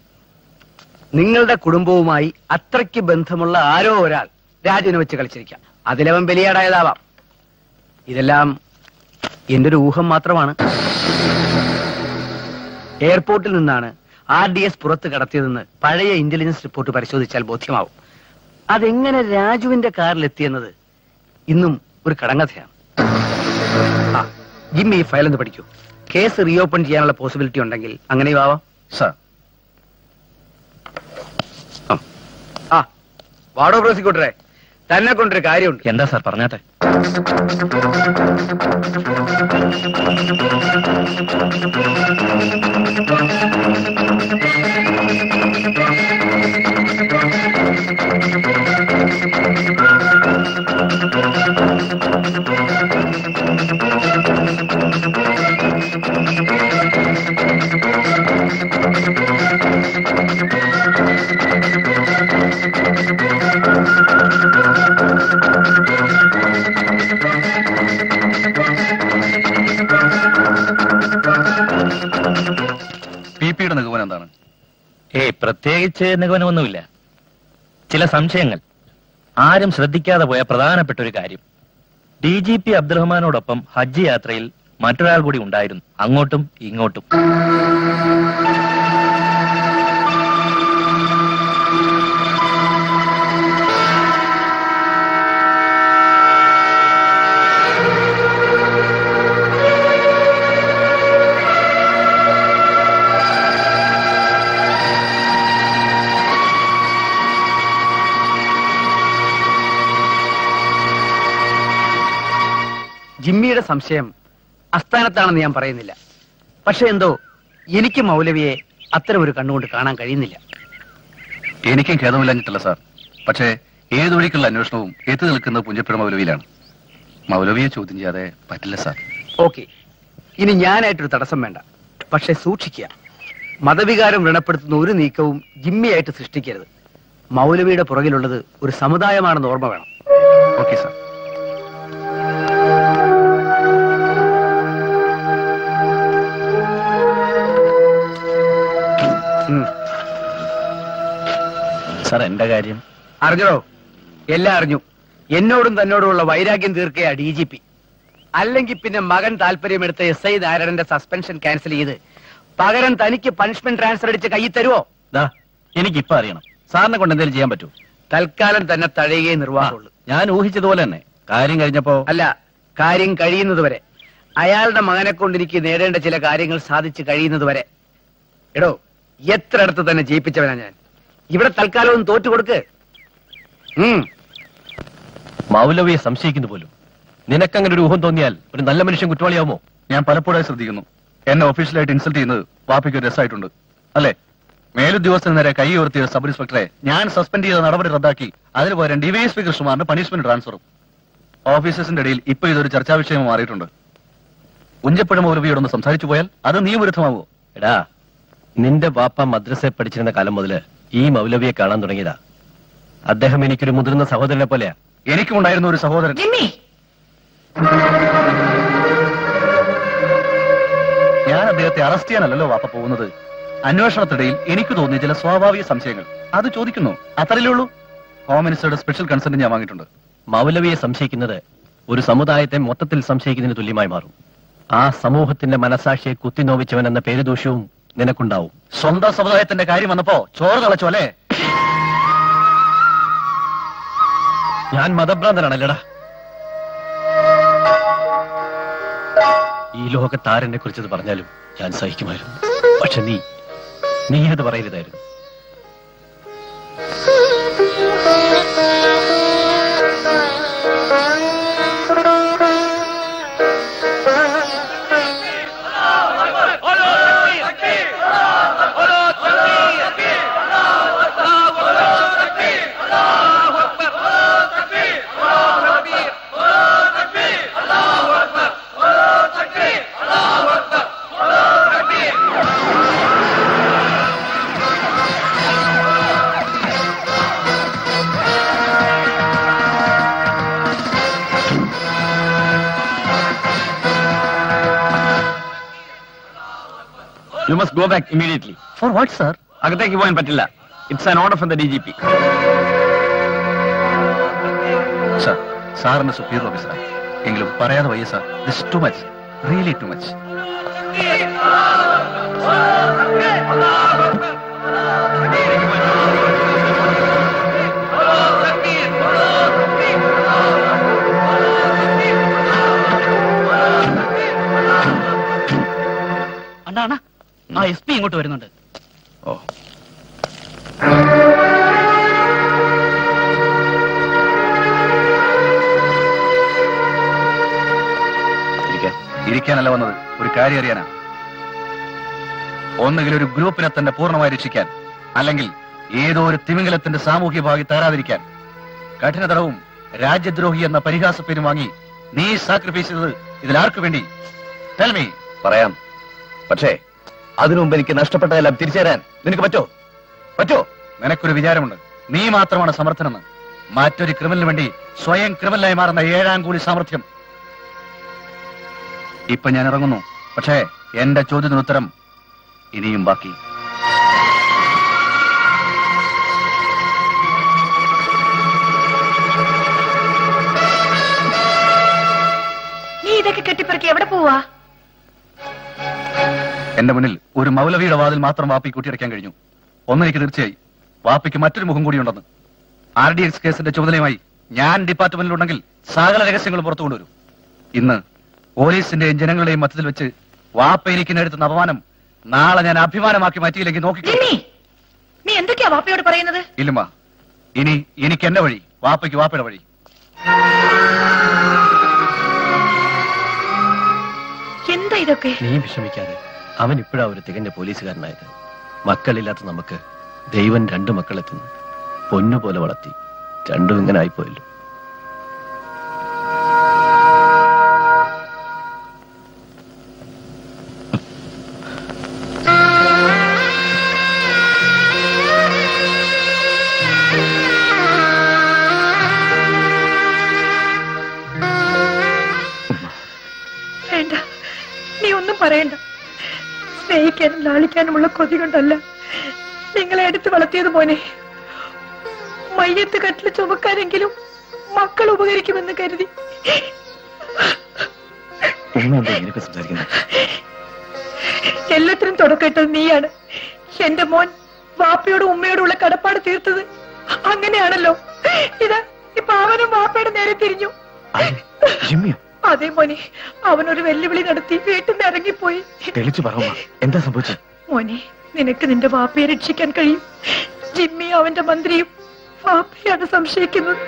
നിങ്ങളുടെ കുടുംബവുമായി അത്രയ്ക്ക് ബന്ധമുള്ള ആരോ ഒരാൾ രാജുവിനെ വെച്ച് കളിച്ചിരിക്കാം. അതിലവൻ ബലിയാടായതാവാം. ഇതെല്ലാം എന്റെ ഒരു ഊഹം മാത്രമാണ്. എയർപോർട്ടിൽ നിന്നാണ് RDS പുറത്ത് കടത്തിയതെന്ന് പഴയ ഇന്റലിജൻസ് റിപ്പോർട്ട് പരിശോധിച്ചാൽ ബോധ്യമാവും. അതെങ്ങനെ രാജുവിന്റെ കാറിലെത്തിയെന്നത് ഇന്നും ഒരു കടങ്കഥയാണ്. ജിമ്മി ഈ ഫയൽ ഒന്ന് പഠിക്കൂ. കേസ് റീഓപ്പൺ ചെയ്യാനുള്ള പോസിബിലിറ്റി ഉണ്ടെങ്കിൽ അങ്ങനെയും ആവാം. സാർ വാടോ പ്രോസിക്യൂട്ടറെ, തന്നെ കൊണ്ടൊരു കാര്യമുണ്ട്. എന്താ സാർ പറഞ്ഞാട്ടെ. PP-യുടെ നിഗമനം എന്താണ്? പ്രത്യേകിച്ച് നിഗമനമൊന്നുമില്ല. ചില സംശയങ്ങൾ, ആരും ശ്രദ്ധിക്കാതെ പോയ പ്രധാനപ്പെട്ട ഒരു കാര്യം. DGP അബ്ദുറഹ്മാനോടൊപ്പം ഹജ്ജ് യാത്രയിൽ മറ്റൊരാൾ കൂടി ഉണ്ടായിരുന്നു, അങ്ങോട്ടും ഇങ്ങോട്ടും. ജിമ്മിയുടെ സംശയം അസ്ഥാനത്താണെന്ന് ഞാൻ പറയുന്നില്ല. പക്ഷെ എന്തോ എനിക്ക് മൗലവിയെ അത്തരം ഒരു കണ്ണുകൊണ്ട് കാണാൻ കഴിയുന്നില്ല. എനിക്കും ഖേദമില്ലാഞ്ഞിട്ടില്ല സാർ. പക്ഷേ ഏതൊഴിക്കുള്ള അന്വേഷണവും എത്തി നിൽക്കുന്നത് പുഞ്ചപ്പുഴ മൗലവിയിലാണ്. മൗലവിയെ ചോദ്യം ചെയ്യാതെ പറ്റില്ല സാർ. ഓക്കെ, ഇനി ഞാനായിട്ടൊരു തടസ്സം വേണ്ട. പക്ഷെ സൂക്ഷിക്കുക, മതവികാരം വ്രണപ്പെടുത്തുന്ന ഒരു നീക്കവും ജിമ്മിയായിട്ട് സൃഷ്ടിക്കരുത്. മൗലവിയുടെ പുറകിലുള്ളത് ഒരു സമുദായമാണെന്ന് ഓർമ്മ വേണം. Okay sir. സാർ എന്റെ കാര്യം അറിഞ്ഞോ? എല്ലാം അറിഞ്ഞു. എന്നോടും തന്നോടുമുള്ള വൈരാഗ്യം തീർക്കുക DGP. അല്ലെങ്കിൽ പിന്നെ മകൻ താല്പര്യമെടുത്ത SI നാരായണന്റെ സസ്പെൻഷൻ ക്യാൻസൽ ചെയ്ത് പകരം തനിക്ക് പണിഷ്മെന്റ് ട്രാൻസ്ഫർ അടിച്ച് കൈ തരുമോ? എനിക്കിപ്പോ അറിയണം. സാറിനെ കൊണ്ട് എന്തെങ്കിലും ചെയ്യാൻ പറ്റൂ? തൽക്കാലം തന്നെ തഴയുകയെ നിർവാഹമുള്ളൂ. ഞാൻ ഊഹിച്ചതുപോലെ തന്നെ കാര്യം കഴിഞ്ഞപ്പോ അല്ല, കാര്യം കഴിയുന്നത് വരെ, അയാളുടെ മകനെ കൊണ്ട് എനിക്ക് നേടേണ്ട ചില കാര്യങ്ങൾ സാധിച്ചു കഴിയുന്നത് വരെ. എടോ, എത്ര അടുത്ത് തന്നെ ജയിപ്പിച്ചവനാ ഞാൻ. ഇവിടെ തൽക്കാലം ഒന്ന് തോറ്റു കൊടുക്ക്. മൗലവിയെ സംശയിക്കുന്നു പോലും. നിനക്കങ്ങനെ ഒരു ഊഹം തോന്നിയാൽ ഒരു നല്ല മനുഷ്യൻ കുറ്റവാളിയാവുമോ? ഞാൻ പലപ്പോഴായി ശ്രദ്ധിക്കുന്നു. എന്നെ ഒഫീഷ്യലായിട്ട് ഇൻസൾട്ട് ചെയ്യുന്നത് വാപ്പയ്ക്ക് ഒരു രസമായിട്ടുണ്ട് അല്ലേ? മേലുദ്യോഗസ്ഥന് നേരെ കൈ ഉയർത്തിയ സബ് ഇൻസ്പെക്ടറെ ഞാൻ സസ്പെൻഡ് ചെയ്ത നടപടി റദ്ദാക്കി അതിന് പകരം DYSP കൃഷ്ണകുമാറിന് പണിഷ്മെന്റ് ട്രാൻസ്ഫറും. ഓഫീസേഴ്സിന്റെ ഇടയിൽ ഇപ്പൊ ഇതൊരു ചർച്ചാ വിഷയമായി മാറിയിട്ടുണ്ട്. പുഞ്ചപ്പുഴ മൗലവിയോടൊന്ന് സംസാരിച്ചു പോയാൽ അത് നിയമവിരുദ്ധമാവോ? എടാ, നിന്റെ വാപ്പ മദ്രസയിൽ പഠിച്ചിരുന്ന കാലം മുതല് ഈ മൗലവിയെ കാണാൻ തുടങ്ങിയതാ. അദ്ദേഹം എനിക്കൊരു മുതിർന്ന സഹോദരനെ പോലെയാ. എനിക്കും ഉണ്ടായിരുന്ന ഒരു സഹോദരൻ. ഞാൻ അദ്ദേഹത്തെ അറസ്റ്റ് ചെയ്യാനല്ലോ വാപ്പ പോകുന്നത്. അന്വേഷണത്തിനിടയിൽ എനിക്ക് തോന്നിയ ചില സ്വാഭാവിക സംശയങ്ങൾ അത് ചോദിക്കുന്നു, അത്രയല്ലേ ഉള്ളൂ. ഹോം മിനിസ്റ്ററുടെ സ്പെഷ്യൽ കൺസൾട്ട് ഞാൻ വാങ്ങിയിട്ടുണ്ട്. മൗലവിയെ സംശയിക്കുന്നത് ഒരു സമുദായത്തെ മൊത്തത്തിൽ സംശയിക്കുന്നതിന് തുല്യമായി മാറും. ആ സമൂഹത്തിന്റെ മനസാക്ഷിയെ കുത്തിനോവിച്ചവൻ എന്ന പേരുദോഷവും നിനക്കുണ്ടാവും. സ്വന്തം സമുദായത്തിന്റെ കാര്യം വന്നപ്പോ ചോറ് തളച്ചോ അല്ലേ? ഞാൻ മതഭ്രാന്തനാണല്ലടാ. ഈ ലോകത്ത് ആരെന്നെ കുറിച്ചത് പറഞ്ഞാലും ഞാൻ സഹിക്കുമായിരുന്നു. പക്ഷെ നീ അത് പറയരുതായിരുന്നു. You must go back immediately. For what, sir? അകത്തേക്ക് പോകാൻ പറ്റില്ല. It's an order from the DGP. Sir, സാറിന്റെ സുപ്പീരിയർ ഓഫീസറാണ്. എങ്കിലും പറയാതെ വയ്യ sir. This too much, really too much. അണ്ണാ ആ SP ഇങ്ങോട്ട് വരുന്നുണ്ട്. ഓ, ഇരിക്കാനല്ല വന്നത്, ഒരു കാര്യം അറിയാനാ. ഒന്നുകിൽ ഒരു ഗ്രൂപ്പിനെ തന്നെ പൂർണ്ണമായി രക്ഷിക്കാൻ, അല്ലെങ്കിൽ ഏതോ ഒരു തിമിംഗലത്തിന്റെ സാമൂഹ്യ ഭാഗി തരാതിരിക്കാൻ. കഠിനതരവും രാജ്യദ്രോഹി എന്ന പരിഹാസ പേരും വാങ്ങി നീ സാക്രിഫൈസ് ചെയ്തത് ഇതിലാർക്കു വേണ്ടി? Tell me. പറയാം, പക്ഷേ അതിനു മുമ്പ് എനിക്ക് നഷ്ടപ്പെട്ടതെല്ലാം തിരിച്ചു തരാൻ നിനക്ക് പറ്റോ? നിനക്കൊരു വിചാരമുണ്ട്, നീ മാത്രമാണ് സമർത്ഥനെന്ന്. മറ്റൊരു ക്രിമിനലിന് വേണ്ടി സ്വയം ക്രിമിനലായി മാറുന്ന ഏഴാം കൂടി സാമർഥ്യം. ഇപ്പൊ ഞാൻ ഇറങ്ങുന്നു, പക്ഷേ എന്റെ ചോദ്യത്തിന് ഉത്തരം ഇനിയും ബാക്കി. നീ ഇതൊക്കെ കെട്ടിപ്പറക്കി എവിടെ പോവാ? എന്റെ മുന്നിൽ ഒരു മൗലവിയുടെ വാതിൽ മാത്രം വാപ്പി കൂട്ടിയടയ്ക്കാൻ കഴിഞ്ഞു. ഒന്നെനിക്ക് തീർച്ചയായി, വാപ്പിക്ക് മറ്റൊരു മുഖം കൂടിയുണ്ടെന്ന്. RDX കേസിന്റെ ചുമതലയുമായി ഞാൻ ഡിപ്പാർട്ട്മെന്റിലുണ്ടെങ്കിൽ സകല രഹസ്യങ്ങൾ പുറത്തു കൊണ്ടുവരും. ഇന്ന് പോലീസിന്റെയും ജനങ്ങളുടെയും മധ്യത്തിൽ വെച്ച് വാപ്പ എനിക്ക് നേടുന്ന അപമാനം നാളെ ഞാൻ അഭിമാനമാക്കി മാറ്റിയില്ലെങ്കിൽ നോക്കിക്കോ. നീ എന്തൊക്കെയാ വാപ്പയോട് പറയുന്നത്? ഇല്ലുമ്മ, ഇനി എനിക്ക് എന്റെ വഴി, വാപ്പയ്ക്ക് വാപ്പയുടെ വഴി. എന്താ ഇതൊക്കെ? നീ വിഷമിക്കാതെ, അവൻ ഇപ്പോഴാ ഒരു തികഞ്ഞ പോലീസുകാരനായത്. മക്കളില്ലാത്ത നമുക്ക് ദൈവം 2 മക്കളെത്തുന്നു. പൊന്നുപോലെ വളർത്തി, രണ്ടും ഇങ്ങനെ ആയിപ്പോയല്ലോ. വേണ്ട, നീ ഒന്നും പറയണ്ട. സ്നേഹിക്കാനും ലാളിക്കാനുമുള്ള കൊതി കൊണ്ടല്ല നിങ്ങളെ എടുത്ത് വളർത്തിയത് മോനെ. മയ്യത്ത് കട്ടിൽ ചുമക്കാനെങ്കിലും മക്കൾ ഉപകരിക്കുമെന്ന് കരുതി. എല്ലാത്തിനും തുടക്കമിട്ടത് നീയാണ്. എന്റെ മോൻ വാപ്പയോടും ഉമ്മയോടുള്ള കടപ്പാട് തീർത്തത് അങ്ങനെയാണല്ലോ. ഇതാ ഇപ്പൊ അവനും വാപ്പയുടെ നേരെ തിരിഞ്ഞു. അതേ മോനെ, അവനൊരു വെല്ലുവിളി നടത്തി വീട്ടിൽ നിന്ന് ഇറങ്ങിപ്പോയി. എന്താ സംഭവിച്ചത്? മോനെ, നിനക്ക് നിന്റെ വാപ്പയെ രക്ഷിക്കാൻ കഴിയും. ജിമ്മി അവന്റെ മന്ത്രിയും വാപ്പയാണ് സംശയിക്കുന്നത്.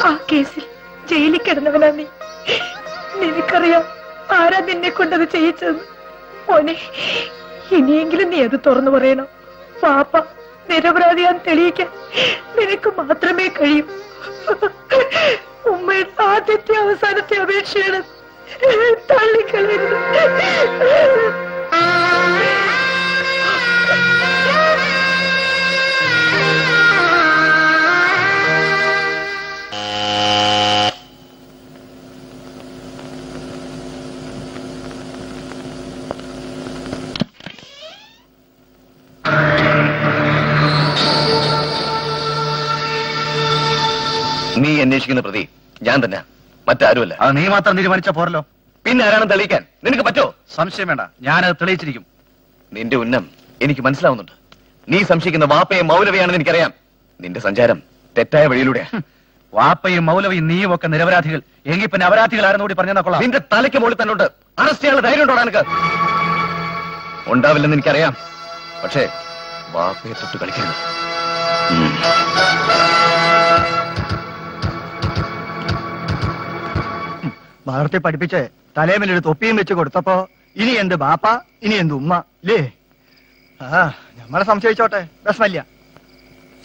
ആ കേസിൽ ജയിലിൽ കിടന്നവനാ നീ. നിനക്കറിയാം ആരാ നിന്നെ കൊണ്ടത് ചെയ്യിച്ചതെന്ന്. മോനെ, ഇനിയെങ്കിലും നീ അത് തുറന്നു പറയണം. വാപ്പ നിരപരാധിയാൻ തെളിയിക്കാൻ നിനക്ക് മാത്രമേ കഴിയൂ. ഉമ്മയുടെ ആദ്യത്തെ അവസാനത്തെ അപേക്ഷയാണ്, തള്ളിക്കളയരുത്. നീ അന്വേഷിക്കുന്ന പ്രതി ഞാൻ തന്നെ, മറ്റാരുമല്ല. അത് നീ മാത്രം തീരുമാനിച്ച പോരല്ലോ. പിന്നെ ആരാണെന്ന് തെളിയിക്കാൻ നിനക്ക് പറ്റോ? സംശയം വേണ്ട, ഞാനത് തെളിയിച്ചിരിക്കും. നിന്റെ ഉന്നം എനിക്ക് മനസ്സിലാവുന്നുണ്ട്. നീ സംശയിക്കുന്ന വാപ്പയും മൗലവിയാണെന്ന് എനിക്കറിയാം. നിന്റെ സഞ്ചാരം തെറ്റായ വഴിയിലൂടെയാ. വാപ്പയും മൗലവിയും നീയും ഒക്കെ നിരപരാധികൾ. എങ്കിൽ പിന്നെ അപരാധികൾ കൂടി പറഞ്ഞാൽ കൊള്ളാം. നിന്റെ തലയ്ക്ക് മുകളിൽ തന്നെ ഉണ്ട്. അറസ്റ്റ് ചെയ്യാനുള്ള ധൈര്യം ഉണ്ടോ നിനക്ക്? ഉണ്ടാവില്ലെന്ന് എനിക്കറിയാം. പക്ഷേ ബാപ്പയെ തൊട്ട് കളിക്കരുത്. വളർത്തി പഠിപ്പിച്ച് തലേമിലൊരു തൊപ്പിയും വെച്ച് കൊടുത്തപ്പോ ഇനി എന്ത് ബാപ്പ ഇനി എന്ത് ഉമ്മ ഇല്ലേ? നമ്മളെ സംശയിച്ചോട്ടെ, വിഷമല്ല.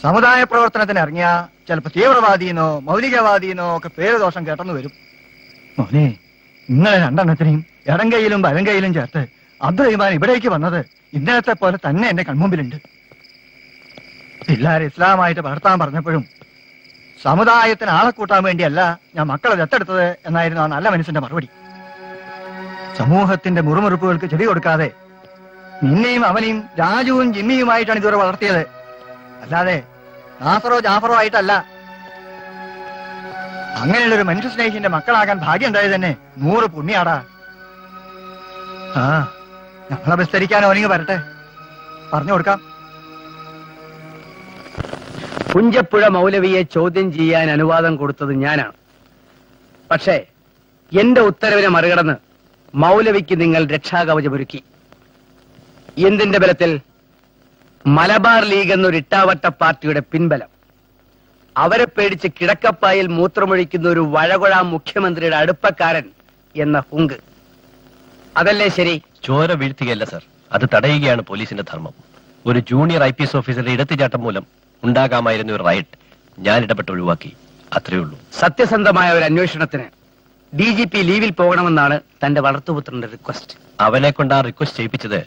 സമുദായ പ്രവർത്തനത്തിന് ഇറങ്ങിയ ചിലപ്പോ തീവ്രവാദീനോ മൗലികവാദീനോ ഒക്കെ പേര് ദോഷം കേട്ടെന്ന് വരും. മോനെ, നിങ്ങളെ രണ്ടെണ്ണത്തിനെയും ഇടം കൈയിലും വലം കൈയിലും ചേർത്ത് അബ്ദുറഹിമാൻ ഇവിടേക്ക് വന്നത് ഇന്നലത്തെ പോലെ തന്നെ എന്റെ കൺമുമ്പിലുണ്ട്. പിള്ളേർ ഇസ്ലാമായിട്ട് വളർത്താൻ പറഞ്ഞപ്പോഴും സമുദായത്തിന് ആളെ കൂട്ടാൻ വേണ്ടിയല്ല ഞാൻ മക്കളെ ദത്തെടുത്തത് എന്നായിരുന്നു ആ നല്ല മനുഷ്യന്റെ മറുപടി. സമൂഹത്തിന്റെ മുറുമുറുപ്പുകൾക്ക് ചെവി കൊടുക്കാതെ നിന്നെയും അവനെയും രാജുവും ജിമ്മിയുമായിട്ടാണ് ഇതുവരെ വളർത്തിയത്, അല്ലാതെ നാസറോ ജാഫറോ ആയിട്ടല്ല. അങ്ങനെയുള്ളൊരു മനുഷ്യ സ്നേഹിന്റെ മക്കളാകാൻ ഭാഗ്യം ഉണ്ടായത് തന്നെ 100 പുണ്യാടാ. നമ്മളെ വിസ്തരിക്കാൻ അവനിങ്ങ് വരട്ടെ, പറഞ്ഞു കൊടുക്കാം. പുഞ്ചപ്പുഴ മൗലവിയെ ചോദ്യം ചെയ്യാൻ അനുവാദം കൊടുത്തത് ഞാനാണ്. പക്ഷേ എന്റെ ഉത്തരവിനെ മറികടന്ന് മൗലവിക്ക് നിങ്ങൾ രക്ഷാകവചമൊരുക്കി. എന്തിന്റെ ബലത്തിൽ? മലബാർ ലീഗ് എന്നൊരു ഇട്ടാവട്ട പാർട്ടിയുടെ പിൻബലം. അവരെ പേടിച്ച് കിടക്കപ്പായിൽ മൂത്രമൊഴിക്കുന്ന ഒരു വഴകുഴ മുഖ്യമന്ത്രിയുടെ അടുപ്പക്കാരൻ എന്ന ഹുങ്ക്. അതല്ലേ ശരി? ചോര വീഴ്ത്തുകയല്ല സർ, അത് തടയുകയാണ് പോലീസിന്റെ ധർമ്മം. ഒരു ജൂനിയർ IPS ഓഫീസറുടെ ഇടത്തുചാട്ടം മൂലം ഉണ്ടാകാമായിരുന്ന ഒരു റൈറ്റ് ഞാൻ ഇടപെട്ട് ഒഴിവാക്കി, അത്രയേ ഉള്ളൂ. സത്യസന്ധമായ ഒരു അന്വേഷണത്തിന് DGP ലീവിൽ പോകണമെന്നാണ് തന്റെ വളർത്തുപുത്രന്റെ റിക്വസ്റ്റ്. അവനെ കൊണ്ട് ആ റിക്വസ്റ്റ് ചെയ്യിപ്പിച്ചത്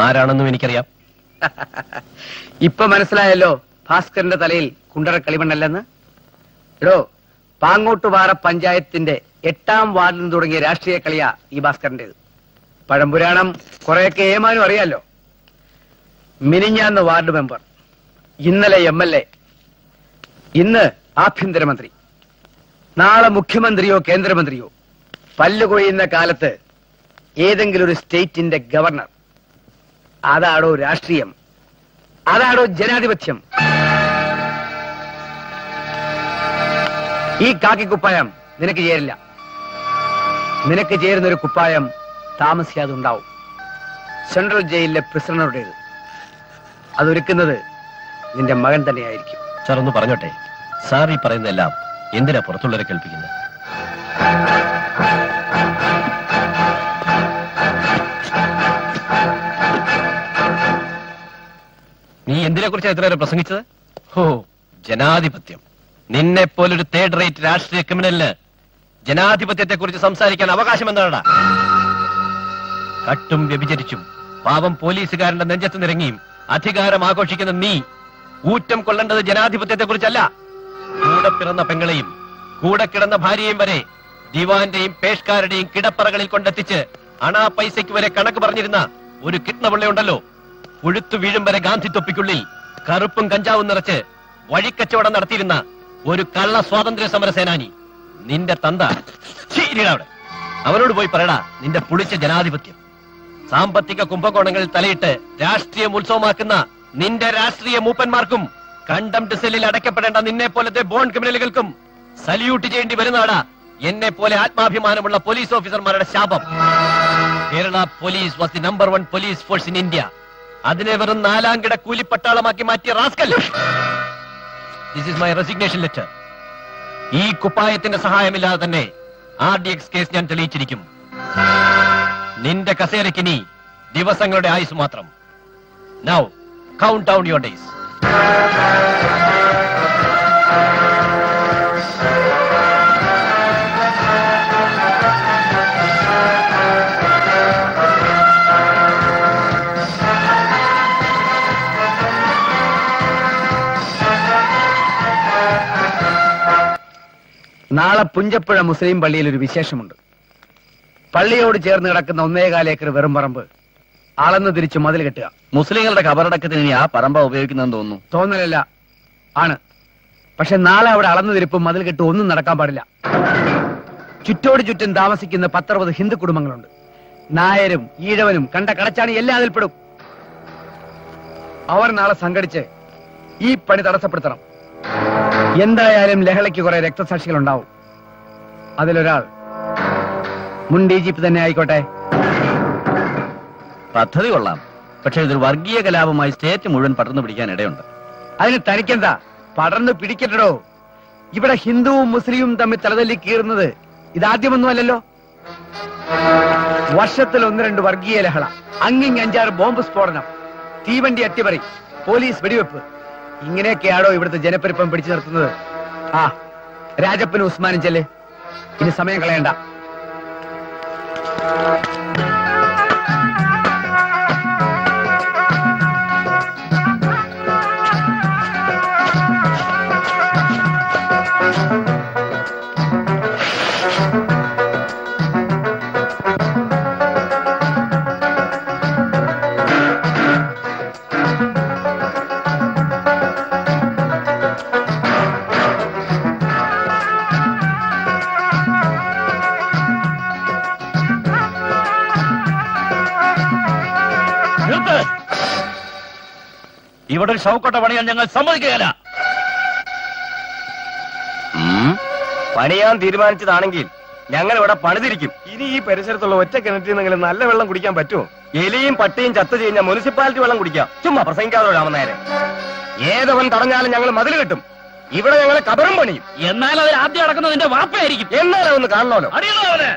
ആരാണെന്നും എനിക്കറിയാം. ഇപ്പൊ മനസ്സിലായല്ലോ ഭാസ്കറിന്റെ തലയിൽ കുണ്ടറ കളിമണ്ണല്ലെന്ന്. എടോ, പാങ്ങോട്ടുപാറ പഞ്ചായത്തിന്റെ 8ാം വാർഡിൽ നിന്ന് തുടങ്ങിയ രാഷ്ട്രീയ കളിയാ ഈ ഭാസ്കറിന്റേത്. പഴംപുരാണം കുറെയൊക്കെ ഏമാനും അറിയാലോ. മിനിഞ്ഞാന്ന് വാർഡ് മെമ്പർ, ഇന്നലെ MLA, ഇന്ന് ആഭ്യന്തരമന്ത്രി, നാളെ മുഖ്യമന്ത്രിയോ കേന്ദ്രമന്ത്രിയോ, പല്ലുകൊഴിയുന്ന കാലത്ത് ഏതെങ്കിലും ഒരു സ്റ്റേറ്റിന്റെ ഗവർണർ. അതാടോ രാഷ്ട്രീയം, അതാടോ ജനാധിപത്യം. ഈ കാക്കിക്കുപ്പായം നിനക്ക് ചേരില്ല. നിനക്ക് ചേരുന്ന ഒരു കുപ്പായം താമസിയാതെ ഉണ്ടാവും. സെൻട്രൽ ജയിലിലെ പ്രിസണറുടേത്. അതൊരുക്കുന്നത് നിന്റെ മകൻ തന്നെയായിരിക്കും. സാർ ഒന്ന് പറഞ്ഞോട്ടെ, സാർ ഈ പറയുന്നതെല്ലാം എന്തിനാ പുറത്തുള്ളവരെ കേൾപ്പിക്കുന്നത്? നീ എന്തിനെ കുറിച്ചാണ് ഇത്രയേറെ പ്രസംഗിച്ചത്? ഹോ, ജനാധിപത്യം. നിന്നെ പോലൊരു 3rd റേറ്റ് രാഷ്ട്രീയ ക്രിമിനലിന് ജനാധിപത്യത്തെ കുറിച്ച് സംസാരിക്കാൻ അവകാശം എന്താണടാ? കട്ടും വ്യഭിചരിച്ചും പാവം പോലീസുകാരന്റെ നെഞ്ചത്ത് നിരങ്ങിയും അധികാരം ആഘോഷിക്കുന്ന നീ ഊറ്റം കൊള്ളേണ്ടത് ജനാധിപത്യത്തെ കുറിച്ചല്ല. കൂടെ പിറന്ന പെങ്ങളെയും കൂടെ കിടന്ന ഭാര്യയും വരെ ദിവാന്റെയും പേഷ്കാരുടെയും കിടപ്പറകളിൽ കൊണ്ടെത്തിച്ച് അണാ പൈസയ്ക്ക് വരെ കണക്ക് പറഞ്ഞിരുന്ന ഒരു കിട്ണപിള്ളയുണ്ടല്ലോ. പുഴുത്തു വീഴും വരെ ഗാന്ധി തൊപ്പിക്കുള്ളിൽ കറുപ്പും കഞ്ചാവും നിറച്ച് വഴിക്കച്ചവടം നടത്തിയിരുന്ന ഒരു കള്ള സ്വാതന്ത്ര്യ സമര സേനാനി നിന്റെ തന്ത. അവിടെ അവനോട് പോയി പറയടാ നിന്റെ പുളിച്ച ജനാധിപത്യം. സാമ്പത്തിക കുംഭകോണങ്ങളിൽ തലയിട്ട് രാഷ്ട്രീയം ഉത്സവമാക്കുന്ന നിന്റെ രാഷ്ട്രീയ മൂപ്പന്മാർക്കും കണ്ടംപ്റ്റ് സെല്ലിൽ അടയ്ക്കപ്പെടേണ്ട നിന്നെ പോലത്തെ ബോൺ ക്രിമിനലുകൾക്കും സല്യൂട്ട് ചെയ്യേണ്ടി വരുന്നതാടാ എന്നെ പോലെ ആത്മാഭിമാനമുള്ള പോലീസ് ഓഫീസർമാരുടെ ശാപം. Kerala police was the number 1 police force in India. അതിനെ വെറും 4ാം കിട കൂലിപ്പട്ടാളമാക്കി മാറ്റിയ rascal. This is my resignation letter. ഈ കുപ്പായത്തിന്റെ സഹായമില്ലാതെ തന്നെ RDX കേസ് ഞാൻ തെളിയിച്ചിരിക്കും. നിന്റെ കസേരയ്ക്കിനി ദിവസങ്ങളുടെ ആയുസ് മാത്രം. Now count down your days. നാളെ പുഞ്ചപ്പുഴ മുസ്ലിം പള്ളിയിൽ ഒരു വിശേഷമുണ്ട്. പള്ളിയോട് ചേർന്ന് കിടക്കുന്ന 1.25 ഏക്കർ വെറും പറമ്പ് അളന്ന് തിരിച്ച് മതിൽ കെട്ടുക. മുസ്ലിങ്ങളുടെ കബറടക്കത്തിന് ഇനി ആ പറമ്പ ഉപയോഗിക്കുന്നതെന്ന് തോന്നുന്നു. തോന്നലല്ല, ആണ്. പക്ഷെ നാളെ അവിടെ അളന്നു തിരിപ്പും മതിൽ കെട്ടും ഒന്നും നടക്കാൻ പാടില്ല. ചുറ്റോട് ചുറ്റും താമസിക്കുന്ന 10-60 ഹിന്ദു കുടുംബങ്ങളുണ്ട്. നായരും ഈഴവനും കണ്ട കടച്ചാണി എല്ലാം അതിൽപ്പെടും. അവർ നാളെ സംഘടിച്ച് ഈ പണി തടസ്സപ്പെടുത്തണം. എന്തായാലും ലഹളയ്ക്ക് കുറെ രക്തസാക്ഷികൾ ഉണ്ടാവും. അതിലൊരാൾ മുൻ DGP തന്നെ ആയിക്കോട്ടെ. പദ്ധതി കൊള്ളാം. പക്ഷെ ഇതൊരു വർഗീയ കലാപമായി സ്റ്റേറ്റ് മുഴുവൻ പടർന്നു പിടിക്കാൻ ഇടയുണ്ട്. അതിന് തനിക്കെന്താ? പടർന്നു പിടിക്കട്ടോ. ഇവിടെ ഹിന്ദുവും മുസ്ലിമും തമ്മിൽ തലതല്ലി കീറുന്നത് ഇതാദ്യമൊന്നുമല്ലല്ലോ. വർഷത്തിൽ 1-2 വർഗീയ ലഹള, അങ്ങിങ് 5-6 ബോംബ് സ്ഫോടനം, തീവണ്ടി അട്ടിമറി, പോലീസ് വെടിവെപ്പ്, ഇങ്ങനെയൊക്കെയാണോ ഇവിടുത്തെ ജനപ്പെരുപ്പം പിടിച്ചു നിർത്തുന്നത്? ആ, രാജപ്പനും ഉസ്മാനും ചെല്ല്. ഇനി സമയം കളയണ്ട. ഇവിടെ ഒരു ശവക്കൊട്ട പണിയാൻ ഞങ്ങൾ സമ്മതിക്കുകയില്ല. പണിയാൻ തീരുമാനിച്ചതാണെങ്കിൽ ഞങ്ങൾ ഇവിടെ പണിതിരിക്കും. ഇനി ഈ പരിസരത്തുള്ള ഒറ്റ കിണറ്റിൽ നിന്നെങ്കിലും നല്ല വെള്ളം കുടിക്കാൻ പറ്റുമോ? എലിയും പട്ടിയും ചത്തു കഴിഞ്ഞാൽ മുനിസിപ്പാലിറ്റി വെള്ളം കുടിക്കാം. ചുമ്മാ പ്രസംഗിക്കാതോ രാമനായരെ. ഏതവൻ തടഞ്ഞാലും ഞങ്ങൾ മതിൽ കെട്ടും. ഇവിടെ ഞങ്ങൾ കബറും പണിയും. എന്നാൽ അതിൽ ആദ്യം അടക്കുന്നത് നിന്റെ വാപ്പയായിരിക്കും. എന്നാലും ഒന്ന് കാണണമല്ലോ. അറിയണോ അവനെ?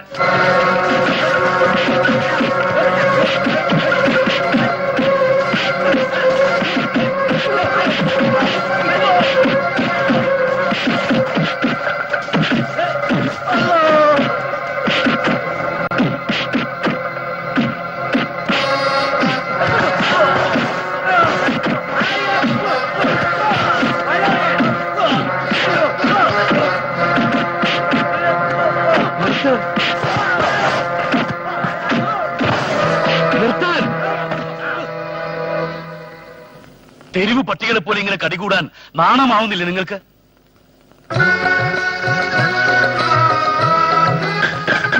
തെരുവ് പട്ടികളെ പോലെ ഇങ്ങനെ കടികൂടാൻ നാണമാവുന്നില്ലേ നിങ്ങൾക്ക്?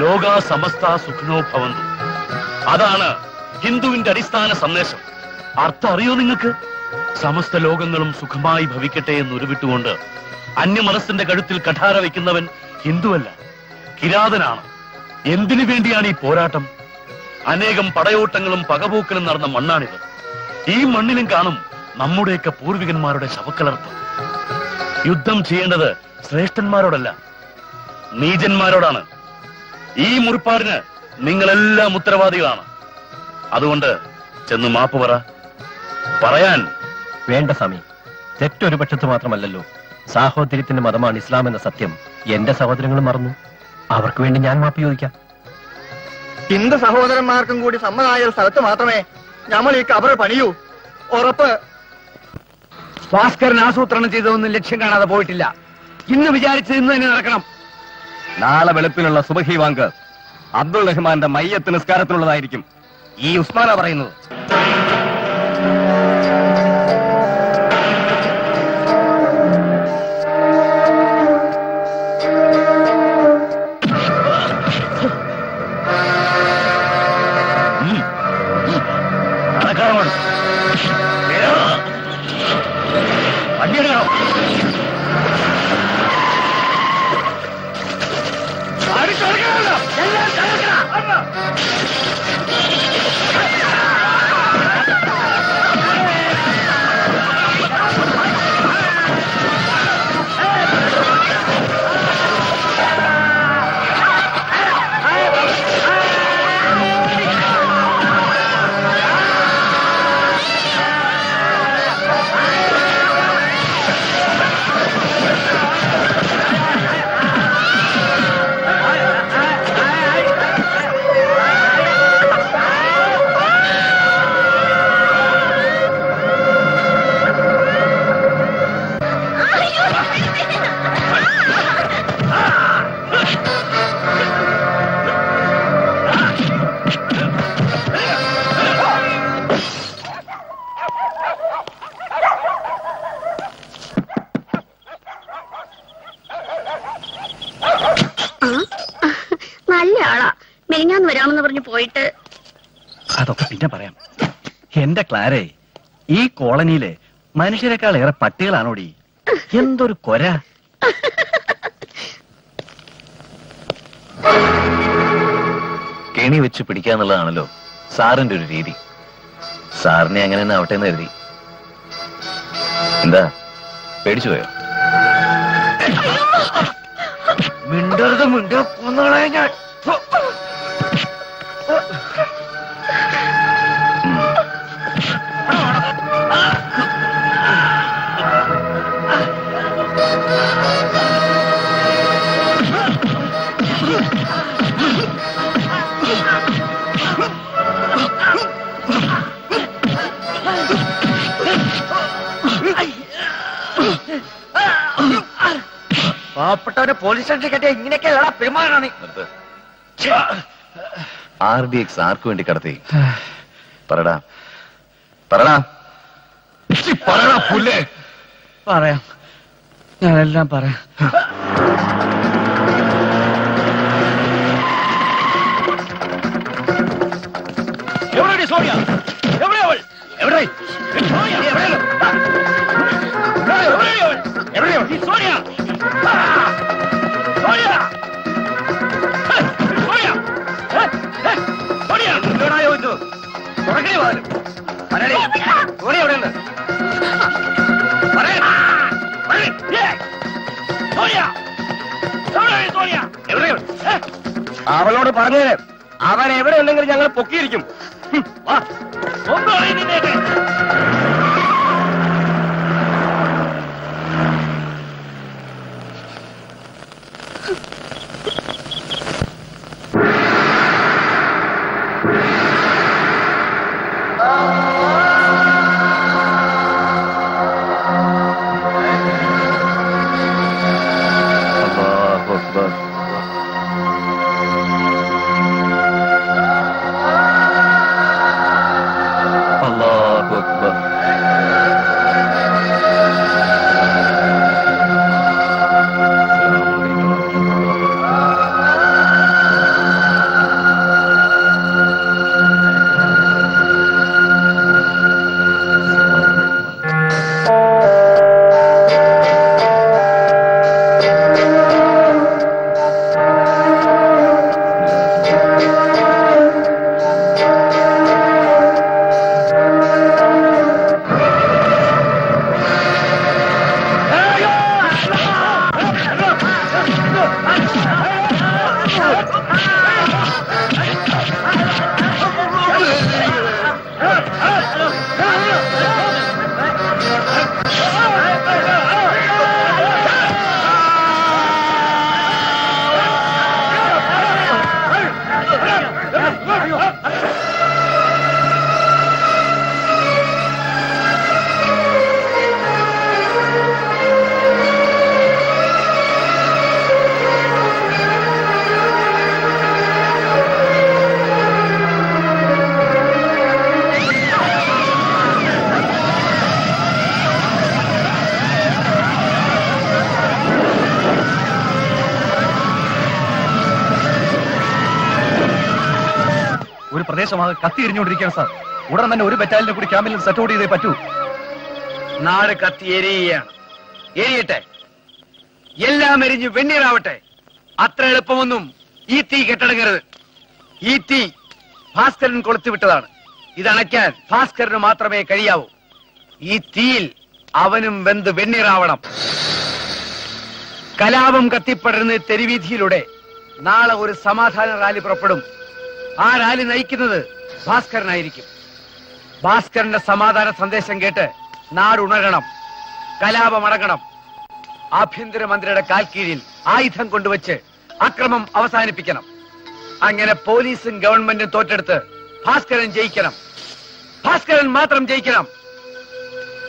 ലോക സമസ്ത സുഖിനോ ഭവന്തു, അതാണ് ഹിന്ദുവിന്റെ അടിസ്ഥാന സന്ദേശം. അർത്ഥം അറിയോ നിങ്ങൾക്ക്? സമസ്ത ലോകങ്ങളും സുഖമായി ഭവിക്കട്ടെ എന്ന് ഉരുവിട്ടുകൊണ്ട് അന്യമനസ്സിന്റെ കഴുത്തിൽ കഠാര വയ്ക്കുന്നവൻ ഹിന്ദുവല്ല, കിരാതനാണ്. എന്തിനു വേണ്ടിയാണ് ഈ പോരാട്ടം? അനേകം പടയോട്ടങ്ങളും പകപോക്കലും നടന്ന മണ്ണാണിത്. ഈ മണ്ണിലും കാണും നമ്മുടെയൊക്കെ പൂർവികന്മാരുടെ ശവക്കലർപ്പ്. യുദ്ധം ചെയ്യേണ്ടത് ശ്രേഷ്ഠന്മാരോടല്ല, നീചന്മാരോടാണ്. ഈ മുറിപ്പാടിന് നിങ്ങളെല്ലാം ഉത്തരവാദികളാണ്. അതുകൊണ്ട് ചെന്ന് മാപ്പ് പറയാൻ വേണ്ട സ്വാമി, തെറ്റൊരു പക്ഷത്ത് മാത്രമല്ലല്ലോ. സാഹോദര്യത്തിന്റെ മതമാണ് ഇസ്ലാം എന്ന സത്യം എന്റെ സഹോദരങ്ങളും മറന്നു. അവർക്ക് വേണ്ടി ഞാൻ മാപ്പ് ചോദിക്കാം. ഹിന്ദു സഹോദരന്മാർക്കും കൂടി സമ്മതമായ ഒരു സ്ഥലത്ത് മാത്രമേ നമ്മൾ ഈ കബർ പണിയൂ. ഉറപ്പ്. ഭാസ്കരൻ ആസൂത്രണം ചെയ്തതൊന്നും ലക്ഷ്യം കാണാതെ പോയിട്ടില്ല. ഇന്ന് വിചാരിച്ചത് ഇന്ന് തന്നെ നടക്കണം. നാളെ വെളുപ്പിനുള്ള സുബഹി വാങ്ക് അബ്ദുൾ റഹ്മാന്റെ മയ്യത്ത് നിസ്കാരത്തിനുള്ളതായിരിക്കും. ഈ ഉസ്മാന പറയുന്നത്. മെലിഞ്ഞാന്ന് വരാമെന്ന് പറഞ്ഞു പോയിട്ട്. അതൊക്കെ പിന്നെ പറയാം. എന്റെ ക്ലാരേ, ഈ കോളനിയിലെ മനുഷ്യരെക്കാൾ ഏറെ പട്ടികളാണോടി. എന്തൊരു കൊര. കെണി വെച്ച് പിടിക്കാന്നുള്ളതാണല്ലോ സാറിന്റെ ഒരു രീതി. സാറിനെ അങ്ങനെ തന്നെ ആവട്ടെ എന്ന് കരുതി. എന്താ പേടിച്ചു പോയോ? മിണ്ടരുത്, കൊന്നുകളെ ഞാൻ. പാവപ്പെട്ടവരെ പോലീസ് സ്റ്റേഷനിൽ കെട്ടിയ ഇങ്ങനെയൊക്കെയുള്ള പെരുമാറാണ്. RDX ആർക്ക് വേണ്ടി കടത്തി? പറടാ പറടാ പറടാ പുല്ലേ. പറയാം, ഞാനെല്ലാം പറയാം. എവിടെ സോണിയ? എവിടെ അവൾ? എവിടെ സോണിയ? എവിടെ സോണിയ? അവളോട് പറഞ്ഞേ, അവൻ എവിടെ ഉണ്ടെങ്കിലും ഞങ്ങൾ പൊക്കിയിരിക്കും. പ്രദേശമാകെ കത്തി എരിഞ്ഞുകൊണ്ടിരിക്കുകയാണ് സാർ. ഉടൻ തന്നെ ഒരു ബറ്റാലിനെ കൂടി ക്യാമ്പിൽ സെറ്റ് ഔട്ട് ചെയ്തേ പറ്റൂ. നാട് കത്തി എരിയുകയാണ്. എരിയട്ടെ, എല്ലാം എരിഞ്ഞ് വെണ്ണീറാവട്ടെ. അത്ര എളുപ്പമൊന്നും ഈ തീ കെട്ടടങ്ങരുത്. ഈ തീ ഭാസ്കരൻ കൊളുത്തുവിട്ടതാണ്. ഇതണയ്ക്കാൻ ഭാസ്കരന് മാത്രമേ കഴിയാവൂ. ഈ തീയിൽ അവനും വെന്ത് വെണ്ണീറാവണം. കലാപം കത്തിപ്പടരുന്ന തെരുവീഥിയിലൂടെ നാളെ ഒരു സമാധാന റാലി പുറപ്പെടും. ആ റാലി നയിക്കുന്നത് ഭാസ്കരനായിരിക്കും. ഭാസ്കരന്റെ സമാധാന സന്ദേശം കേട്ട് നാടുണരണം, കലാപമടങ്ങണം. ആഭ്യന്തരമന്ത്രിയുടെ കാൽക്കീഴിൽ ആയുധം കൊണ്ടുവച്ച് അക്രമം അവസാനിപ്പിക്കണം. അങ്ങനെ പോലീസും ഗവൺമെന്റും തോറ്റെടുത്ത് ഭാസ്കരൻ ജയിക്കണം. ഭാസ്കരൻ മാത്രം ജയിക്കണം.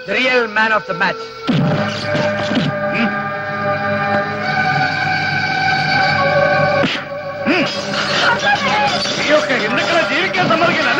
The real man of the match. എന്തൊക്കെ ജീവിക്കാൻ സമ്മതിക്കില്ല.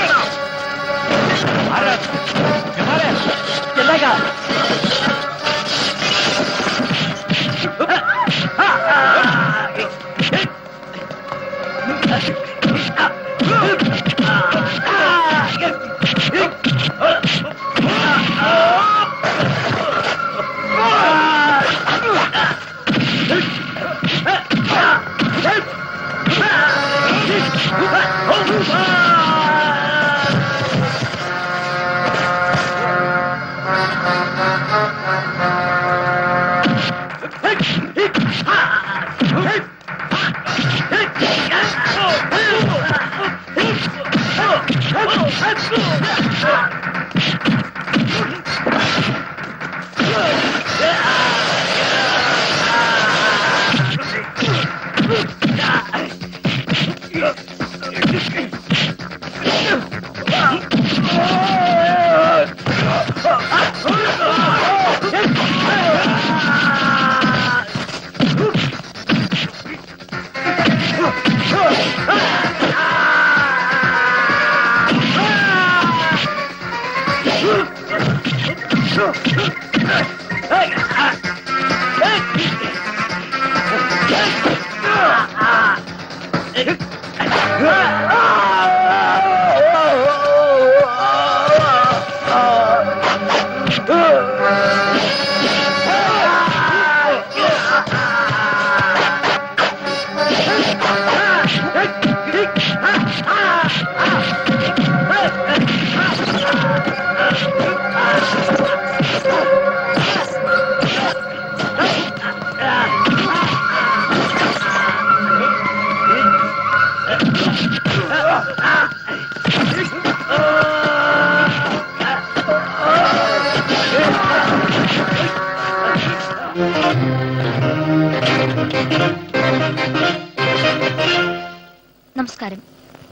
നമസ്കാരം.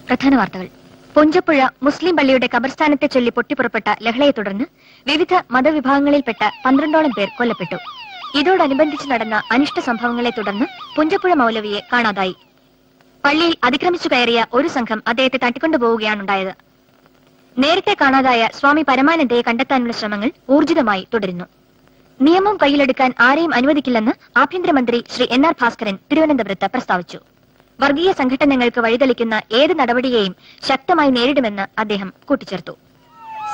പ്രധാന വാർത്തകൾ. പുഞ്ചപ്പുഴ മുസ്ലിം പള്ളിയുടെ ഖബർസ്ഥാനത്തെ ചൊല്ലി പൊട്ടിപ്പുറപ്പെട്ട ലഹളയെ തുടർന്ന് വിവിധ മതവിഭാഗങ്ങളിൽപ്പെട്ട 12ഓളം പേർ കൊല്ലപ്പെട്ടു. ഇതോടനുബന്ധിച്ച് നടന്ന അനിഷ്ട സംഭവങ്ങളെ തുടർന്ന് പുഞ്ചപ്പുഴ മൗലവിയെ കാണാതായി. പള്ളിയിൽ അതിക്രമിച്ചു കയറിയ ഒരു സംഘം അദ്ദേഹത്തെ തട്ടിക്കൊണ്ടുപോവുകയാണുണ്ടായത്. നേരത്തെ കാണാതായ സ്വാമി പരമാനന്ദയെ കണ്ടെത്താനുള്ള ശ്രമങ്ങൾ ഊർജിതമായി തുടരുന്നു. നിയമം കയ്യിലെടുക്കാൻ ആരെയും അനുവദിക്കില്ലെന്ന് ആഭ്യന്തരമന്ത്രി ശ്രീ NR ഭാസ്കരൻ തിരുവനന്തപുരത്ത് പ്രസ്താവിച്ചു. വർഗീയ സംഘടനകൾക്ക് വഴിതെളിക്കുന്ന ഏത് നടപടിയെയും ശക്തമായി നേരിടുമെന്ന് അദ്ദേഹം കൂട്ടിച്ചേർത്തു.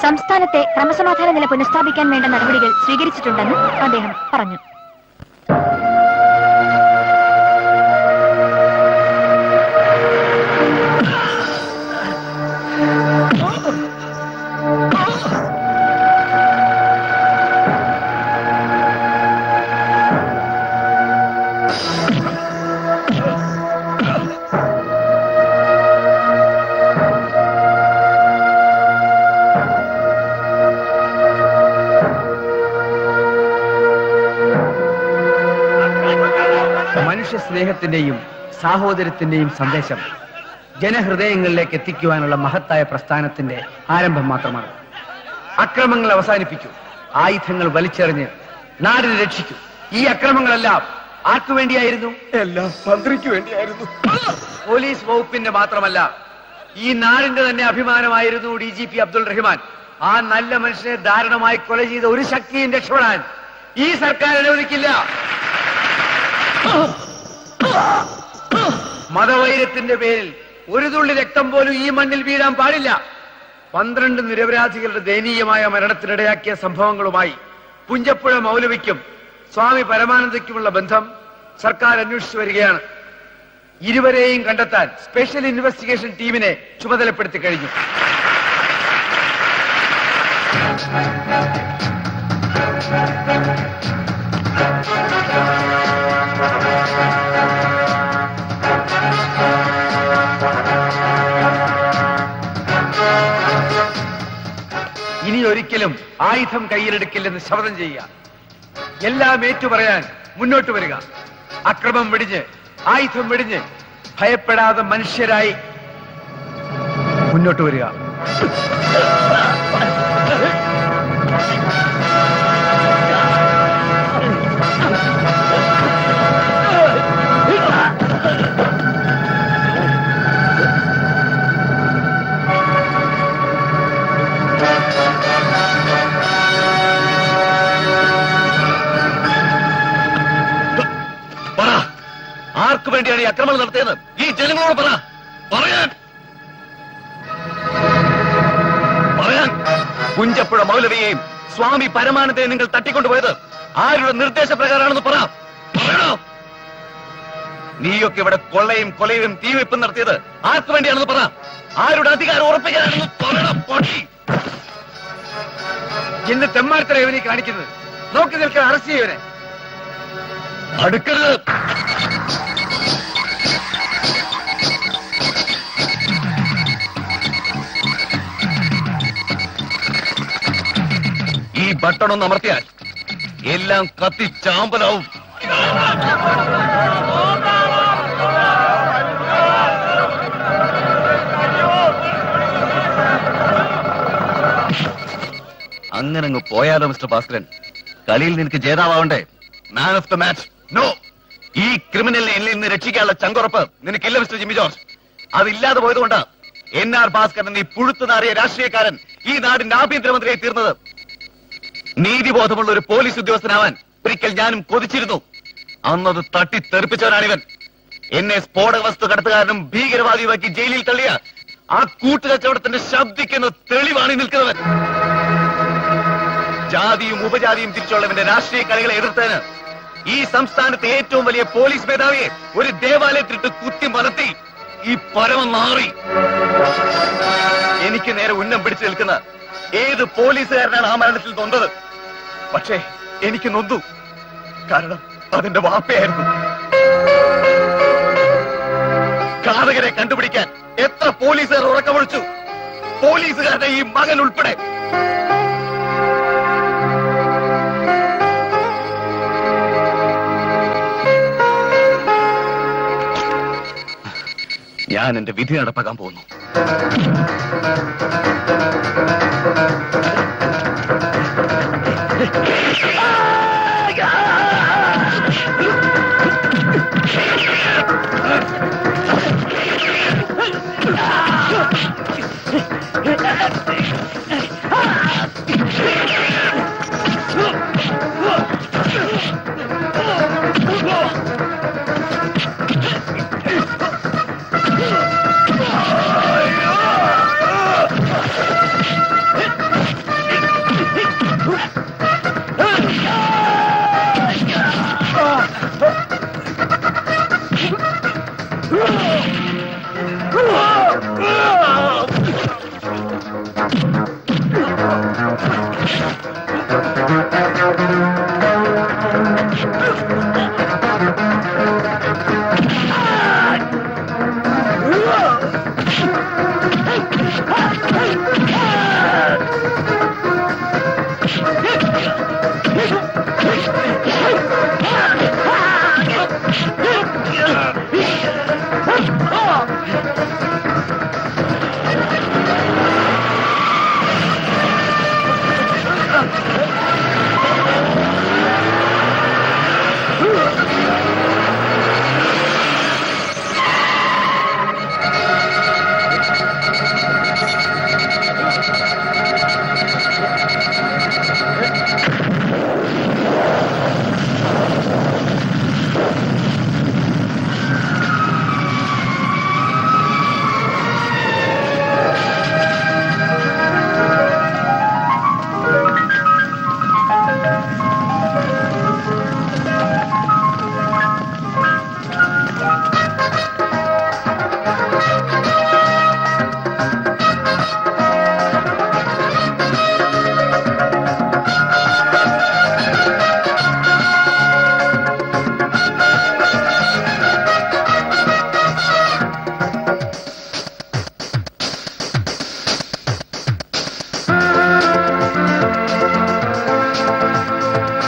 സംസ്ഥാനത്തെ ക്രമസമാധാന നില പുനഃസ്ഥാപിക്കാൻ വേണ്ട നടപടികൾ സ്വീകരിച്ചിട്ടുണ്ടെന്ന് അദ്ദേഹം പറഞ്ഞു. സ്നേഹത്തിന്റെയും സാഹോദര്യത്തിന്റെയും സന്ദേശം ജനഹൃദയങ്ങളിലേക്ക് എത്തിക്കുവാനുള്ള മഹത്തായ പ്രസ്ഥാനത്തിന്റെ ആരംഭം മാത്രമാണ്. അക്രമങ്ങൾ അവസാനിപ്പിക്കൂ, ആയുധങ്ങൾ വലിച്ചെറിഞ്ഞ് നാടിനെ രക്ഷിക്കൂ. ഈ അക്രമങ്ങളെല്ലാം ആർക്കു വേണ്ടിയായിരുന്നു? എല്ലാം മന്ത്രിക്ക് വേണ്ടിയായിരുന്നു. പോലീസ് വകുപ്പിന്റെ മാത്രമല്ല, ഈ നാടിന്റെ തന്നെ അഭിമാനമായിരുന്നു DGP അബ്ദുൾ റഹ്മാൻ. ആ നല്ല മനുഷ്യനെ ദാരുണമായി കൊല ചെയ്ത ഒരു ശക്തിയും രക്ഷപ്പെടാൻ ഈ സർക്കാർ അനുവദിക്കില്ല. മതവൈരത്തിന്റെ പേരിൽ ഒരു തുള്ളി രക്തം പോലും ഈ മണ്ണിൽ വീഴാൻ പാടില്ല. 12 നിരപരാധികളുടെ ദയനീയമായ മരണത്തിനിടയാക്കിയ സംഭവങ്ങളുമായി പുഞ്ചപ്പുഴ മൗലവിക്കും സ്വാമി പരമാനന്ദയ്ക്കുമുള്ള ബന്ധം സർക്കാർ അന്വേഷിച്ചു വരികയാണ്. ഇരുവരെയും കണ്ടെത്താൻ സ്പെഷ്യൽ ഇൻവെസ്റ്റിഗേഷൻ ടീമിനെ ചുമതലപ്പെടുത്തി കഴിഞ്ഞു. ഇനി ഒരിക്കലും ആയുധം കയ്യിലെടുക്കില്ലെന്ന് ശപഥം ചെയ്യുക. എല്ലാം ഏറ്റുപറയാൻ മുന്നോട്ട് വരിക. അക്രമം വെടിഞ്ഞ്, ആയുധം വെടിഞ്ഞ്, ഭയപ്പെടാതെ മനുഷ്യരായി മുന്നോട്ട് വരിക. ആർക്കു വേണ്ടിയാണ് ഈ ആക്രമണം നടത്തിയത്? ഈ ജനങ്ങളോട് പറയാൻ പുഞ്ചപ്പുഴ മൗലവിയെയും സ്വാമി പരമാനന്ദയെ നിങ്ങൾ തട്ടിക്കൊണ്ടുപോയത് ആരുടെ നിർദ്ദേശപ്രകാരമാണെന്ന് പറയണോ? നീയൊക്കെ ഇവിടെ കൊള്ളയും കൊലയും തീവെപ്പും നടത്തിയത് ആർക്കു വേണ്ടിയാണെന്ന് പറ. ആരുടെ അധികാരം ഉറപ്പിക്കാനാണെന്ന് പറയണം. എന്ത് തെമ്മാർത്തരവനെ കാണിക്കുന്നത്? നോക്കി നിൽക്കാൻ അറസ്റ്റ് ചെയ്യവനെ. അടുക്കരുത്. ബട്ടൺ ഒന്ന് അമർത്തിയാൽ എല്ലാം കത്തി ചാമ്പലാവും. അങ്ങനെ അങ്ങ് പോയാലോ മിസ്റ്റർ ഭാസ്കരൻ? കളിയിൽ നിനക്ക് ജേതാവണ്ടേ? Man of the match. No, ഈ ക്രിമിനലിനെ എന്നിൽ നിന്ന് രക്ഷിക്കാനുള്ള ചങ്കുറപ്പ് നിനക്കില്ല മിസ്റ്റർ ജിമ്മി ജോർജ്. അതില്ലാതെ പോയതുകൊണ്ട് NR ഭാസ്കരൻ ഈ പുഴുത്തുനാറിയ രാഷ്ട്രീയക്കാരൻ ഈ നാടിന്റെ ആഭ്യന്തരമന്ത്രിയായി തീർന്നത്. നീതിബോധമുള്ള ഒരു പോലീസ് ഉദ്യോഗസ്ഥനാവാൻ ഒരിക്കൽ ഞാനും കൊതിച്ചിരുന്നു. അന്നത് തട്ടിത്തെറിപ്പിച്ചവനാണിവൻ. എന്നെ സ്ഫോടക വസ്തു കടത്തുകാരനും ഭീകരവാദിയുമാക്കി ജയിലിൽ തള്ളിയ ആ കൂട്ടുകച്ചവടത്തിന്റെ ശബ്ദിക്കുന്ന തെളിവാണ് നിൽക്കുന്നവൻ. ജാതിയും ഉപജാതിയും തിരിച്ചുള്ളവന്റെ രാഷ്ട്രീയ കളികളെ എതിർത്തതിന് ഈ സംസ്ഥാനത്തെ ഏറ്റവും വലിയ പോലീസ് മേധാവിയെ ഒരു ദേവാലയത്തിലിട്ട് കുത്തി മലത്തി ഈ പരമം മാറി. എനിക്ക് നേരെ ഉന്നം പിടിച്ചു നിൽക്കുന്ന ഏത് പോലീസുകാരനാണ് ആ മരണത്തിൽ നൊന്തത്? പക്ഷേ എനിക്ക് നൊന്തു, കാരണം അതിന്റെ വാപ്പയായിരുന്നു. ഘാതകരെ കണ്ടുപിടിക്കാൻ എത്ര പോലീസുകാർ ഉറക്കമൊഴിച്ചു, പോലീസുകാരുടെ ഈ മകൻ ഉൾപ്പെടെ. ഞാൻ എന്റെ വിധി നടപ്പാക്കാൻ പോകുന്നു.